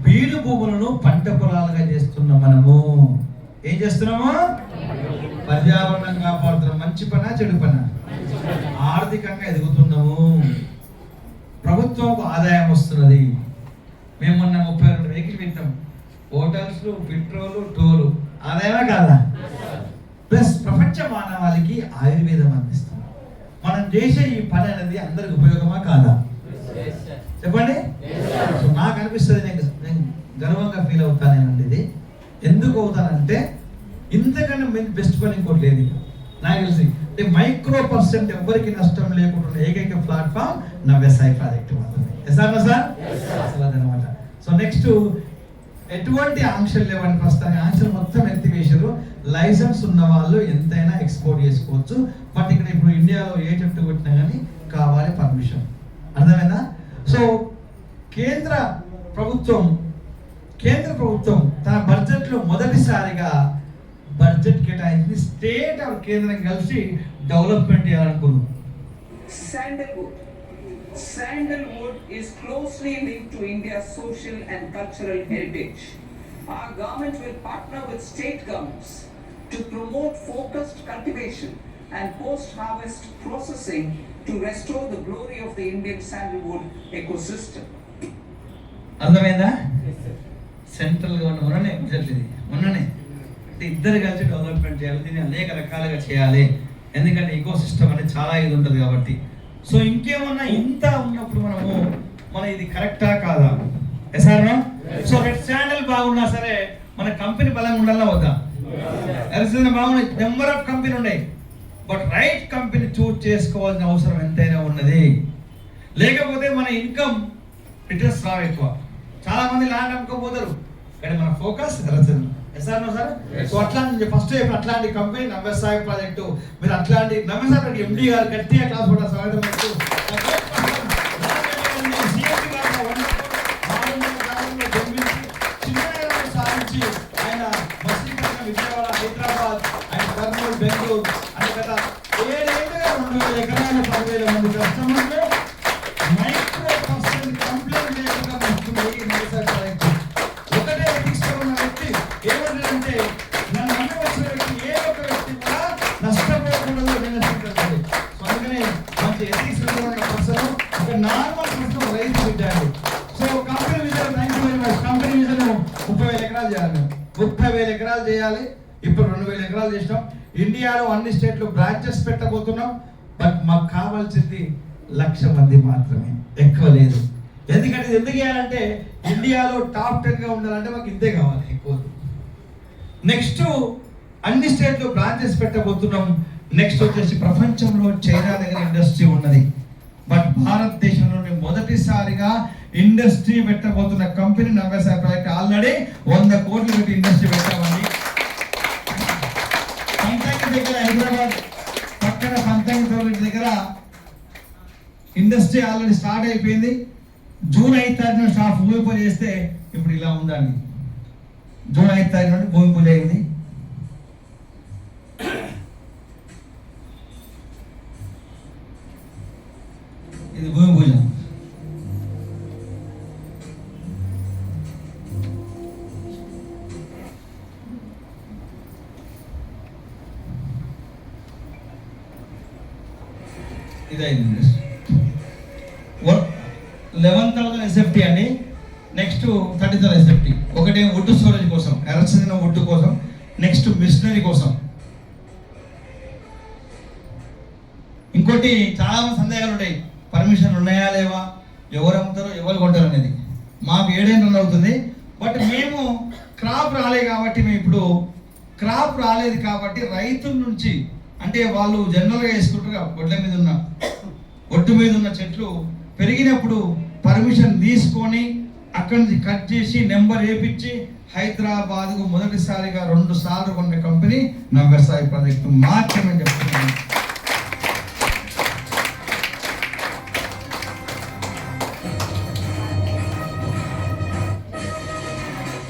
బీడు భూములను పంట పొలాలుగా చేస్తున్నాం మనము. ఏం చేస్తున్నాము? పర్యావరణం కాపాడుతున్నాం. మంచి పనా చెడు పనా? ఆర్థికంగా ఎదుగుతున్నాము, ప్రభుత్వంకు ఆదాయం వస్తున్నది. మేము మొన్న 32 వెహికల్ పెట్టాం, హోటల్స్, పెట్రోలు, టోలు, ఆదాయమే కాదా? ప్లస్ ప్రపంచ మానవాళికి ఆయుర్వేదం అందిస్తున్నాం. మనం చేసే ఈ పని అనేది అందరికి ఉపయోగమా కాదా? చెప్పండి. సో నాకు అనిపిస్తుంది, నేను గర్వంగా ఫీల్ అవుతానేనండి. ఇది ఎందుకు అవుతానంటే, ఇంతకన్నా బెస్ట్ పని ఇంకోటి లేదు నాకు తెలిసి. అంటే మైక్రో% ఎవరికి నష్టం లేకుండా ఏకైక ప్లాట్ఫామ్ నవ్యసాయ ప్రాజెక్ట్ మాత్రమే. సార్ అసలు అదనమాట. సో నెక్స్ట్ ఎటువంటి ఆంక్షలు లేవని, ప్రస్తుతానికి ఆంక్షలు మొత్తం ఎత్తివేసారు. లైసెన్స్ ఉన్న వాళ్ళు ఎంతైనా ఎక్స్పోర్ట్ చేసుకోవచ్చు. బట్ ఇక్కడ ఇప్పుడు ఇండియాలో ఏ చెట్టు కొట్టినా కానీ కావాలి పర్మిషన్. అర్థమైందా? సో కేంద్ర ప్రభుత్వం తన బడ్జెట్లో మొదటిసారిగా బడ్జెట్ కేటాయించి స్టేట్ ఆర్ కేంద్రం కలిసి development చేయాలనుకున్నాం. Sandalwood is closely linked to India's social and cultural heritage. Our government will partner with state governments to promote focused cultivation and post-harvest processing to restore the glory of the Indian sandalwood ecosystem. అర్థమైందా? Central government మొన్ననే ఇద్దరు కలిసి development చేయాలి, దీన్ని అనేక రకాలుగా చేయాలి. ఎందుకంటే ఈకో సిస్టమ్ అనేది చాలా ఇది ఉంటుంది కాబట్టి. సో ఇంకేమన్నా ఇంత ఉన్నప్పుడు మన ఇది కరెక్టా కాదా? ఎసారా? సో రెడ్ శాండల్ బాగున్నా సరే మన కంపెనీ బలంగా ఉండాలా వద్దా? బాగున్నాయి, నెంబర్ ఆఫ్ కంపెనీ ఉన్నాయి, బట్ రైట్ కంపెనీ చూస్ చేసుకోవాల్సిన అవసరం ఎంతైనా ఉన్నది. లేకపోతే మన ఇన్కమ్ రిటర్న్స్ రావు ఎక్కువ. చాలా మంది ల్యాండ్ అమ్ముకోపోతారు, కానీ మన ఫోకస్ ఎర్రచందనం. సార్ సో అట్లాంటి ఫస్ట్ అట్లాంటి కంపెనీ నవ్యసాయ ప్రాజెక్టు, మీరు అట్లాంటి నవ్యసాయ ఎండి గారు గట్టిగా క్లాస్ కూడా స్వాగతం పెడుతూ సాధించి ఆయన మచిలీపట్నం, విజయవాడ, హైదరాబాద్, ఆయన కర్నూలు, బెంగళూరు అని కదా 7 ఏళ్ళుగా 2,000 ఎకరాల 10,000 మంది కస్టమర్లు మైక్రో% కంప్లైంట్ లేకుండా వస్తుంది నవ్యసాయ ప్రాజెక్టు. ఒకటే తీసుకున్న వ్యక్తి ఏమంటారంటే, నన్ను నమ్మి వచ్చిన వ్యక్తి ఏ ఒక్క వ్యక్తి కూడా నష్టపోకూడదు నిర్ణయించుకుంటుంది. సో అందుకనే మంచి ఎథిక్స్ ఉన్న పర్సన్, ఒక నార్మల్ పర్సన్, రైతు విద్యార్థి. So company vision 90,000 company vision 30,000 ఎకరాలు చేయాలి. 30,000 ఎకరాలు చేయాలి. ఇప్పుడు 2,000 ఎకరాలు చేసినాం. ఇండియాలో అన్ని స్టేట్లు బ్రాంచెస్ పెట్టబోతున్నాం. బట్ మాకు కావాల్సింది 1,00,000 మంది మాత్రమే, ఎక్కువ లేదు. ఎందుకంటే ఎందుకు చేయాలంటే, ఇండియాలో టాప్ 10గా ఉండాలంటే మాకు ఇంతే కావాలి, ఎక్కువ. నెక్స్ట్ అన్ని స్టేట్లో బ్రాంచెస్ పెట్టబోతున్నాం. నెక్స్ట్ వచ్చేసి ప్రపంచంలో చైనా దగ్గర ఇండస్ట్రీ ఉన్నది, బట్ భారతదేశంలోనే మొదటిసారిగా ఇండస్ట్రీ పెట్టబోతున్న కంపెనీ నవ్యసాయ ప్రాజెక్ట్. ఆల్రెడీ 100 కోట్లు పెట్టి ఇండస్ట్రీ పెట్టామండి. పంతంగి దగ్గర, హైదరాబాద్ పక్కన పంతంగి దగ్గర ఇండస్ట్రీ ఆల్రెడీ స్టార్ట్ అయిపోయింది. జూన్ 5 తారీఖున స్టాఫ్ భూమి పూజ చేస్తే ఇప్పుడు ఇలా ఉందండి. జూన్ 5 తారీఖు నుండి భూమి పూజ అయింది. ఇది భూమి పూజ. ఇదైంది. 11,000 SFT అండి. Next 30,000 SFT. ఒకటి వుడ్ స్టోరేజ్ కోసం, ఎర్రచందనం వుడ్ కోసం, నెక్స్ట్ మిషనరీ కోసం. ఇంకోటి చాలా మంది సందేహాలు ఉంటాయి, పర్మిషన్ ఉన్నాయా లేవా, ఎవరు అమ్ముతారో ఎవరు కొంటారు అనేది. మాకు 7 రన్ అవుతుంది. బట్ మేము క్రాప్ రాలేదు కాబట్టి క్రాప్ రాలేదు కాబట్టి రైతుల నుంచి, అంటే వాళ్ళు జనరల్గా వేసుకుంటారు ఒడ్డు మీద ఉన్న చెట్లు పెరిగినప్పుడు పర్మిషన్ తీసుకొని అక్కడి నుంచి కట్ చేసి నెంబర్ వేపించి హైదరాబాద్కు మొదటిసారిగా 2 సార్లు కొన్న కంపెనీ నవ్యసాయి ప్రాజెక్టు మాత్రమే చెప్తున్నాను.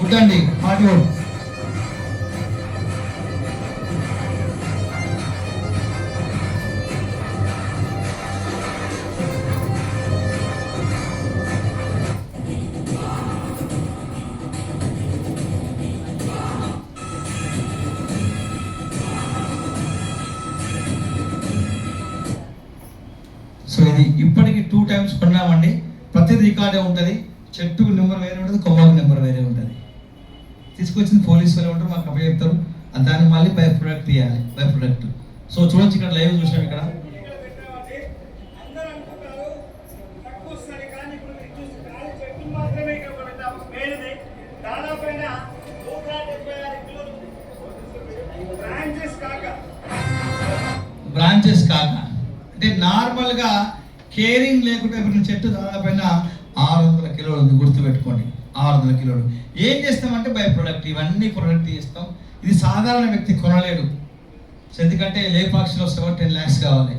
ఉండండి హార్డ్ వర్క్. సో ఇది ఇప్పటికి 2 times కొన్నామండి. ప్రతి రికార్డే ఉంటుంది. చెట్టుకు నెంబర్ వేరే ఉంటుంది, కొమ్మకు నెంబర్ వేరే ఉంటుంది. తీసుకొచ్చింది పోలీసు వాళ్ళు ఉంటారు, మాకు అప్పుడు చెప్తారు. దాన్ని మళ్ళీ బై ప్రొడక్ట్ తీయాలి, బై ప్రొడక్ట్. సో చూడొచ్చు, ఇక్కడ లైవ్ చూసాం. ఇక్కడ బ్రాంచెస్ కాక అంటే నార్మల్గా కేరింగ్ లేకుండా ఇప్పుడు చెట్టు దాదాపు 600 కిలోలు ఉంది, గుర్తుపెట్టుకోండి. 600 కిలోలు. ఏం చేస్తామంటే బై ప్రొడక్ట్, ఇవన్నీ ప్రొడక్ట్ చేస్తాం. ఇది సాధారణ వ్యక్తి కొనలేడు, ఎందుకంటే లేపాక్షిలో 7-10 lakhs కావాలి.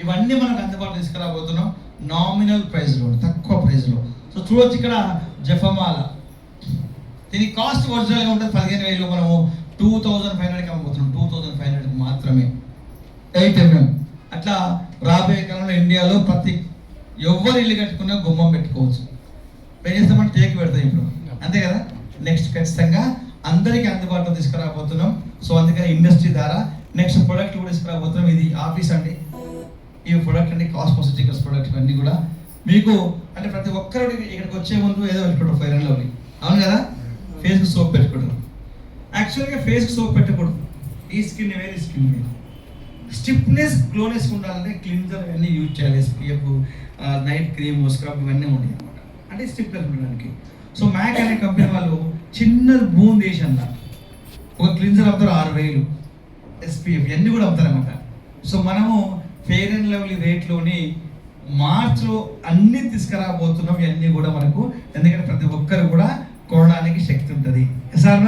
ఇవన్నీ మనకు అందుబాటులో తీసుకురాబోతున్నాం నామినల్ ప్రైస్లో, తక్కువ ప్రైస్లో. సో చూడొచ్చు ఇక్కడ జఫమాల, దీని కాస్ట్ ఒరిజినల్గా ఉంటుంది 15,000, మనము 2,500కి అమ్ముతున్నాం. 2,500 మాత్రమే. 8 mm. అట్లా రాబోయే కాలంలో ఇండియాలో ప్రతి ఎవరు ఇల్లు కట్టుకున్నా గుమ్మం పెట్టుకోవచ్చు. ఏం చేస్తామంటే టేక్ పెడతాం ఇప్పుడు, అంతే కదా. నెక్స్ట్ ఖచ్చితంగా అందరికీ అందుబాటులో తీసుకురాబోతున్నాం. సో అందుకని ఇండస్ట్రీ ద్వారా నెక్స్ట్ ప్రొడక్ట్ కూడా తీసుకురాబోతున్నాం. ఇది ఆఫీస్ అండి. ఈ ప్రొడక్ట్ అండి కాస్మెటిక్స్ ప్రొడక్ట్ అన్నీ కూడా మీకు అంటే ప్రతి ఒక్కరు ఇక్కడికి వచ్చే ముందు ఏదో పెట్టుకుంటారు, ఫెయిర్ అండ్ లవ్లీ, అవును కదా. ఫేస్కి సోప్ పెట్టుకుంటారు. యాక్చువల్గా ఫేస్కి సోప్ పెట్టకూడదు. ఈ స్కిన్ వేరే, స్కిన్ వేరే. స్టిఫ్నెస్ గ్లోనెస్ ఉండాలంటే క్లిన్జర్ అన్నీ యూజ్ చేయాలి. SPF, నైట్ క్రీమ్, స్క్రబ్ ఇవన్నీ ఉంటాయి అనమాట, అంటే స్టిఫ్నెస్ ఉండడానికి. సో మ్యాక్ అనే కంపెనీ వాళ్ళు చిన్న బూన్ దేశంలో ఒక క్లిన్జర్ అమ్ముతారు 6,000, SPF ఇవన్నీ కూడా అమ్ముతారనమాట. సో మనము ఫెయిర్ అండ్ లవ్లీ రేట్లోని మార్చ్లో అన్నీ తీసుకురాబోతున్నాం. ఇవన్నీ కూడా మనకు, ఎందుకంటే ప్రతి ఒక్కరు కూడా కొనడానికి శక్తి ఉంటుంది. Sir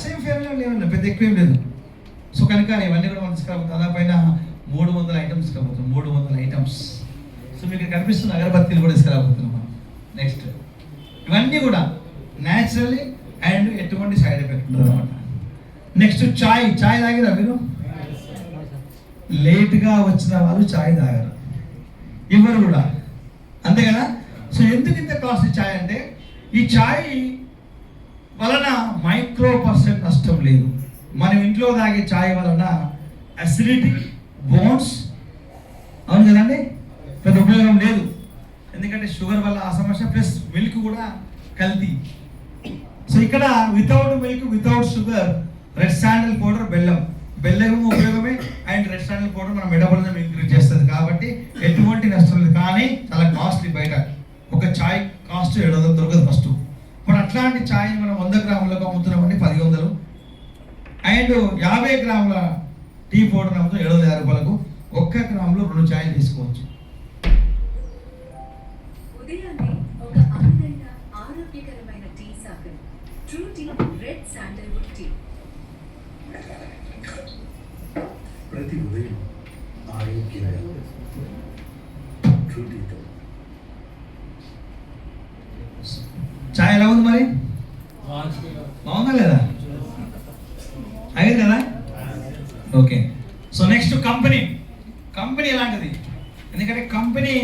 same fair and lovely ఏమన్నా పెద్ద ఎక్కువ ఏం లేదు. సో కనుక ఇవన్నీ కూడా మనం తీసుకురాబోతున్నాం. దాదాపైన 300 ఐటమ్స్ తీసుకురాబోతున్నాం. 300 ఐటమ్స్. సో మీకు కనిపిస్తున్న అగరబత్తీలు కూడా తీసుకురాబోతున్నాం మనం. నెక్స్ట్ ఇవన్నీ కూడా న్యాచురల్లీ అండ్ ఎటువంటి సైడ్ ఎఫెక్ట్ ఉండదు అనమాట. నెక్స్ట్ చాయ్ తాగిరా మీరు? లేట్గా వచ్చిన వాళ్ళు చాయ్ తాగరు, ఇవ్వరు కూడా, అంతే కదా. సో ఎందుకు ఇంత కాస్ట్ చాయ్ అంటే ఈ చాయ్ వలన మైక్రో% నష్టం లేదు. మనం ఇంట్లో తాగే చాయ్ వలన అసిడిటీ, బోన్స్, అవును కదండి, పెద్ద ఉపయోగం లేదు. ఎందుకంటే షుగర్ వల్ల ఆ సమస్య, ప్లస్ మిల్క్ కూడా కల్తీ. సో ఇక్కడ without milk, without sugar, red sandal powder, బెల్లం ఉపయోగమే. అండ్ రెడ్ శాండల్ పౌడర్ మన మెటబాలిజం ఇంక్రీజ్ చేస్తుంది కాబట్టి ఎటువంటి నష్టం లేదు. కానీ చాలా కాస్ట్లీ. బయట ఒక చాయ్ కాస్ట్ 700 దొరకదు ఫస్ట్. మరి అట్లాంటి చాయ్ని మనం 100 గ్రాములకు అమ్ముతున్నామండి 1,000. అండ్ 50 గ్రాముల టీ పౌడర్ అమ్ముతాం 750 రూపాయలకు. 1 గ్రాములో 2 చాయ్లు తీసుకోవచ్చు. ఉదయాన్నే ఒక అందమైన ఆరోగ్యకరమైన tea Sagar, true tea red sandalwood tea. ప్రతి ఉదయం ఆరోగ్యంగా ట్రూ టీతో. చాయ్ ఎలా ఉంది మరి? బాగుందా లేదా? అయ్యింది కదా. ఓకే. సో నెక్స్ట్ కంపెనీ ఎలాంటిది? ఎందుకంటే కంపెనీ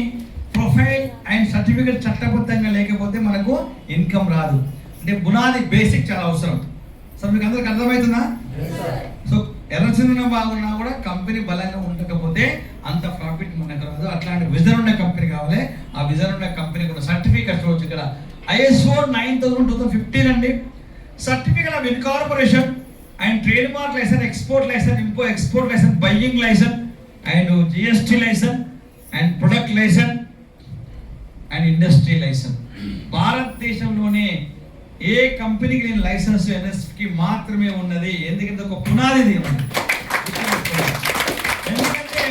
ప్రొఫైల్ అండ్ సర్టిఫికేట్ చట్టబద్ధంగా లేకపోతే మనకు ఇన్కమ్ రాదు. అంటే బునాది బేసిక్ చాలా అవసరం. సో మీకు అందరికి అర్థమవుతుందా? సో ఎర్రచందనం బాగున్నా కూడా కంపెనీ బలంగా ఉండకపోతే అంత ప్రాఫిట్ మనకు రాదు. అట్లాంటి విజన్ ఉన్న కంపెనీ కావాలి. ఆ విజన్ ఉన్న కంపెనీకి ఉన్న సర్టిఫికెట్ చూడొచ్చు ఇక్కడ. ISO 9000:2015 అండి. Certificate of incorporation and trade mark licence, export licence, export licence, buying licence and GST licence and product licence and industry licence. భారతదేశంలోనే ఏ కంపెనీకి లేని లైసెన్స్ NSFకి మాత్రమే ఉన్నది. ఎందుకంటే ఒక పునాది ఇది. ఎందుకంటే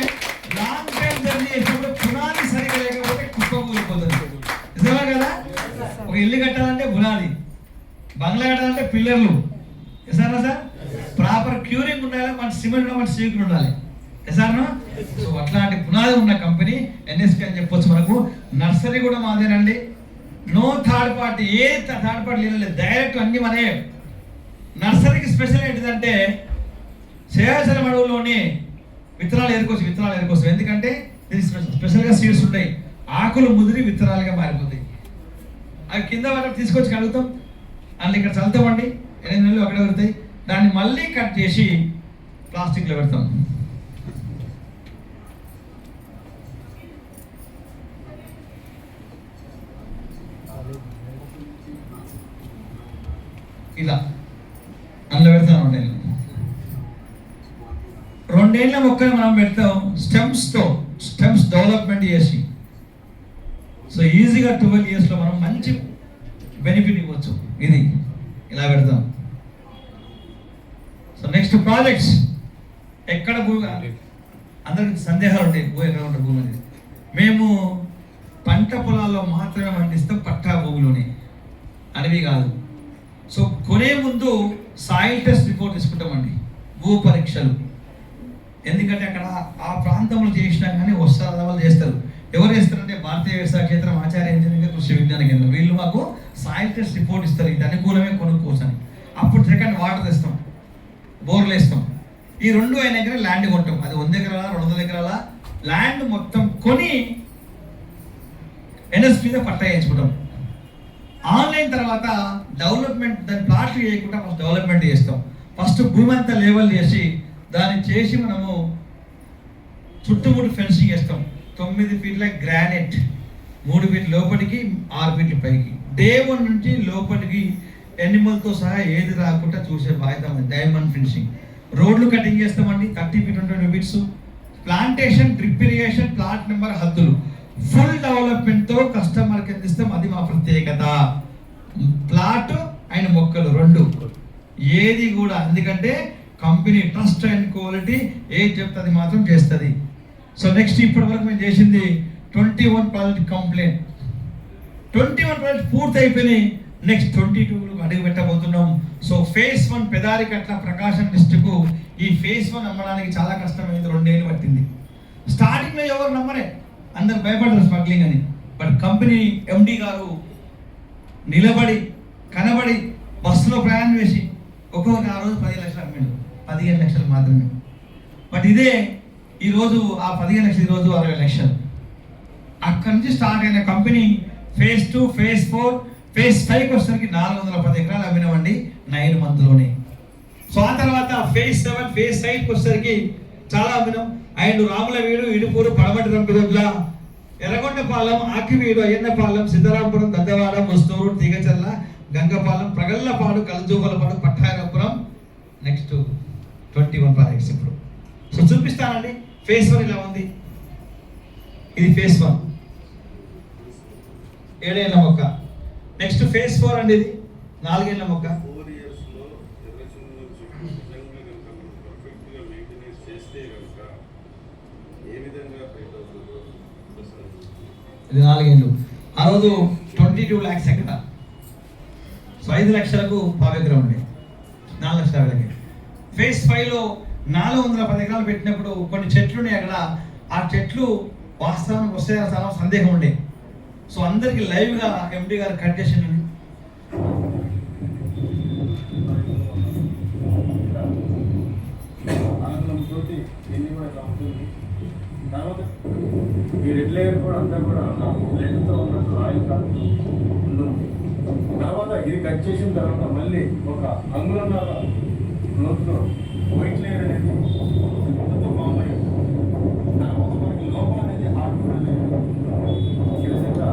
లాంగ్ టైం జర్నీ చేసినప్పుడు పునాది సరిగా లేకపోతే కుప్పకూలిపోతుంది. నిజమే కదా? ఒక ఇల్లు కట్టాలంటే పునాది, బంగ్లా కట్టాలంటే పిల్లర్లు. ఎసారా సార్? ప్రాపర్ క్యూరింగ్ ఉండాలి, మన సిమెంట్ మన సీకులు ఉండాలి. ఎసారా? సో అట్లాంటి పునాది ఉన్న కంపెనీ NSK అని చెప్పొచ్చు. మనకు నర్సరీ కూడా మాదేనండి. నో థర్డ్ పార్టీ, ఏ థర్డ్ పార్టీ లేదు, డైరెక్ట్ అన్ని మనే. నర్సరీకి స్పెషల్ ఏంటిదంటే శేషాచలం అడవుల్లోని విత్తనాలు ఏరుకోవచ్చు. ఎందుకంటే దీనికి స్పెషల్గా సీడ్స్ ఉంటాయి. ఆకులు ముదిరి విత్తనాలుగా మారిపోతాయి. అవి కింద వరకు తీసుకొచ్చి కలుగుతాం, అందులో ఇక్కడ చల్లుతామండి. 8 నెలలు అక్కడే పెడతాయి. దాన్ని మళ్ళీ కట్ చేసి ప్లాస్టిక్లో పెడతాం. ఇలా అందులో పెడతాం. 2 ఏళ్ళ మొక్కలు మనం పెడతాం స్టెమ్స్ డెవలప్మెంట్ చేసి. సో ఈజీగా 12 ఇయర్స్లో మనం మంచి బెనిఫిట్ ఇవ్వచ్చు. ఇది ఇలా పెడతాం. So next projects. ఎక్కడ భూమి, అందరికి సందేహాలు ఉంటాయి, భూమి ఎక్కడ ఉంటుంది భూమి అనేది. మేము పంట పొలాల్లో మాత్రమే పండిస్తాం, పట్టా భూమిలోనే, అడవి కాదు. సో కొనే ముందు సాయిల్ టెస్ట్ రిపోర్ట్ తీసుకుంటామండి, భూ పరీక్షలు. ఎందుకంటే అక్కడ ఆ ప్రాంతంలో చేసినా కానీ వస్తారు వాళ్ళు చేస్తారు. ఎవరు చేస్తారంటే భారతీయ వ్యవసాయ క్షేత్రం, ఆచార్య ఇంజనీరింగ్, కృషి విజ్ఞాన కేంద్రం. వీళ్ళు మాకు సాయిల్ టెస్ట్ రిపోర్ట్ ఇస్తారు, ఇది అనుకూలమే కొనుక్కోవచ్చు అని. అప్పుడు సెకండ్ వాటర్ తెస్తాం, బోర్లు వేస్తాం. ఈ 2 అయినాక ల్యాండ్ కొంటాం. అది 100 ఎకరాల 200 ఎకరాల ల్యాండ్ మొత్తం కొని NSPలో పట్టా వేయించుకుంటాం. ఆన్లైన్ తర్వాత డెవలప్మెంట్, దాని ప్లాట్లు చేయకుండా ఫస్ట్ డెవలప్మెంట్ చేస్తాం. ఫస్ట్ భూమి అంతా లేవల్ చేసి దాన్ని చేసి మనము చుట్టుముట్టు ఫెన్సింగ్ వేస్తాం. 9 ఫీట్ల గ్రానైట్, 3 ఫీట్ లోపలికి, 6 ఫీట్ల పైకి. డే 1 నుంచి లోపలికి ఎనిమల్తో సహా ఏది రాకుండా చూసే బాధ్యత. Diamond finishing. రోడ్లు కటింగ్ చేస్తామండి, 30 feet 20 feets. Plantation, drip irrigation, plot number, హద్దులు, ఫుల్ డెవలప్మెంట్తో కస్టమర్కి అందిస్తాం. అది మా ప్రత్యేకత. ప్లాట్ అండ్ మొక్కలు 2 ఏది కూడా. ఎందుకంటే కంపెనీ ట్రస్ట్ అండ్ క్వాలిటీ ఏది చెప్తే అది మాత్రం చేస్తుంది. సో నెక్స్ట్ ఇప్పటి వరకు మేము చేసింది 21 ప్రాజెక్ట్ కంప్లైంట్. 21 ప్రాజెక్ట్ పూర్తి అయిపోయినాయి. నెక్స్ట్ 22 అడుగు పెట్టబోతున్నాం. సో phase 1 పెదారికట్ల ప్రకాశం డిస్ట్రిక్ట్. ఈ phase 1 అమ్మడానికి చాలా కష్టమైంది, 2 ఏళ్ళు పట్టింది. స్టార్టింగ్లో ఎవరు నమ్మరే, అందరు భయపడ్డారు స్మగ్లింగ్ అని. బట్ కంపెనీ MD గారు నిలబడి కనబడి బస్సులో ప్రయాణం చేసి ఒక్కొక్క ఆ రోజు 10 లక్షలు అమ్మాడు, 15 లక్షలు మాత్రమే. బట్ ఇదే ఈరోజు ఆ 15 లక్షలు ఈరోజు 60 లక్షలు. అక్కడి నుంచి స్టార్ట్ అయిన కంపెనీ phase 2, phase 4, phase 5 వచ్చేసరికి 410 ఎకరాలు అమ్మినామండి 9 మంత్లోనే. సో ఆ తర్వాత phase 7, phase 8 వచ్చేసరికి చాలా అమ్మినాం. అండ్ రాములవీడు, ఇడుపూరు, పడమటి రంపిదొడ్ల, ఎర్రగొండపాలెం, ఆకివీడు, అయ్యన్నపాలెం, సిద్ధరాంపురం, దద్దవాడ, ముస్తూరు, తీగచర్ల, గంగపాలెం, ప్రగల్లపాడు, కలజూపలపాడు, పట్టాయనపురం. నెక్స్ట్ 21 ప్రాజెక్ట్స్ ఇప్పుడు. సో చూపిస్తానండి. phase 1 ఇలా ఉంది. ఇది phase 1 7 ఏళ్ళ మొక్క. నెక్స్ట్ phase 4 అండి, ఇది 4 ఏళ్ళ మొక్క. ఇది 4 ఏళ్ళు. ఆ రోజు 22 lakhs ఎక్కడ. సో 5 లక్షలకు 10 ఎకరం ఉండే, 4 లక్షల వేలకి. phase 5లో 410 ఎకరాలు పెట్టినప్పుడు కొన్ని చెట్లు ఉన్నాయి అక్కడ. ఆ చెట్లు వాస్తవానికి వస్తాయో చాలా సందేహం ఉండే. సో అందరికి లైవ్గా MD గారు కట్ చేసిండు. తర్వాత ఈ రెడ్ లేయర్ కూడా అంతా కూడా రెడ్తో ఉన్నట్టు ఆయిల్ కాదు. తర్వాత ఇది కట్ చేసిన తర్వాత మళ్ళీ ఒక అంగుళన్నర లోతులో వైట్ లేయర్ అనేది ఫామ్ అయ్యింది. తర్వాత మనకి లోపల అనేది హార్డ్ అనేది ఈ విధంగా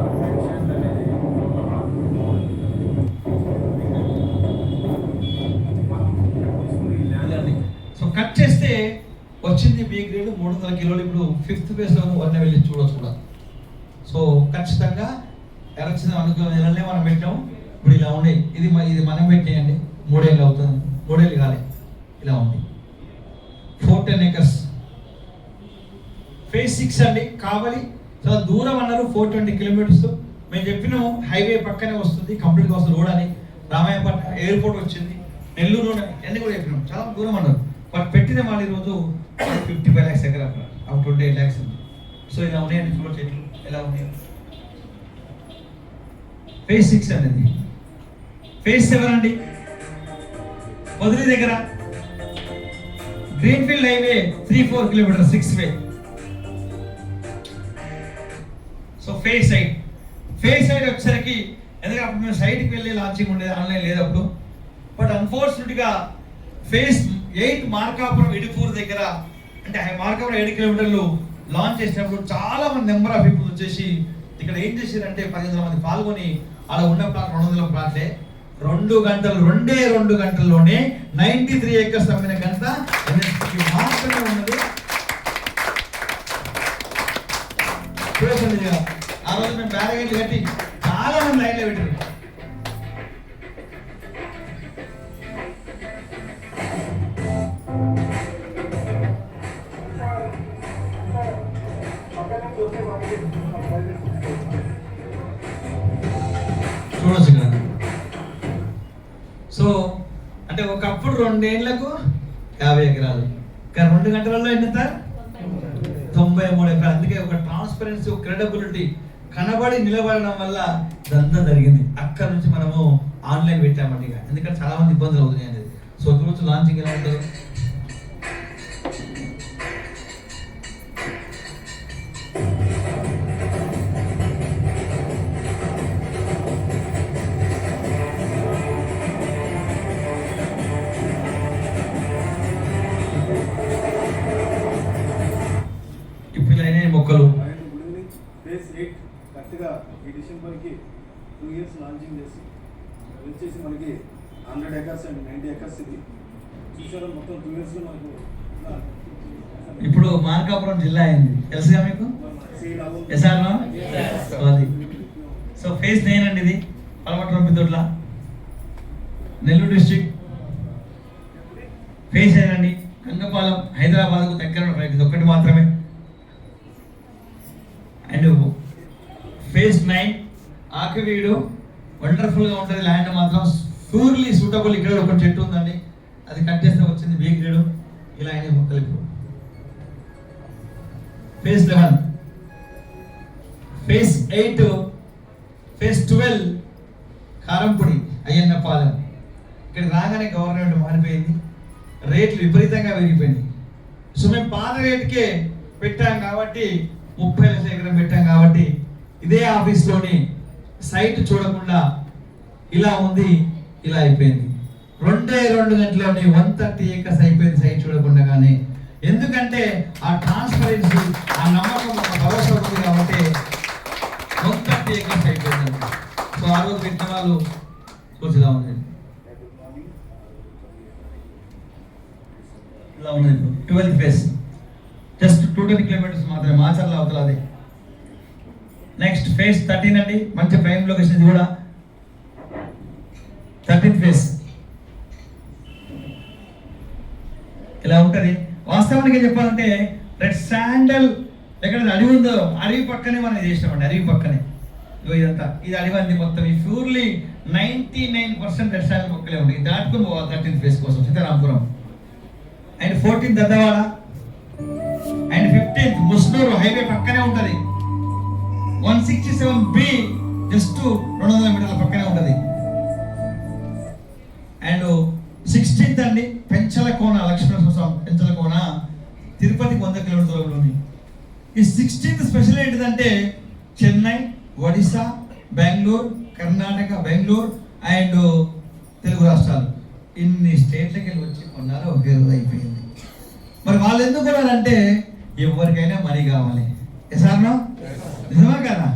300 కిలోలు ఇప్పుడు 5th ఫేజ్లో వరణ వెళ్ళి చూడొచ్చు కూడా. సో ఖచ్చితంగా ఎలక్షన్ అనుకున్న నెలనే మనం పెట్టాం. ఇప్పుడు ఇలా ఉండే ఇది మనం పెట్టేయండి 3 ఏళ్ళు అవుతుంది, 3 ఏళ్ళు కాలే, ఇలా ఉంది 410 acres. ఫేజ్ 6 అండి కావాలి, చాలా దూరం అన్నారు 420 కిలోమీటర్స్. మేము చెప్పిన హైవే పక్కనే వస్తుంది, కంప్లీట్గా వస్తుంది రోడ్ అని. రామాయపట్నం ఎయిర్పోర్ట్ వచ్చింది, నెల్లూరు అన్ని కూడా చెప్పినాం, చాలా దూరం అన్నారు. బట్ పెట్టిన వాళ్ళు ఈరోజు 55 lakhs ఎకర్ అక్కడ 28 lakhs ఉంది. సో ఇలా ఉన్నాయండి చూడ చెట్లు ఎలా ఉన్నాయి. ఫేజ్ 6 అనేది. ఫేజ్ 7 అండి పొదిలి దగ్గర గ్రీన్ఫీల్డ్ హైవే 3-4 కిలోమీటర్ 6 వే. సో ఫేజ్ 8 వచ్చేసరికి ఎందుకంటే అప్పుడు మేము సైట్కి వెళ్ళి లాంచింగ్ ఉండేది, ఆన్లైన్ లేదు అప్పుడు. బట్ అన్ఫార్చునేట్గా ఫేజ్ 8 మార్కాపురం ఇడుపూరు దగ్గర, అంటే మార్కాపురం 7 కిలోమీటర్లు లాంచ్ చేసినప్పుడు చాలా మంది నెంబర్ ఆఫ్ పీపుల్ వచ్చేసి ఇక్కడ ఏం చేశారంటే 1500 మంది పాల్గొని అలా ఉన్న ప్లాట్ 200 ప్లాట్లే 2 గంటల్లోనే 93 acres అమ్మిన గంట మాత్రమే ఉన్నది. చూడండి, ఆ రోజు మేము బ్యారగేట్లు కట్టి చాలా మంది లైన్లో పెట్టారు. చూడొచ్చు కదా. సో అంటే ఒకప్పుడు 2 ఏళ్లకు 50 ఎకరాలు, కానీ 2 గంటలలో ఎన్ని సార్ 93 ఎకరాలు. అందుకే ఒక ట్రాన్స్పరెన్సీ, ఒక క్రెడిబిలిటీ కనబడి నిలబడడం వల్ల ఇదంతా జరిగింది. అక్కడ నుంచి మనము ఆన్లైన్ పెట్టామండి, ఎందుకంటే చాలా మంది ఇబ్బందులు అవుతున్నాయి అనేది. సో రోజు లాంచింగ్ ఎలా ఉంటుంది. మొక్కలు ఫేజ్ 8 కరెక్ట్గా ఈ డిసెంబర్కి 2 years లాంచింగ్ చేసి వచ్చేసి మనకి 100 acres అండ్ 90 acres ఇది చూసారా. మొత్తం 2 yearsలో మనకు ఇప్పుడు మార్కాపురం జిల్లా అయింది, తెలుసుగా మీకు. సో ఫేజ్ 9 అండి ఇది, పలమట్రం పిద్దొడ్ల నెల్లూరు డిస్ట్రిక్ట్. ఫేజ్ 9 అండి గంగపాలెం హైదరాబాద్కు దగ్గర ఇది ఒక్కటి మాత్రమే. అండ్ ఫేజ్ 9 ఆకివీడు వండర్ఫుల్గా ఉంటుంది, ల్యాండ్ మాత్రం ప్యూర్లీ సూటబుల్. ఇక్కడ ఒక చెట్టు ఉందండి, అది కట్ చేస్తే వచ్చింది బీ గ్రేడ్. ఇలా అయిన మొక్కలు ఇప్పుడు. Phase 11, phase 8, phase 12 Karampudi Ayyannapalem. ఇక్కడ రాగానే గవర్నమెంట్ మారిపోయింది, రేట్లు విపరీతంగా పెరిగిపోయింది. సో మేము పాత రేటుకే పెట్టాం కాబట్టి 30 లక్షల ఎకరం పెట్టాం కాబట్టి ఇదే ఆఫీస్లోని సైట్ చూడకుండా ఇలా ఉంది, ఇలా అయిపోయింది. 2 గంటలోని 130 acres అయిపోయింది సైట్ చూడకుండా. కానీ ఎందుకంటే ఆ ట్రాన్స్పరెన్సీ, ఆ నమ్మకం, ఒక భరోసా ఉంది కాబట్టి 130 acres అయిపోయింది. సో ఆ రోజు పెట్టిన వాళ్ళు ఇలా ఉంది, ఇలా ఉంది. 12th phase జస్ట్ 210 kilometers మాత్రమే, మాచర్ల అవతల అది. నెక్స్ట్ ఫేజ్ 13 అండి, మంచి ప్రైమ్ లొకేషన్ ఇది కూడా. 13th phase ఇలా ఉంటుంది. వాస్తవానికి చెప్పాలంటే రెడ్ శాండల్ ఎక్కడ అడవి ఉందో అడవి పక్కనే మనం చేసినామండి, అడవి పక్కనే ఇదంతా. ఇది అడవి అంది మొత్తం. ఈ ప్యూర్లీ 99% రెడ్ శాండల్ మొక్కలే ఉంటాయి. దాటుకుని పోవాలి 13th phase కోసం Sitarampuram. And 14th Daddavada, and 15th Musnuru highway పక్కనే ఉంటుంది. 167B జస్ట్ 200 మీటర్ల పక్కనే ఉంటుంది. అండ్ 16th అండి పెంచలకోన, లక్ష్మీనరసింహస్వామి పెంచలకోన, తిరుపతికి 100 కిలోమీటర్ల దూరంలో ఉంది. ఈ 16th స్పెషల్ ఏంటిదంటే చెన్నై, ఒడిశా, బెంగళూరు, కర్ణాటక, బెంగళూరు అండ్ తెలుగు రాష్ట్రాలు ఇన్ని స్టేట్లకి వెళ్ళి వచ్చి కొన్నారో ఒకే రోజు అయిపోయింది. మరి వాళ్ళు ఎందుకు కొన్నారంటే ఎవరికైనా మనీ కావాలి. ఎసార్నో నిజమా కదా,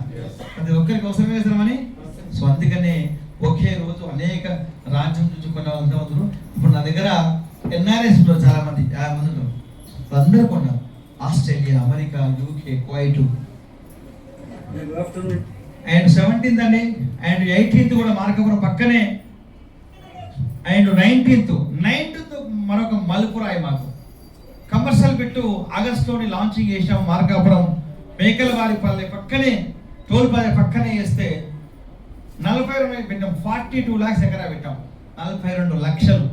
ప్రతి ఒక్కరికి అవసరం వేస్తామని. సో అందుకనే ఒకే రోజు అనేక రాజ్యం నుంచి కొన్న వాళ్ళు. ఇప్పుడు నా దగ్గర NRS చాలా మంది 50 మంది అందరూ కొన్నారు. Australia, America, UK, Kuwait. Good afternoon. And 17th అండి, అండ్ 18th కూడా మార్కాపురం పక్కనే, అండ్ 19th మరొక మలుపురాయి మాకు కమర్షియల్ బిట్టు ఆగస్టులోని లాంచింగ్ చేసాం. మార్కాపురం మేకలవారిపల్లె పక్కనే, టోల్పల్లె పక్కనే వేస్తే 42 పెట్టాం. 42 lakhs ఎకరా పెట్టాం, 42 లక్షలు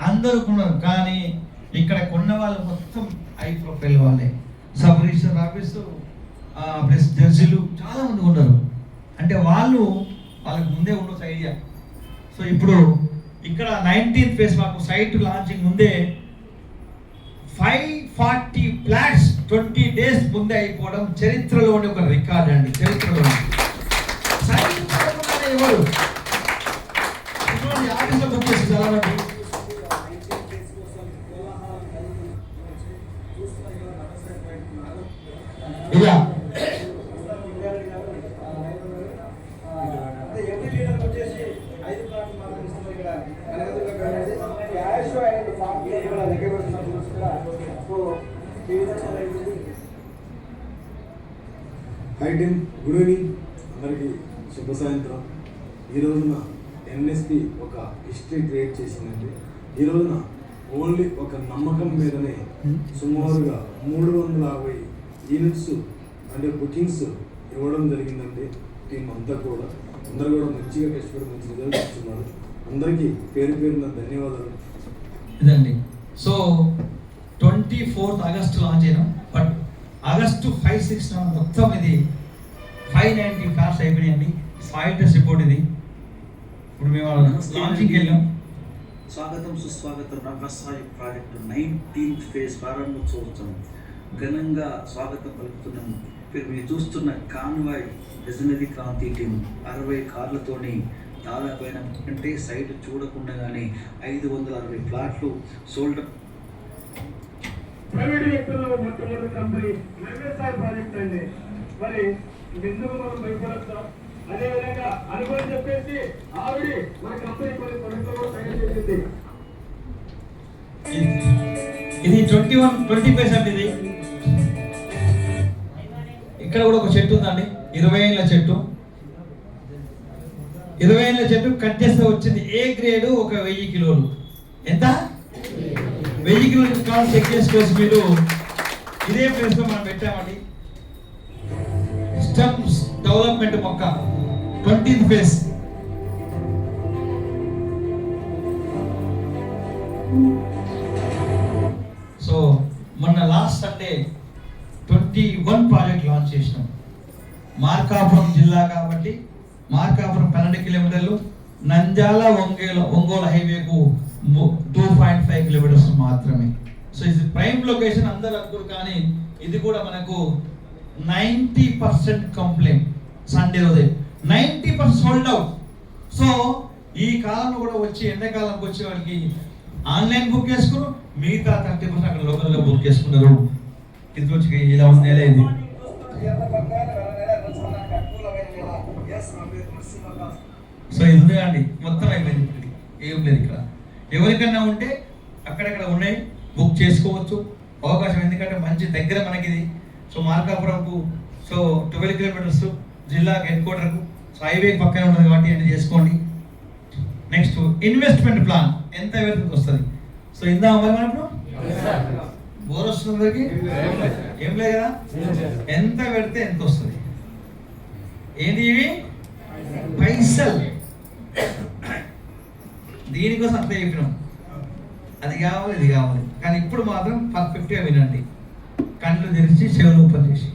అందరూ కొన్నారు. కానీ ఇక్కడ కొన్న వాళ్ళు మొత్తం హై ప్రొఫైల్ వాళ్ళే, సబ్ రిజిస్టర్ ఆఫీసు ప్లస్ జడ్జిలు చాలా మంది ఉన్నారు. అంటే వాళ్ళకి ముందే ఉండొచ్చు ఐడియా. సో ఇప్పుడు ఇక్కడ 19th ఫేజ్ మాకు సైట్ లాంచింగ్ ముందే 540 ఫ్లాట్స్ 20 days ముందే అయిపోవడం చరిత్రలోని ఒక రికార్డ్ అండి. చరిత్రలో సైట్ ఎవరు ఆఫీస్లో బుక్ చేసి చాలా మంది ఇలా హై టీమ్, గుడ్ ఈవినింగ్ అందరికీ, శుభ సాయంత్రం. ఈ రోజున ఎన్ఎస్పి ఒక హిస్టరీ క్రియేట్ చేసిందండి. ఈ రోజున ఓన్లీ ఒక నమ్మకం మీదనే సుమారుగా 350 యూనిట్స్ అంటే బుకింగ్స్ ఇవ్వడం జరిగిందండి. టీం అంతా కూడా అందరూ కూడా మంచిగా కష్టపడి మంచి రిజల్ట్ ఇస్తున్నారు. అందరికీ పేరు పేరున ధన్యవాదాలు. ఇదండి. సో 24th ఆగస్టు లాంచ్ అయినాం. బట్ ఆగస్టు 5-6 మొత్తం ఇది 590 ఫ్లాట్స్ అయిపోయినాయండి. సాయిల్ టెస్ట్ రిపోర్ట్ ఇది. ఇప్పుడు మేము లాంచింగ్కి వెళ్ళాం. స్వాగతం సుస్వాగతం. నవసాయ ప్రాజెక్టు 19th ఫేజ్ ప్రారంభోత్సవం ఘనంగా స్వాగతం పలుకుతున్నాము. మీరు చూస్తున్న కాన్వాయ్ విజనరీ క్రాంతి టీం 60 కార్లతోని దాదాపు అంటే సైట్ చూడకుండానే 560 ఫ్లాట్లు సోల్డ్. ప్రైవేట్ వ్యక్తుల్లో మొట్టమొదటి కంపెనీ నవసాయ ప్రాజెక్ట్ అండి. మరి ఎందుకు మనం భయపడతాం? అదేవిధంగా అనుభవం చెప్పేసి ఆవిడ మన కంపెనీ కొన్ని ప్రొడక్ట్లు తయారు చేసింది. ఇది 20 అండి. ఇది ఇక్కడ కూడా ఒక చెట్టు ఉందండి, 20 ఏళ్ళ చెట్టు. 20 ఏళ్ళ చెట్టు కట్ చేస్తే వచ్చింది ఏ గ్రేడ్ ఒక 1000 కిలోలు. ఎంత? 1000 కిలోలు కాల్ చెక్ చేసుకోవచ్చు మీరు. ఇదే ప్లేస్ లో మనం పెట్టామండి. స్టమ్స్ డెవలప్మెంట్ మొక్క 20th ఫేజ్. సో మొన్న లాస్ట్ సండే 21 ప్రాజెక్ట్ లాంచ్ చేసినాం. మార్కాపురం జిల్లా కాబట్టి మార్కాపురం 12 కిలోమీటర్లు, నంద్యాల ఒంగోలు హైవేకు 2.5 కిలోమీటర్స్ మాత్రమే. సో ఇది ప్రైమ్ లొకేషన్ అందరూ అనుకోరు, కానీ ఇది కూడా మనకు 90% కంప్లైంట్. సండే రోజే 90% సోల్డ్ అవుట్. సో ఈ కాలంలో కూడా వచ్చి ఎండాకాలంకి వచ్చే వాళ్ళకి ఆన్లైన్ బుక్ చేసుకున్నారు, మిగతా 30% అక్కడ లోకల్గా బుక్ చేసుకున్నారు. ఇది వచ్చి ఇలా ఉంది నెల ఇది. సో ఇది ఉంది అండి, మొత్తం అయిపోయింది. ఏం లేదు ఇక్కడ. ఎవరికన్నా ఉంటే అక్కడక్కడ ఉన్నాయి, బుక్ చేసుకోవచ్చు అవకాశం. ఎందుకంటే మంచి దగ్గర మనకి ఇది. సో మార్కాపురంకు 12 కిలోమీటర్స్ జిల్లా హెడ్ క్వార్టర్కు. సో హైవే పక్కనే ఉంటుంది కాబట్టి అన్ని చేసుకోండి. నెక్స్ట్ ఇన్వెస్ట్మెంట్ ప్లాన్ ఎంత పెరుగుతుంది వస్తుంది. సో ఇందాక మరి మనం బోర్ వస్తుంది, ఏం లేదు కదా. ఎంత పెడితే ఎంత వస్తుంది? ఏంటి ఇవి? పైసలు. దీనికోసం అంతే చెప్పినాం, అది కావాలి ఇది కావాలి. కానీ ఇప్పుడు మాత్రం పర్ఫెక్ట్గా వినండి, కళ్ళు తెరిచి చెవులు ఓపెన్ చేసి.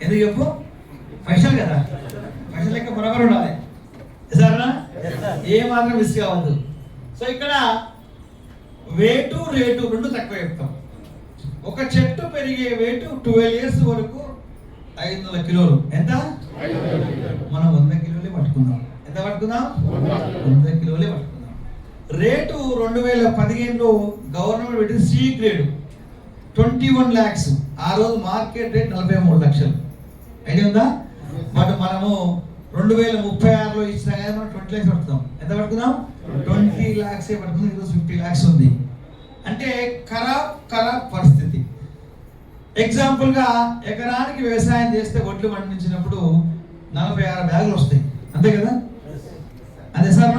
ఎందుకు చెప్పు? పైసలు కదా, పైసలు లెక్క బరాబర్ ఉండాలి సరేనా? ఏ మాత్రం మిస్ కావద్దు. సో ఇక్కడ వెయిట్ రేటు రెండు తక్కువ చెప్తాం. ఒక చెట్టు పెరిగే వెయిట్ 12 years వరకు 500 కిలోలు. ఎంత? మనం 100 కిలోలే పట్టుకుందాం. ఎంత పట్టుకుందాం? 100 కిలోలే పట్టుకుందాం. రేటు 2015లో గవర్నమెంట్ పెట్టింది సి గ్రేడ్ 21 lakhs. ఆ రోజు మార్కెట్ రేట్ 43 లక్షలు. ఐడియా ఉందా? బట్ మనము 2036లో ఇచ్చిన 20 lakhs పట్టుకుందాం. ఎంత పట్టుకుందాం? 20 lakhs పట్టుకుందాం. ఈరోజు 50 lakhs ఉంది. అంటే ఖరాబ్ పరిస్థితి. ఎగ్జాంపుల్గా ఎకరానికి వ్యవసాయం చేస్తే ఒడ్లు పండించినప్పుడు 46 బ్యాగులు వస్తాయి, అంతే కదా? అదే సార్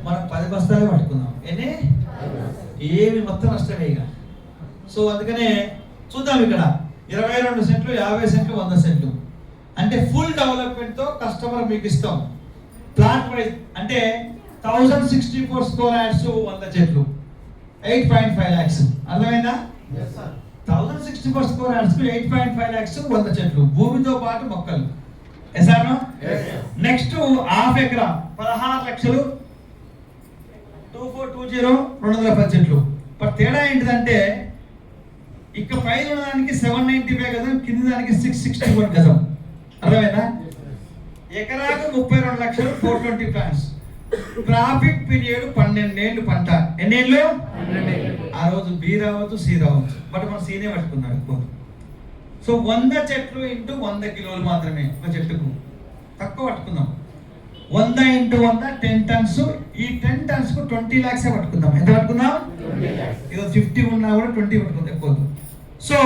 మనం 10 బస్తాలే పట్టుకుందాం. ఎన్ని? ఏమి మొత్తం నష్టమే ఇక. సో అందుకనే చూద్దాం ఇక్కడ 22 సెంట్లు, 50 సెంట్లు, 100 సెంట్లు అంటే ఫుల్ డెవలప్మెంట్తో కస్టమర్ మీకు ఇస్తాం. ప్లాంట్ వైజ్ అంటే 1064 స్క్వేర్ యార్డ్స్ 100 చెట్లు 8.5 lakhs. అర్థమైందా? 1064 స్క్వేర్ యార్డ్స్ 8.5 lakhs 100 చెట్లు భూమితో పాటు మొక్కలు. ఎసాను నెక్స్ట్ హాఫ్ ఎకరా 16 లక్షలు 2420 210 చెట్లు. బట్ తేడా ఏంటిదంటే ఇక పైన ఉన్నదానికి 795 గజం, కింద దానికి 661 గజం. అర్థమైందా? ఎకరాకు 32 లక్షలు 420 ప్లాంట్స్. ట్రాఫిక్ పీరియడ్ 12 ఏళ్ళు పంట. ఎన్నేళ్ళు? ఆ రోజు బి రావచ్చు, సి రావచ్చు, బట్ మనం సీనే పట్టుకున్నాం ఎక్కువ. సో 100 చెట్లు ఇంటూ 100 కిలోలు మాత్రమే ఒక చెట్టుకు, తక్కువ పట్టుకుందాం. 100 ఇంటూ 100 10 టన్స్. ఈ 10 టన్స్ కు 20 lakhs పట్టుకుందాం. ఎంత పట్టుకుందాం? ఇదో 50 ఉన్నా కూడా 20 పట్టుకుందాం, ఎక్కువ. సో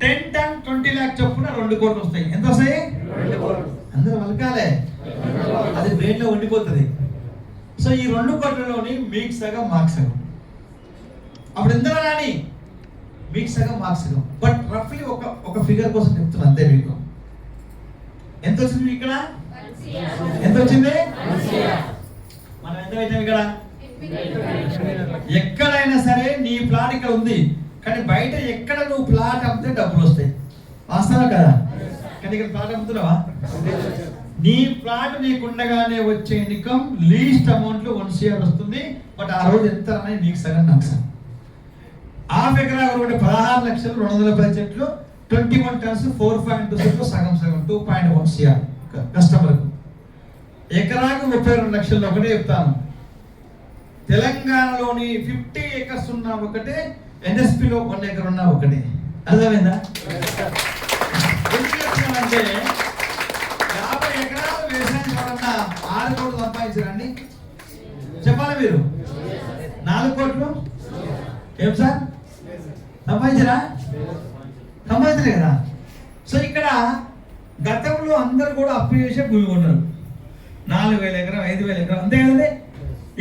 10 టన్ 20 lakh చొప్పున 2 కోట్లు వస్తాయి. ఎంత వస్తాయి? 2 కోట్లు. అందరూ వలకాలే, అది బ్రెయిన్ లో ఉండిపోతుంది. సో ఈ 2 కోట్లలోని మీకు సగం మాకు సగం. అప్పుడు ఎంత రాని? మీకు సగం మాకు సగం. బట్ రఫ్లీ ఒక ఫిగర్ కోసం చెప్తున్నా అంతే. మీకు ఎంత వచ్చింది ఇక్కడ? ఎంత వచ్చింది? మనం ఎంత పెట్టాం ఇక్కడ? ఎక్కడైనా సరే నీ ప్లాట్ ఇక్కడ ఉంది, కానీ బయట ఎక్కడ నువ్వు ప్లాట్ అమ్మితే డబ్బులు వస్తాయి. వాస్తవా కదా? కానీ ఇక్కడ ప్లాట్ అమ్ముతున్నావా? నీ ప్లాట్ నీకుండగానే వచ్చే ఇన్కమ్ లీస్ట్ అమౌంట్ లో 1 CR వస్తుంది. బట్ ఆ రోజు ఎంత అనేది నీకు సగం, నాకు సగం. హాఫ్ ఎకరా 16 లక్షలు 210 చెట్లు 21 టన్స్ 4.2 సెంట్లు సగం సగం 2.1 CR కస్టమర్కు. ఎకరాకు 32 లక్షలు. ఒకటే చెప్తాను, తెలంగాణలోని 50 acres ఉన్న ఒకటే, NSPలో 1 acre ఉన్న ఒకటే. అర్థమైందా? అంటే 50 ఎకరాలు వ్యవసాయం చూడన్నా 6 కోట్లు సంపాదించారండి. చెప్పాలి మీరు? 4 కోట్లు ఏం సార్ సంపాదించరా? సంపాదించలే కదా. సో ఇక్కడ గతంలో అందరు కూడా అప్పు చేసే భూమి కొన్నారు. 4,000 ఎకరం 5,000 ఎకరం, అంతే కదండి.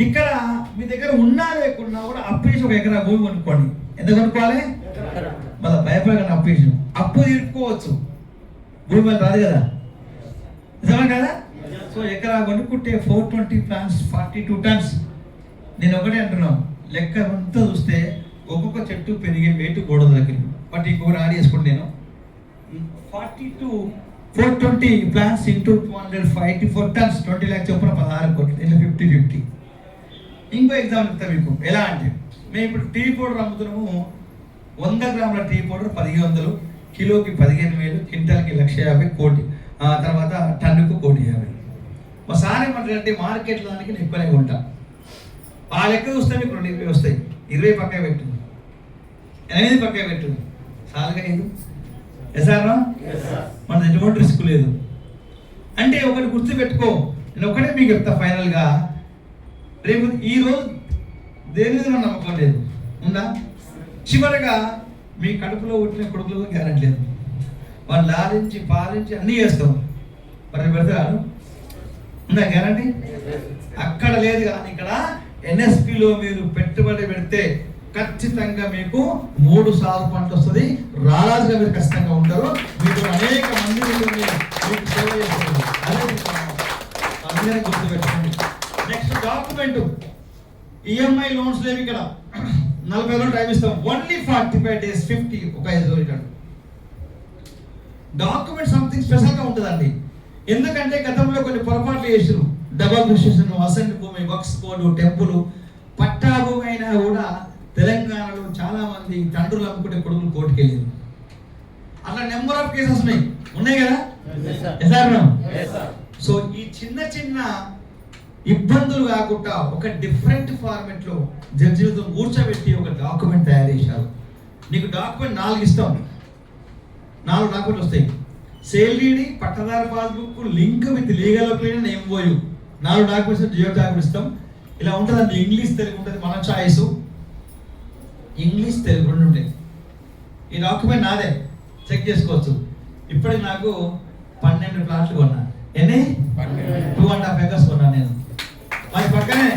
ఇక్కడ మీ దగ్గర ఉన్నా లేకున్నా కూడా అప్పు చేసి 1 ఎకరా భూమి కొనుక్కోండి. ఎంత కొనుక్కోవాలి? మళ్ళీ భయపడకండి. అప్పు చేసి అప్పు తీర్చుకోవచ్చు, భూమి మీద రాదు కదా, నిజమే కదా? సో ఎకరా కొనుక్కుంటే 420 plants 42 tons. నేను ఒకటే అంటున్నాను, లెక్క అంతా చూస్తే ఒక్కొక్క చెట్టు పెరిగే వెయిట్ 300 బట్ ఇంకొకటి యాడ్ చేసుకోండి. నేను 420 plants ఇంటూ 284 tons 20 lakhs చొప్పున 16 కోట్లు. ఇలా 50-50. ఇంకో ఎగ్జాంపుల్ చెప్తా మీకు. ఎలా అంటే మేము ఇప్పుడు టీ పౌడర్ అమ్ముతున్నాము. 100 గ్రాముల టీ పౌడర్ 1500, కిలోకి 15,000, క్వింటాల్కి 1,50,000, కోటి తర్వాత టన్నుకు 1,50,000. మా సార్ ఏమంటారంటే మార్కెట్లో దానికి నేను ఎక్కువనే కొంటా. ఆ లెక్క చూస్తే మీకు 20 వస్తాయి. 20 పక్క పెట్టు, 8 పక్క పెట్టు, సాలుగా 5. ఎసారా? మన ఎటువంటి రిస్క్ లేదు. అంటే ఒకటి గుర్తుపెట్టుకో, నేను ఒకటే మీకు చెప్తా ఫైనల్గా. రేపు ఈరోజు దేని మీద నమ్మకం లేదు, ఉందా? చివరిగా మీ కడుపులో పుట్టిన కొడుకులకు గ్యారెంటీ లేదు. వాళ్ళు లాలించి పాలించి అన్నీ చేస్తాం, మరి పెడతారు, ఉందా గ్యారంటీ? అక్కడ లేదు. కానీ ఇక్కడ NSPలో మీరు పెట్టుబడి పెడితే ఖచ్చితంగా మీకు 3 సార్లు పంట వస్తుంది. రారాజుగా మీరు ఖచ్చితంగా ఉంటారు. మీకు అనేక మంది మీకు సేవ చేస్తారు. అదే గుర్తుపెట్టుకోండి. నెక్స్ట్ డాక్యుమెంట్ EMI లోన్స్ లేవు. ఇక్కడ 40 రోజులు టైం ఇస్తాం. ఓన్లీ 45 days 50 ఒక 5 రోజులు. డాక్యుమెంట్ సంథింగ్ స్పెషల్గా ఉంటుందండి. ఎందుకంటే గతంలో కొన్ని పొరపాట్లు చేసారు. డబల్ రిజిస్ట్రేషన్, అసెంట్ భూమి, వక్స్ బోర్డు, టెంపుల్, పట్టా భూమి అయినా కూడా తెలంగాణలో చాలా మంది తండ్రులు అమ్ముకుంటే కొడుకులు కోర్టుకు వెళ్ళారు. అట్లా నెంబర్ ఆఫ్ కేసెస్ ఉన్నాయి కదా. సో ఈ చిన్న చిన్న ఇబ్బందులు కాకుండా ఒక డిఫరెంట్ ఫార్మెట్ లో జడ్జిలతో కూర్చోబెట్టి ఒక డాక్యుమెంట్ తయారు చేశారు. నీకు డాక్యుమెంట్ 4 ఇస్తాం. 4 డాక్యుమెంట్ వస్తాయి. సేల్ డీడీ, పట్టదారు passbook, link with legal opinion, MOU. 4 documents జియో డాక్యుమెంట్ ఇస్తాం. ఇలా ఉంటుందండి. ఇంగ్లీష్ తెలుగు ఉంటుంది, మన చాయిస్. ఇంగ్లీష్ తెలుగు 2 ఉంటాయి. ఈ డాక్యుమెంట్ నాదే, చెక్ చేసుకోవచ్చు. ఇప్పటికి నాకు 12 ప్లాట్లు కొన్నా. ఎన్ని? 2.5 acres కొన్నా నేను. మరి పక్కనే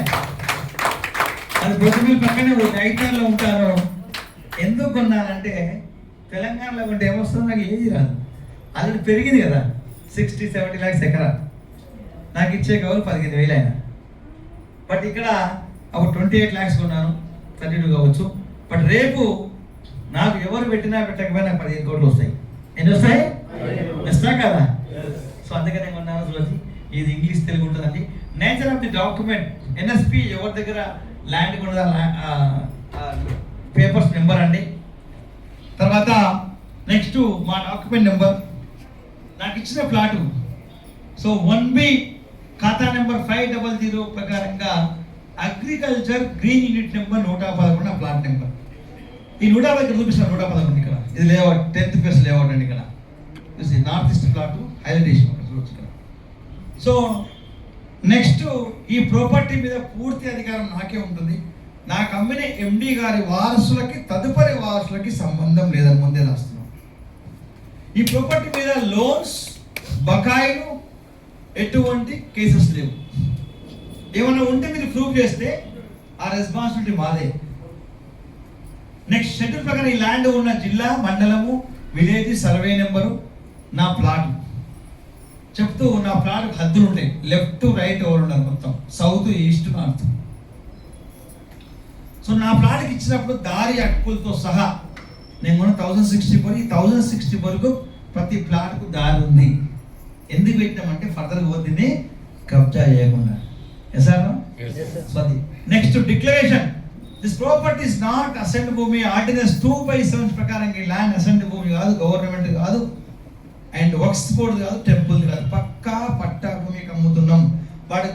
అది బొద్దుమిల్ పక్కనే ఐటీఆర్లో ఉంటారు. ఎందుకు కొన్నానంటే తెలంగాణలో ఉంటే ఏమొస్తుందో నాకు ఏది రాదు. ఆల్రెడీ పెరిగింది కదా, 60-70 lakhs ఎకరా. నాకు ఇచ్చే కవులు 15,000 అయినా. బట్ ఇక్కడ అప్పుడు 28 lakhs కొన్నాను, 32 కావచ్చు. బట్ రేపు నాకు ఎవరు పెట్టినా పెట్టకపోయినా 15 కోట్లు వస్తాయి. ఎన్ని వస్తాయి? వస్తా కదా. సో అందుకనే కొన్నాను. చూడండి, ఇది ఇంగ్లీష్ తెలుగు ఉంటుందండి. Nature of the document, NSP ఎవరి దగ్గర ల్యాండ్ కూడా పేపర్స్ నెంబర్ అండి. తర్వాత నెక్స్ట్ మా డాక్యుమెంట్ నెంబర్, నాకు ఇచ్చిన ప్లాటు. సో 1B ఖాతా నెంబర్ 500 ప్రకారంగా agriculture green unit number 111 plot number. ఈ 150 ఇక్కడ చూపిస్తాను. 111 ఇక్కడ, ఇది లేఅవుట్ 10th phase లేఅవుట్ అండి. ఇక్కడ చూసి నార్త్ ఈస్ట్ ప్లాట్ హైలైట్ చేసి చూడొచ్చు ఇక్కడ. సో నెక్స్ట్ ఈ ప్రాపర్టీ మీద పూర్తి అధికారం నాకే ఉంటుంది. నాకు అమ్మిన ఎండి గారి వారసులకి తదుపరి వారసులకి సంబంధం లేదని ముందే రాస్తున్నాం. ఈ ప్రాపర్టీ మీద లోన్స్, బకాయిలు, ఎటువంటి కేసెస్ లేవు. ఏమన్నా ఉంటే మీరు ప్రూవ్ చేస్తే ఆ రెస్పాన్సిబిలిటీ మాదే. నెక్స్ట్ షెడ్యూల్ ప్రకారం ఈ ల్యాండ్ ఉన్న జిల్లా, మండలము, విలేజ్, సర్వే నెంబరు, నా ప్లాట్ చెప్తూ నా ప్లాట్ హద్దులు ఉంటాయి. లెఫ్ట్ రైట్ ఎవరు ఉన్నారు, మొత్తం సౌత్, ఈస్ట్, నార్త్. సో నా ప్లాట్కి ఇచ్చినప్పుడు దారి హక్కులతో సహా నేను మొన్న 1064 ఈ 1060 వరకు ప్రతి ప్లాట్కు దారి ఉంది. ఎందుకు పెట్టినామంటే ఫర్దర్గా పోతుంది కబ్జా చేయకుండా. Next declaration, this property is not assigned భూమి. ఆర్డినెన్స్ 2/7 ప్రకారం ఈ ల్యాండ్ అసెంట్ భూమి కాదు, గవర్నమెంట్ కాదు, అండ్ వర్క్స్ బోర్డు కాదు, టెంపుల్ కాదు, పక్కా పట్టా భూమికి అమ్ముతున్నాం. వాడు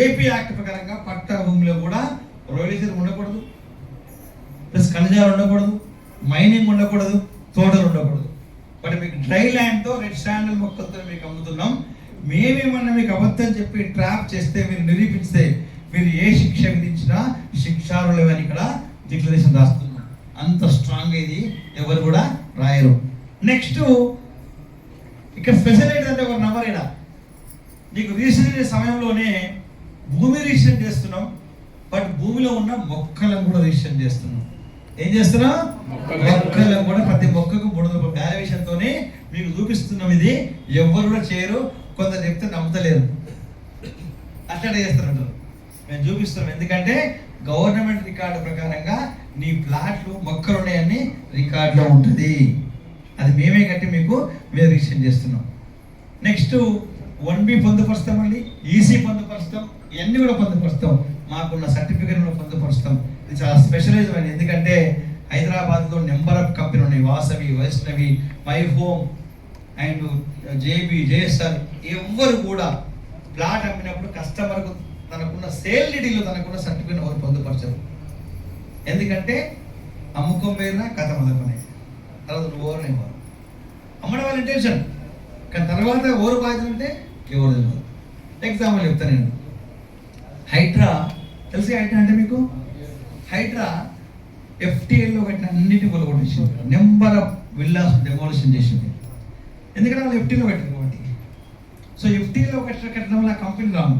ఏపీ యాక్ట్ ప్రకారంగా పట్టా భూమిలో కూడా రోయల్టీలు ఉండకూడదు, ప్లస్ ఖనిజాలు ఉండకూడదు, మైనింగ్ ఉండకూడదు, తోటలు ఉండకూడదు. బట్ మీకు డ్రై ల్యాండ్తో రెడ్ శాండల్ మొక్కలతో మీకు అమ్ముతున్నాం. మేమేమన్నా మీకు అబద్ధం చెప్పి ట్రాప్ చేస్తే, మీరు నిరూపిస్తే మీరు ఏ శిక్ష విధించినా శిక్షార్హులమని ఇక్కడ డిక్లరేషన్ రాస్తున్నాం. అంత స్ట్రాంగ్ ఇది, ఎవరు కూడా రాయరు. నెక్స్ట్ ఇక్కడ స్పెషల్ ఏంటంటే ఒక నంబర్, ఇక్కడ నీకు రిజిస్ట్రేషన్ సమయంలోనే భూమి రిజిస్ట్రేషన్ చేస్తున్నాం, బట్ భూమిలో ఉన్న మొక్కలను కూడా రిజిస్ట్రేషన్ చేస్తున్నాం. ఏం చేస్తున్నాం? మొక్కలను కూడా, ప్రతి మొక్కకు 300 రూపాయల వాల్యుయేషన్తోనే మీకు చూపిస్తున్నాం. ఇది ఎవరు కూడా చేయరు. కొందరు చెప్తే నమ్ముతలేరు, అట్లా చేస్తారంటారు. మేము చూపిస్తున్నాం, ఎందుకంటే గవర్నమెంట్ రికార్డు ప్రకారంగా నీ ప్లాట్లు మొక్కలు ఉన్నాయని రికార్డులో ఉంటుంది. అది మేమే కట్టి మీకు మేము రిజిస్ట్రేషన్ చేస్తున్నాం. నెక్స్ట్ 1B పొందుపరుస్తామండి, ఈసీ పొందుపరుస్తాం, ఇవన్నీ కూడా పొందుపరుస్తాం. మాకున్న సర్టిఫికేట్ కూడా పొందుపరుస్తాం. ఇది చాలా స్పెషలైజ్ అయింది, ఎందుకంటే హైదరాబాద్లో నెంబర్ ఆఫ్ కంపెనీ ఉన్నాయి. Vasavi, Vaishnavi, my home and JB, JSR. ఎవ్వరు కూడా ప్లాట్ అమ్మినప్పుడు కస్టమర్కు తనకున్న సేల్ డీడీలో తనకున్న సర్టిఫికేట్ ఎవరు పొందుపరచరు. ఎందుకంటే అమ్ముకం పోయినా కథ మొదలుపనే, తర్వాత నువ్వు ఎవరు నేను అమ్మడం వాళ్ళ ఇంటెన్షన్, కానీ తర్వాత ఎవరు బాధ్యత అంటే ఎవరు తెలియదు. ఎగ్జాంపుల్ చెప్తాను నేను. హైడ్రా తెలిసి, హైడ్రా అంటే మీకు హైడ్రా FTLలో పెట్టిన అన్నిటి కొలగొట్టేసింది. నెంబర్ ఆఫ్ విల్లాస్ డెమోలిషన్ చేసింది. ఎందుకంటే వాళ్ళు FTలో పెట్టారు కాబట్టి. సో FTలో కట్టడం వల్ల కంపెనీ రాము.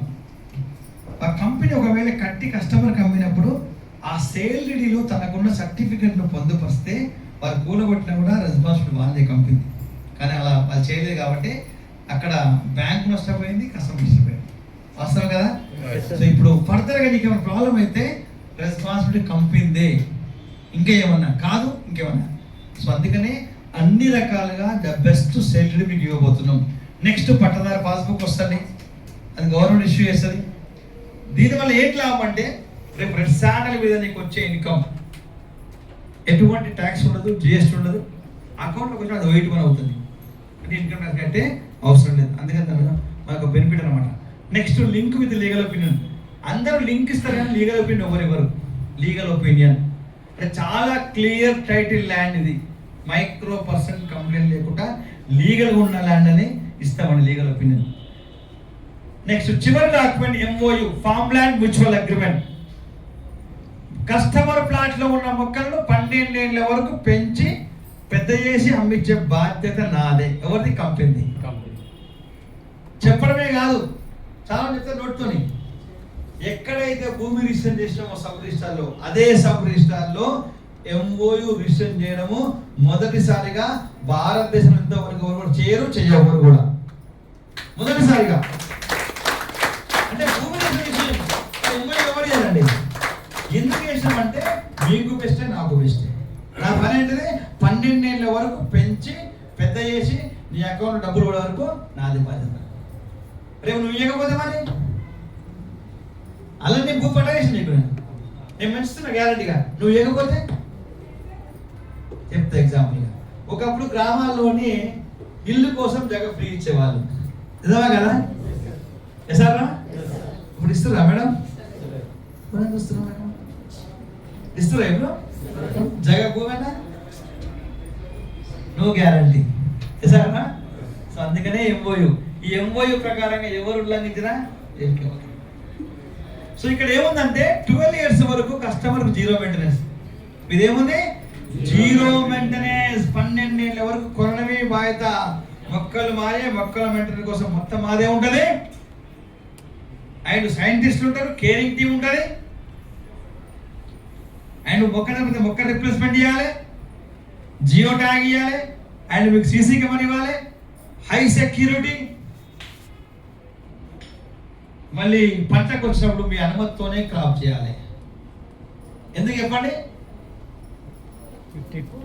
ఆ కంపెనీ ఒకవేళ కట్టి కస్టమర్కి అమ్మినప్పుడు ఆ సేల్ డీడీలో తనకున్న సర్టిఫికెట్ను పొందుపరిస్తే వారు కూలగొట్టినా కూడా రెస్పాన్సిబిలిటీ వాళ్ళదే కంపెనీ. కానీ అలా వాళ్ళు చేయలేదు కాబట్టి అక్కడ బ్యాంక్ నష్టపోయింది, కస్టమర్ నష్టపోయింది. వాస్తవం కదా. సో ఇప్పుడు ఫర్దర్గా నీకు ఏమైనా ప్రాబ్లం అయితే రెస్పాన్సిబిలిటీ కంపెనీదే, ఇంకా ఏమన్నా కాదు, ఇంకేమన్నా. సో అందుకనే అన్ని రకాలుగా ద బెస్ట్ సెటిల్ మీకు ఇవ్వబోతున్నాం. నెక్స్ట్ పట్టదారు పాస్బుక్ వస్తుంది, అది గవర్నమెంట్ ఇష్యూ చేస్తుంది. దీనివల్ల ఏంటి లాభం అంటే రేపు రెడ్ శాండల్ మీద నీకు వచ్చే ఇన్కమ్ ఎటువంటి ట్యాక్స్ ఉండదు, GST ఉండదు, అకౌంట్లోకి వచ్చి అది వెయిట్ అవుతుంది. అంటే ఇన్కమ్ ట్యాక్స్ అంటే అవసరం లేదు. అందుకని మనకు బెనిఫిట్ అనమాట. Next link with legal opinion. అందరూ లింక్ ఇస్తారు కానీ లీగల్ ఒపీనియన్ ఎవరెవరు. లీగల్ ఒపీనియన్ అంటే చాలా క్లియర్ టైటిల్ ల్యాండ్, ఇది మైక్రో% కంప్లైంట్ లేకుండా లీగల్గా ఉన్న ల్యాండ్ అని ఇస్తామండి లీగల్ ఒపీనియన్. నెక్స్ట్ చివరి document MOU, farm land mutual agreement. Customer ప్లాట్లో ఉన్న మొక్కలను 12 ఏళ్ళ వరకు పెంచి పెద్ద చేసి అమ్మించే బాధ్యత నాదే. ఎవరిది? కంపెనీ. చెప్పడమే కాదు, చాలా చెప్తే నోట్తోని. ఎక్కడైతే భూమి రిజిస్టర్ చేసినామో సబ్ రిజిస్టార్లో, అదే సబ్ రిజిస్టార్లో MOU రిజిస్టర్ చేయడము మొదటిసారిగా భారతదేశంలో ఇంతవరకు ఎవరు చేయరు, చేయవరు కూడా. మొదటిసారిగా అంటే భూమి రిజిస్ట్రేషన్ MOU ఎవరు చేయాలండి? ఎందుకు చేసినామంటే మీకు బెస్టే, నాకు బెస్టే. నా పని ఏంటిది? 12 ఏళ్ళ వరకు పెంచి పెద్ద చేసి నీ అకౌంట్ డబ్బులు కూడా వరకు నాది బాధ్యత. రేపు నువ్వు ఇవ్వకపోతే మరి అలా నీ భూ పట్టేసి నీకు నేను పెంచుతున్నా గ్యారంటీగా. నువ్వు ఇవ్వకపోతే చెప్తా ఎగ్జాంపుల్గా. ఒకప్పుడు గ్రామాల్లోని ఇల్లు కోసం జగ ఫ్రీ ఇచ్చేవాళ్ళు, నిజమా కదా? ఎసారా? ఇప్పుడు ఇస్తురా మేడం? ఇస్తున్నా మేడం, ఇస్తురా ఇప్పుడు జగ భూమేనా? No guarantee. ఎసారా? సో అందుకనే MOU. ఈ MOU ప్రకారంగా ఎవరు ఉల్లంఘించినా సో ఇక్కడ ఏముందంటే 12 years వరకు కస్టమర్కి 0 మెయింటెనెన్స్. ఇదేముంది? 0 మెయింటెనెన్స్. 12 ఏళ్ళ వరకు కొనడమే బాధ్యత. మొక్కలు మారే, మొక్కల మెయింటెనెన్స్ కోసం మొత్తం మాదే ఉంటుంది. అండ్ సైంటిస్టులు ఉంటారు, కేరింగ్ టీం ఉంటుంది. అండ్ మొక్క రిప్లేస్మెంట్ చేయాలి, జియో ట్యాగ్ ఇవ్వాలి, అండ్ మీకు CC కెమెరా ఇవ్వాలి, హై సెక్యూరిటీ. మళ్ళీ పంటకు వచ్చినప్పుడు మీ అనుమతితోనే క్రాప్ చేయాలి. ఎందుకు చెప్పండి?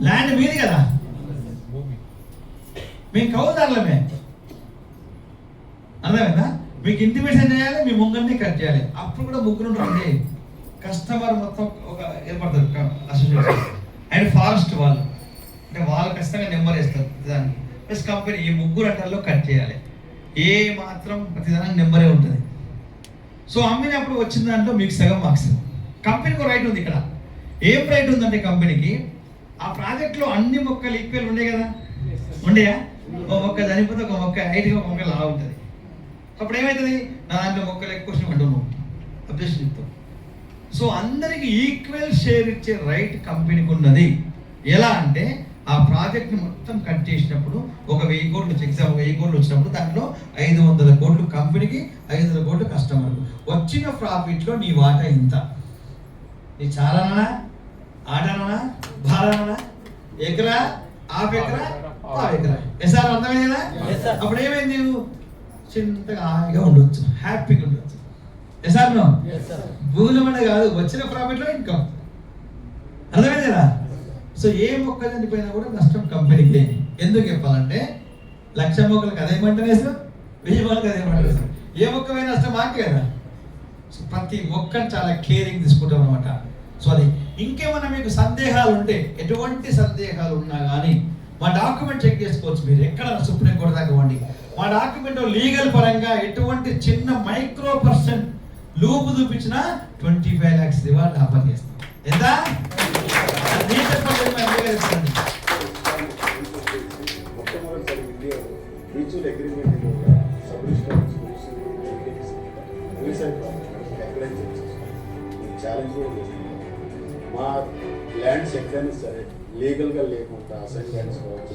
ల్యాండ్ మీది కదా, మేము కౌలుదారులమే. అర్థమైందా? మీకు ఇంటిమేషన్ చేయాలి, మీ ముంగల్ని కట్ చేయాలి. అప్పుడు కూడా ముగ్గురు ఉంటుంది. కస్టమర్ మొత్తం ఒక ఏర్పడతారు అసోసియేషన్. అండ్ ఫారెస్ట్ వాళ్ళు అంటే వాళ్ళు ఖచ్చితంగా నెంబర్ వేస్తారు దాన్ని. ప్లస్ కంపెనీ ఈ ముగ్గురు అటల్లో కట్ చేయాలి. ఏ మాత్రం ప్రతిదానికి నెంబరే ఉంటుంది. సో అమ్మినప్పుడు వచ్చిన దాంట్లో మీకు సగం మార్క్స్. కంపెనీకి రైట్ ఉంది. ఇక్కడ ఏం రైట్ ఉందంటే కంపెనీకి ఆ ప్రాజెక్ట్లో అన్ని మొక్కలు ఈక్వల్ ఉండే కదా, ఉండేయా? ఒక మొక్క చనిపోతే ఒక మొక్క హైట్గా ఒక మొక్క లా ఉంటుంది. అప్పుడు ఏమవుతుంది? నా దాంట్లో మొక్కలు ఎక్కువ అంటున్నావు, అబ్జెక్షన్ చెప్తావు. సో అందరికి ఈక్వల్ షేర్ ఇచ్చే రైట్ కంపెనీకి ఉన్నది. ఎలా అంటే ఆ ప్రాజెక్ట్ని మొత్తం కట్ చేసినప్పుడు ఒక 1000 కోట్లు ఎగ్జామ్ 1000 కోట్లు వచ్చినప్పుడు దాంట్లో 500 కోట్లు కంపెనీకి, 500 కోట్లు కస్టమర్కు. వచ్చిన ప్రాఫిట్లో నీ వాటా ఇంత. నీ చాలానా, ఆటనా, భారానా, ఎకరా, హాఫ్ ఎకరా, పావు ఎకరా. ఎసార్ అర్థమైందా? అప్పుడు ఏమైంది? నువ్వు చింతగా హాయిగా ఉండొచ్చు, హ్యాపీగా ఉండొచ్చు. ఎసార్ నో భూములు అంటే కాదు, వచ్చిన ప్రాఫిట్లో ఇన్కమ్. అర్థమైంది కదా? సో ఏ మొక్క చనిపోయినా కూడా నష్టం కంపెనీకి. ఎందుకు చెప్పాలంటే 1,00,000 మొక్కలకు అదే మెయింటెనెన్స్, 1000 మొక్కలకు అదే మెయింటెనెన్స్. ఏ మొక్క పోయిన నష్టం మాకే కదా. సో ప్రతి మొక్కను చాలా కేరింగ్ తీసుకుంటాం అనమాట. సో అది ఇంకేమైనా మీకు సందేహాలు ఉంటే, ఎటువంటి సందేహాలు ఉన్నా కానీ మా డాక్యుమెంట్ చెక్ చేసుకోవచ్చు. మీరు ఎక్కడ సుప్రీంకోర్టు దాకా ఇవ్వండి. మా డాక్యుమెంట్ లీగల్ పరంగా ఎటువంటి చిన్న మైక్రో% లూపు చూపించినా 25 lakhs రివార్డ్ ఆఫర్ చేస్తాం. ఎంత? Mutual agreement sub register challenge కూడా చేస్తున్నాం. మా ల్యాండ్స్ ఎక్కడైనా సరే లీగల్గా లేకుండా అసైన్ ల్యాండ్స్ కావచ్చు,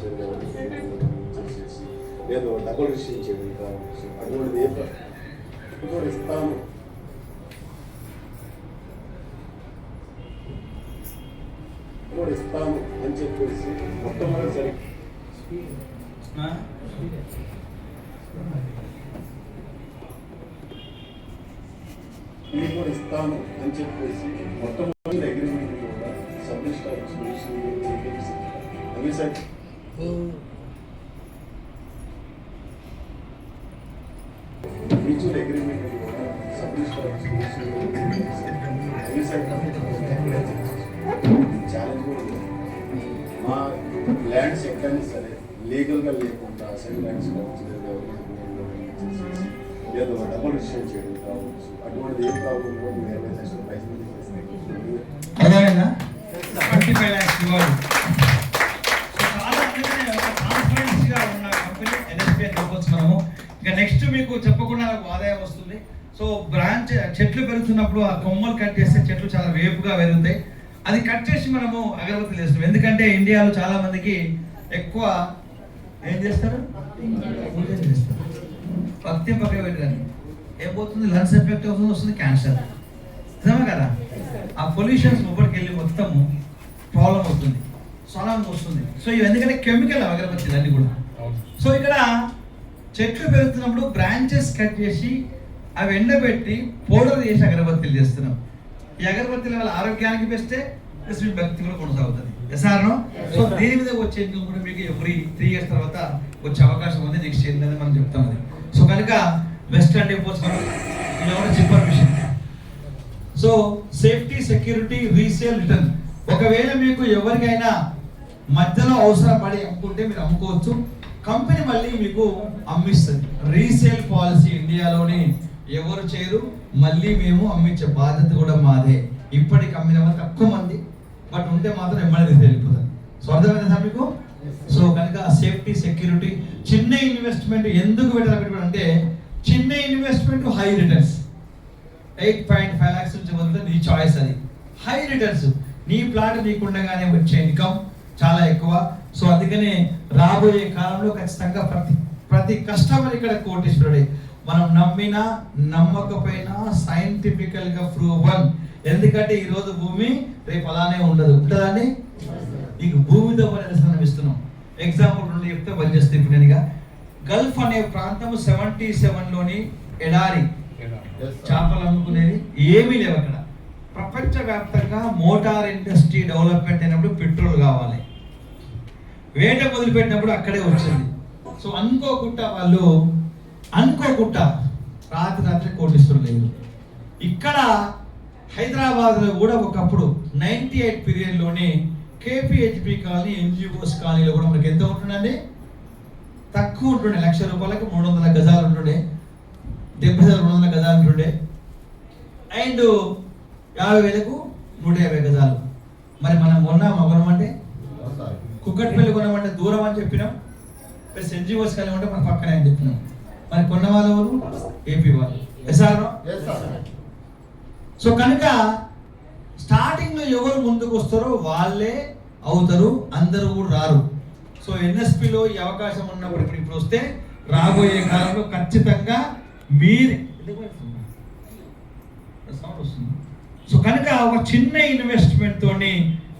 చేసేసి లేదా డబుల్ రిజిస్ట్రేషన్ చేయడం కావచ్చు, అటువంటిది ఏ కూడా ఇస్తాను. కూడా ఇస్తాను అని చెప్పేసి మొట్టమొదటిసారి కూడా ఇస్తాను అని చెప్పేసి మొట్టమొదటి అగ్రిమెంట్ కూడా సబ్ రిజిస్టార్ మ్యూచువల్ అగ్రిమెంట్ కూడా సబ్ రిజిస్టార్ ఛాలెంజ్ కూడా మా ల్యాండ్స్ ఎక్కడైనా సరే లీగల్గా లేకుండా అసైన్ ల్యాండ్స్ కావచ్చు, లేదా డబుల్ రిజిస్ట్రేషన్ చేయడం కావచ్చు, అటువంటిది ఏ ప్రాబ్లం కూడా మీరు ఎవరైనా ప్రయత్నం చేస్తే 25 lakhs రివార్డ్. ట్రాన్స్పరెన్సీగా ఉన్న కంపెనీ NSP అని చెప్పవచ్చు మనము. ఇంకా నెక్స్ట్ మీకు చెప్పకుండా నాకు ఆదాయం వస్తుంది. సో బ్రాంచ్ చెట్లు పెరుగుతున్నప్పుడు ఆ కొమ్మలు కట్ చేస్తే చెట్లు చాలా వేపుగా పెరుగుతాయి. అది కట్ చేసి మనము అగరబత్తులు చేస్తాం. ఎందుకంటే ఇండియాలో చాలా మందికి ఎక్కువ ఏం చేస్తారు, పూజలు చేస్తారు. పత్యం పక్కన పెట్టారు ఏం పోతుంది, లంగ్స్ ఎఫెక్ట్ అవుతుంది, వస్తుంది క్యాన్సర్, నిజమే కదా. ఆ పొల్యూషన్స్ లోపలికి వెళ్ళి మొత్తము ప్రాబ్లం అవుతుంది, చాలా వస్తుంది. సో ఇవి ఎందుకంటే కెమికల్ అగరబత్తీలు అన్నీ కూడా. సో ఇక్కడ చెట్లు పెరుగుతున్నప్పుడు బ్రాంచెస్ కట్ చేసి అవి ఎండబెట్టి పౌడర్ చేసి అగరబత్తీలు చేస్తున్నాం. ఈ అగరబత్తీల వల్ల ఆరోగ్యానికి బెస్టే, ప్లస్ మీ భక్తి కూడా కొనసాగుతుంది. ఎసార్నో. సో దీని మీద వచ్చే ఇన్కమ్ కూడా మీకు ఎవ్రీ 3 years తర్వాత వచ్చే అవకాశం ఉంది. నెక్స్ట్ ఇయర్ అనేది మనం చెప్తాం అది. సో కనుక వెస్టర్న్ డిపోస్ జిప్పర్ మిషన్. So safety, security, resale, return. ఒకవేళ మీకు ఎవరికైనా మధ్యలో అవసరం పడి అమ్ముకుంటే మీరు అమ్ముకోవచ్చు, కంపెనీ మళ్ళీ మీకు అమ్మిస్తుంది. రీసేల్ పాలసీ ఇండియాలోని ఎవరు చేయరు, మళ్ళీ మేము అమ్మించే బాధ్యత కూడా మాదే. ఇప్పటికి అమ్మిన వాళ్ళు తక్కువ మంది, బట్ ఉంటే మాత్రం ఎమ్మెల్యే వెళ్ళిపోతారు. సో అర్థమైంది సార్ మీకు. సో కనుక సేఫ్టీ, సెక్యూరిటీ, చిన్న ఇన్వెస్ట్మెంట్ ఎందుకు పెట్టాలంటే చిన్న ఇన్వెస్ట్మెంట్ హై రిటర్న్స్. 8.5 lakhs నుంచి మొదలు నీ చాయిస్. అది హై రిటర్న్స్. నీ ప్లాట్ నీకుండగానే వచ్చే ఇన్కమ్ చాలా ఎక్కువ. సో అందుకనే రాబోయే కాలంలో ఖచ్చితంగా ప్రతి కస్టమర్ ఇక్కడ కోటీశ్వరుడే. మనం నమ్మినా నమ్మకపోయినా సైంటిఫికల్ గా ప్రూవన్. ఎందుకంటే ఈ రోజు భూమి రేపు అలానే ఉండదు, ఉంటుందండి. నీకు భూమితో పని ఇస్తున్నాం. ఎగ్జాంపుల్ నుండి చెప్తే పనిచేస్తే ఇప్పుడు నేనుగా గల్ఫ్ అనే ప్రాంతం 77లోని ఎడారి, చేపలు అమ్ముకునేది ఏమీ లేవు అక్కడ. ప్రపంచవ్యాప్తంగా మోటార్ ఇండస్ట్రీ డెవలప్మెంట్ అయినప్పుడు పెట్రోల్ కావాలి, వేట మొదలుపెట్టినప్పుడు అక్కడే వచ్చింది. సో అనుకోకుండా రాత్రి కోటీశ్వరులు లేదు. ఇక్కడ హైదరాబాద్లో కూడా ఒకప్పుడు 98 పీరియడ్లోని KPHP కాలనీ, NGOs కాలనీలో కూడా మనకి ఎంత ఉంటుందండి, తక్కువ ఉంటుండే. 1,00,000 రూపాయలకు 300 గజాలు ఉంటుండే, 70,200 గజాలు ఉంటుండే, అండ్ 50,000కు 150 గజాలు. మరి మనం కొన్నామంటే కుక్కట్పల్లి కొన్నామంటే దూరం అని చెప్పినాం, ప్లస్ NGOs కానీ ఉంటే మన పక్కనే అని చెప్పినాం. మరి కొన్న వాళ్ళు ఏపీ వాళ్ళు. ఎస్ఆర్నో. సో కనుక స్టార్టింగ్ లో ఎవరు ముందుకు వస్తారో వాళ్ళే అవుతారు, అందరూ కూడా రారు. సో NSPలో ఈ అవకాశం ఉన్నప్పుడు ఇప్పుడు వస్తే రాబోయే కాలంలో ఖచ్చితంగా మీరు సో కనుక ఒక చిన్న ఇన్వెస్ట్మెంట్ తోని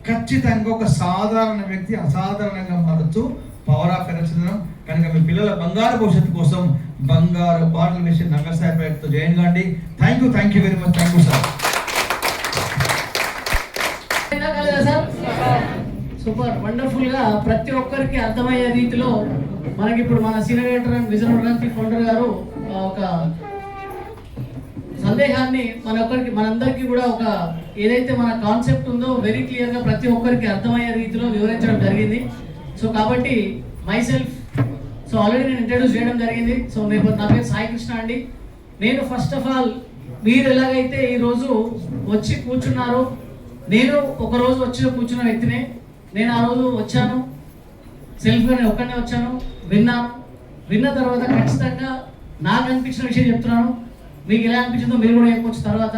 ఖచ్చితంగా ఒక సాధారణ వ్యక్తి అసాధారణంగా మారచ్చు. పవర్ ఆఫ్ ఎనర్జీనం. కనుక మీ పిల్లల బంగారు భవిష్యత్తు కోసం బంగారు బాటలు వేసి నగరసాయి ప్రయత్నం జాయిన్ కాండి. Thank you very much. Thank you sir. Super wonderful గా ప్రతి ఒక్కరికి అర్థమయ్యే రీతిలో మనకి ఇప్పుడు మన senior editor and vision founder గారు ఒక సందేహాన్ని మనందరికీ కూడా ఒక ఏదైతే మన కాన్సెప్ట్ ఉందో వెరీ క్లియర్ గా ప్రతి ఒక్కరికి అర్థమయ్యే రీతిలో వివరించడం జరిగింది. సో కాబట్టి మైసెల్ఫ్ సో ఆల్రెడీ నేను ఇంట్రడ్యూస్ చేయడం జరిగింది. సో నా పేరు సాయి కృష్ణ అండి. నేను ఫస్ట్ ఆఫ్ ఆల్ మీరు ఎలాగైతే ఈరోజు వచ్చి కూర్చున్నారో, నేను ఒకరోజు వచ్చి కూర్చున్న వ్యక్తినే. నేను ఆ రోజు వచ్చాను, సెల్ఫ్గా నేను ఒక్కనే వచ్చాను, విన్న తర్వాత ఖచ్చితంగా నాకు అనిపించిన విషయం చెప్తున్నాను. మీకు ఎలా అనిపించిందో మీరు కూడా చెప్పవచ్చు తర్వాత.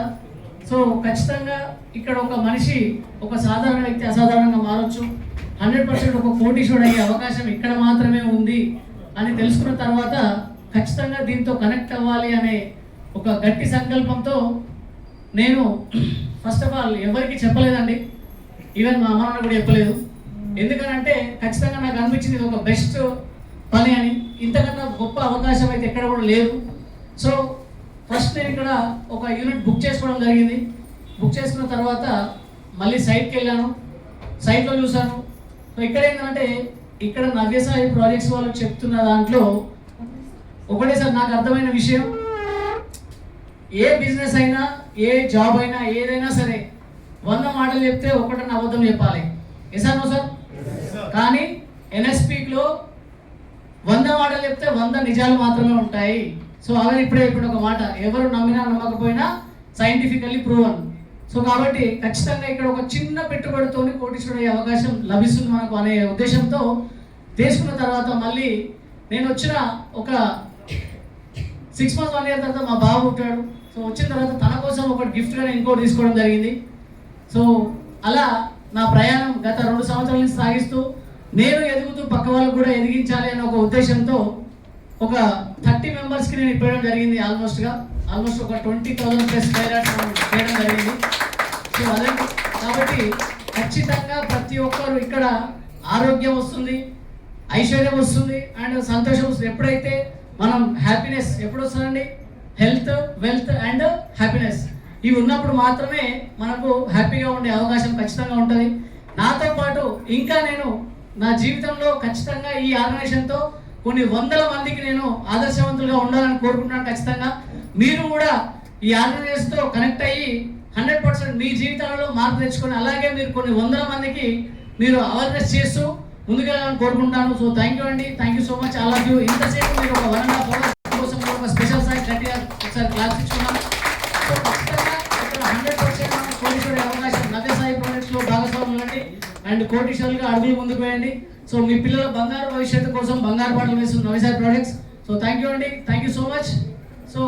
సో ఖచ్చితంగా ఇక్కడ ఒక మనిషి ఒక సాధారణ వ్యక్తి అసాధారణంగా మారొచ్చు. 100% ఒక కోటీశ్వరుడు అయ్యే అవకాశం ఇక్కడ మాత్రమే ఉంది అని తెలుసుకున్న తర్వాత ఖచ్చితంగా దీంతో కనెక్ట్ అవ్వాలి అనే ఒక గట్టి సంకల్పంతో నేను ఫస్ట్ ఆఫ్ ఆల్ ఎవరికి చెప్పలేదండి. ఈవెన్ మా అమ్మ కూడా చెప్పలేదు. ఎందుకనంటే ఖచ్చితంగా నాకు అనిపించింది ఇది ఒక బెస్ట్ పని అని. ఇంతకన్నా గొప్ప అవకాశం అయితే ఎక్కడ కూడా లేదు. సో ఫస్ట్ నేను ఇక్కడ ఒక యూనిట్ బుక్ చేసుకోవడం జరిగింది. బుక్ చేసుకున్న తర్వాత మళ్ళీ సైట్కి వెళ్ళాను, సైట్లో చూశాను. సో ఇక్కడ ఏంటంటే ఇక్కడ నవ్యసాయి ప్రాజెక్ట్స్ వాళ్ళు చెప్తున్న దాంట్లో ఒకటేసారి నాకు అర్థమైన విషయం, ఏ బిజినెస్ అయినా ఏ జాబ్ అయినా ఏదైనా సరే 100 మాటలు చెప్తే ఒకటన్నా అబద్ధం చెప్పాలి. ఎసానో సార్? కానీ NSPలో 100 మాటలు చెప్తే 100 నిజాలు మాత్రమే ఉంటాయి. సో అవన్నీ ఇప్పుడే ఇప్పుడు ఒక మాట, ఎవరు నమ్మినా నమ్మకపోయినా సైంటిఫికల్లీ ప్రూవన్. సో కాబట్టి ఖచ్చితంగా ఇక్కడ ఒక చిన్న పెట్టుబడితో కోటీశ్వరుడు అయ్యే అవకాశం లభిస్తుంది మనకు అనే ఉద్దేశంతో తీసుకున్న తర్వాత మళ్ళీ నేను వచ్చిన ఒక 6 months 1 year తర్వాత మా బాబు పుట్టాడు. సో వచ్చిన తర్వాత తన కోసం ఒక గిఫ్ట్గా నేను ఇంకోటి తీసుకోవడం జరిగింది. సో అలా నా ప్రయాణం గత 2 సంవత్సరాల నుంచి సాగిస్తూ నేను ఎదుగుతూ పక్క వాళ్ళకు కూడా ఎదిగించాలి అనే ఒక ఉద్దేశంతో ఒక 30 మెంబర్స్కి నేను ఇవ్వడం జరిగింది. ఆల్మోస్ట్ ఒక 20,000 ప్లస్ చేయడం జరిగింది. సో అదే కాబట్టి ఖచ్చితంగా ప్రతి ఒక్కరు ఇక్కడ ఆరోగ్యం వస్తుంది, ఐశ్వర్యం వస్తుంది అండ్ సంతోషం వస్తుంది. ఎప్పుడైతే మనం హ్యాపీనెస్ ఎప్పుడు వస్తుందండి, హెల్త్, వెల్త్ అండ్ హ్యాపీనెస్ ఇవి ఉన్నప్పుడు మాత్రమే మనకు హ్యాపీగా ఉండే అవకాశం ఖచ్చితంగా ఉంటుంది. నాతో పాటు ఇంకా నేను నా జీవితంలో ఖచ్చితంగా ఈ ఆర్గనైజేషన్తో కొన్ని వందల మందికి నేను ఆదర్శవంతులుగా ఉండాలని కోరుకుంటున్నాను. ఖచ్చితంగా మీరు కూడా ఈ ఆర్గనైజేషన్తో కనెక్ట్ అయ్యి 100% మీ జీవితాలలో మార్పు తెచ్చుకొని అలాగే మీరు కొన్ని వందల మందికి మీరు అవేర్నెస్ చేస్తూ ముందుకెళ్ళాలని కోరుకుంటాను. సో థ్యాంక్ యూ అండి, thank you so much all of you. ఇంతసేపు మీరు ఒక 1.5 hours కోసం ఒక స్పెషల్ సాయి గట్టిగా ఒకసారి క్లాస్ ఇచ్చుకున్నాం. సో ఖచ్చితంగా ఇక్కడ 100% మనం కోటీశ్వరి అవకాశం నవ్యసాయి ప్రాజెక్ట్స్లో భాగస్వాములు అండి అండ్ కోటీశ్వరులుగా అడుగులు ముందుకు వేయండి. సో మీ పిల్లల బంగారు భవిష్యత్తు కోసం బంగారు పాటలు వేస్తున్న Navyasai projects. So thank you అండి, thank you so much. So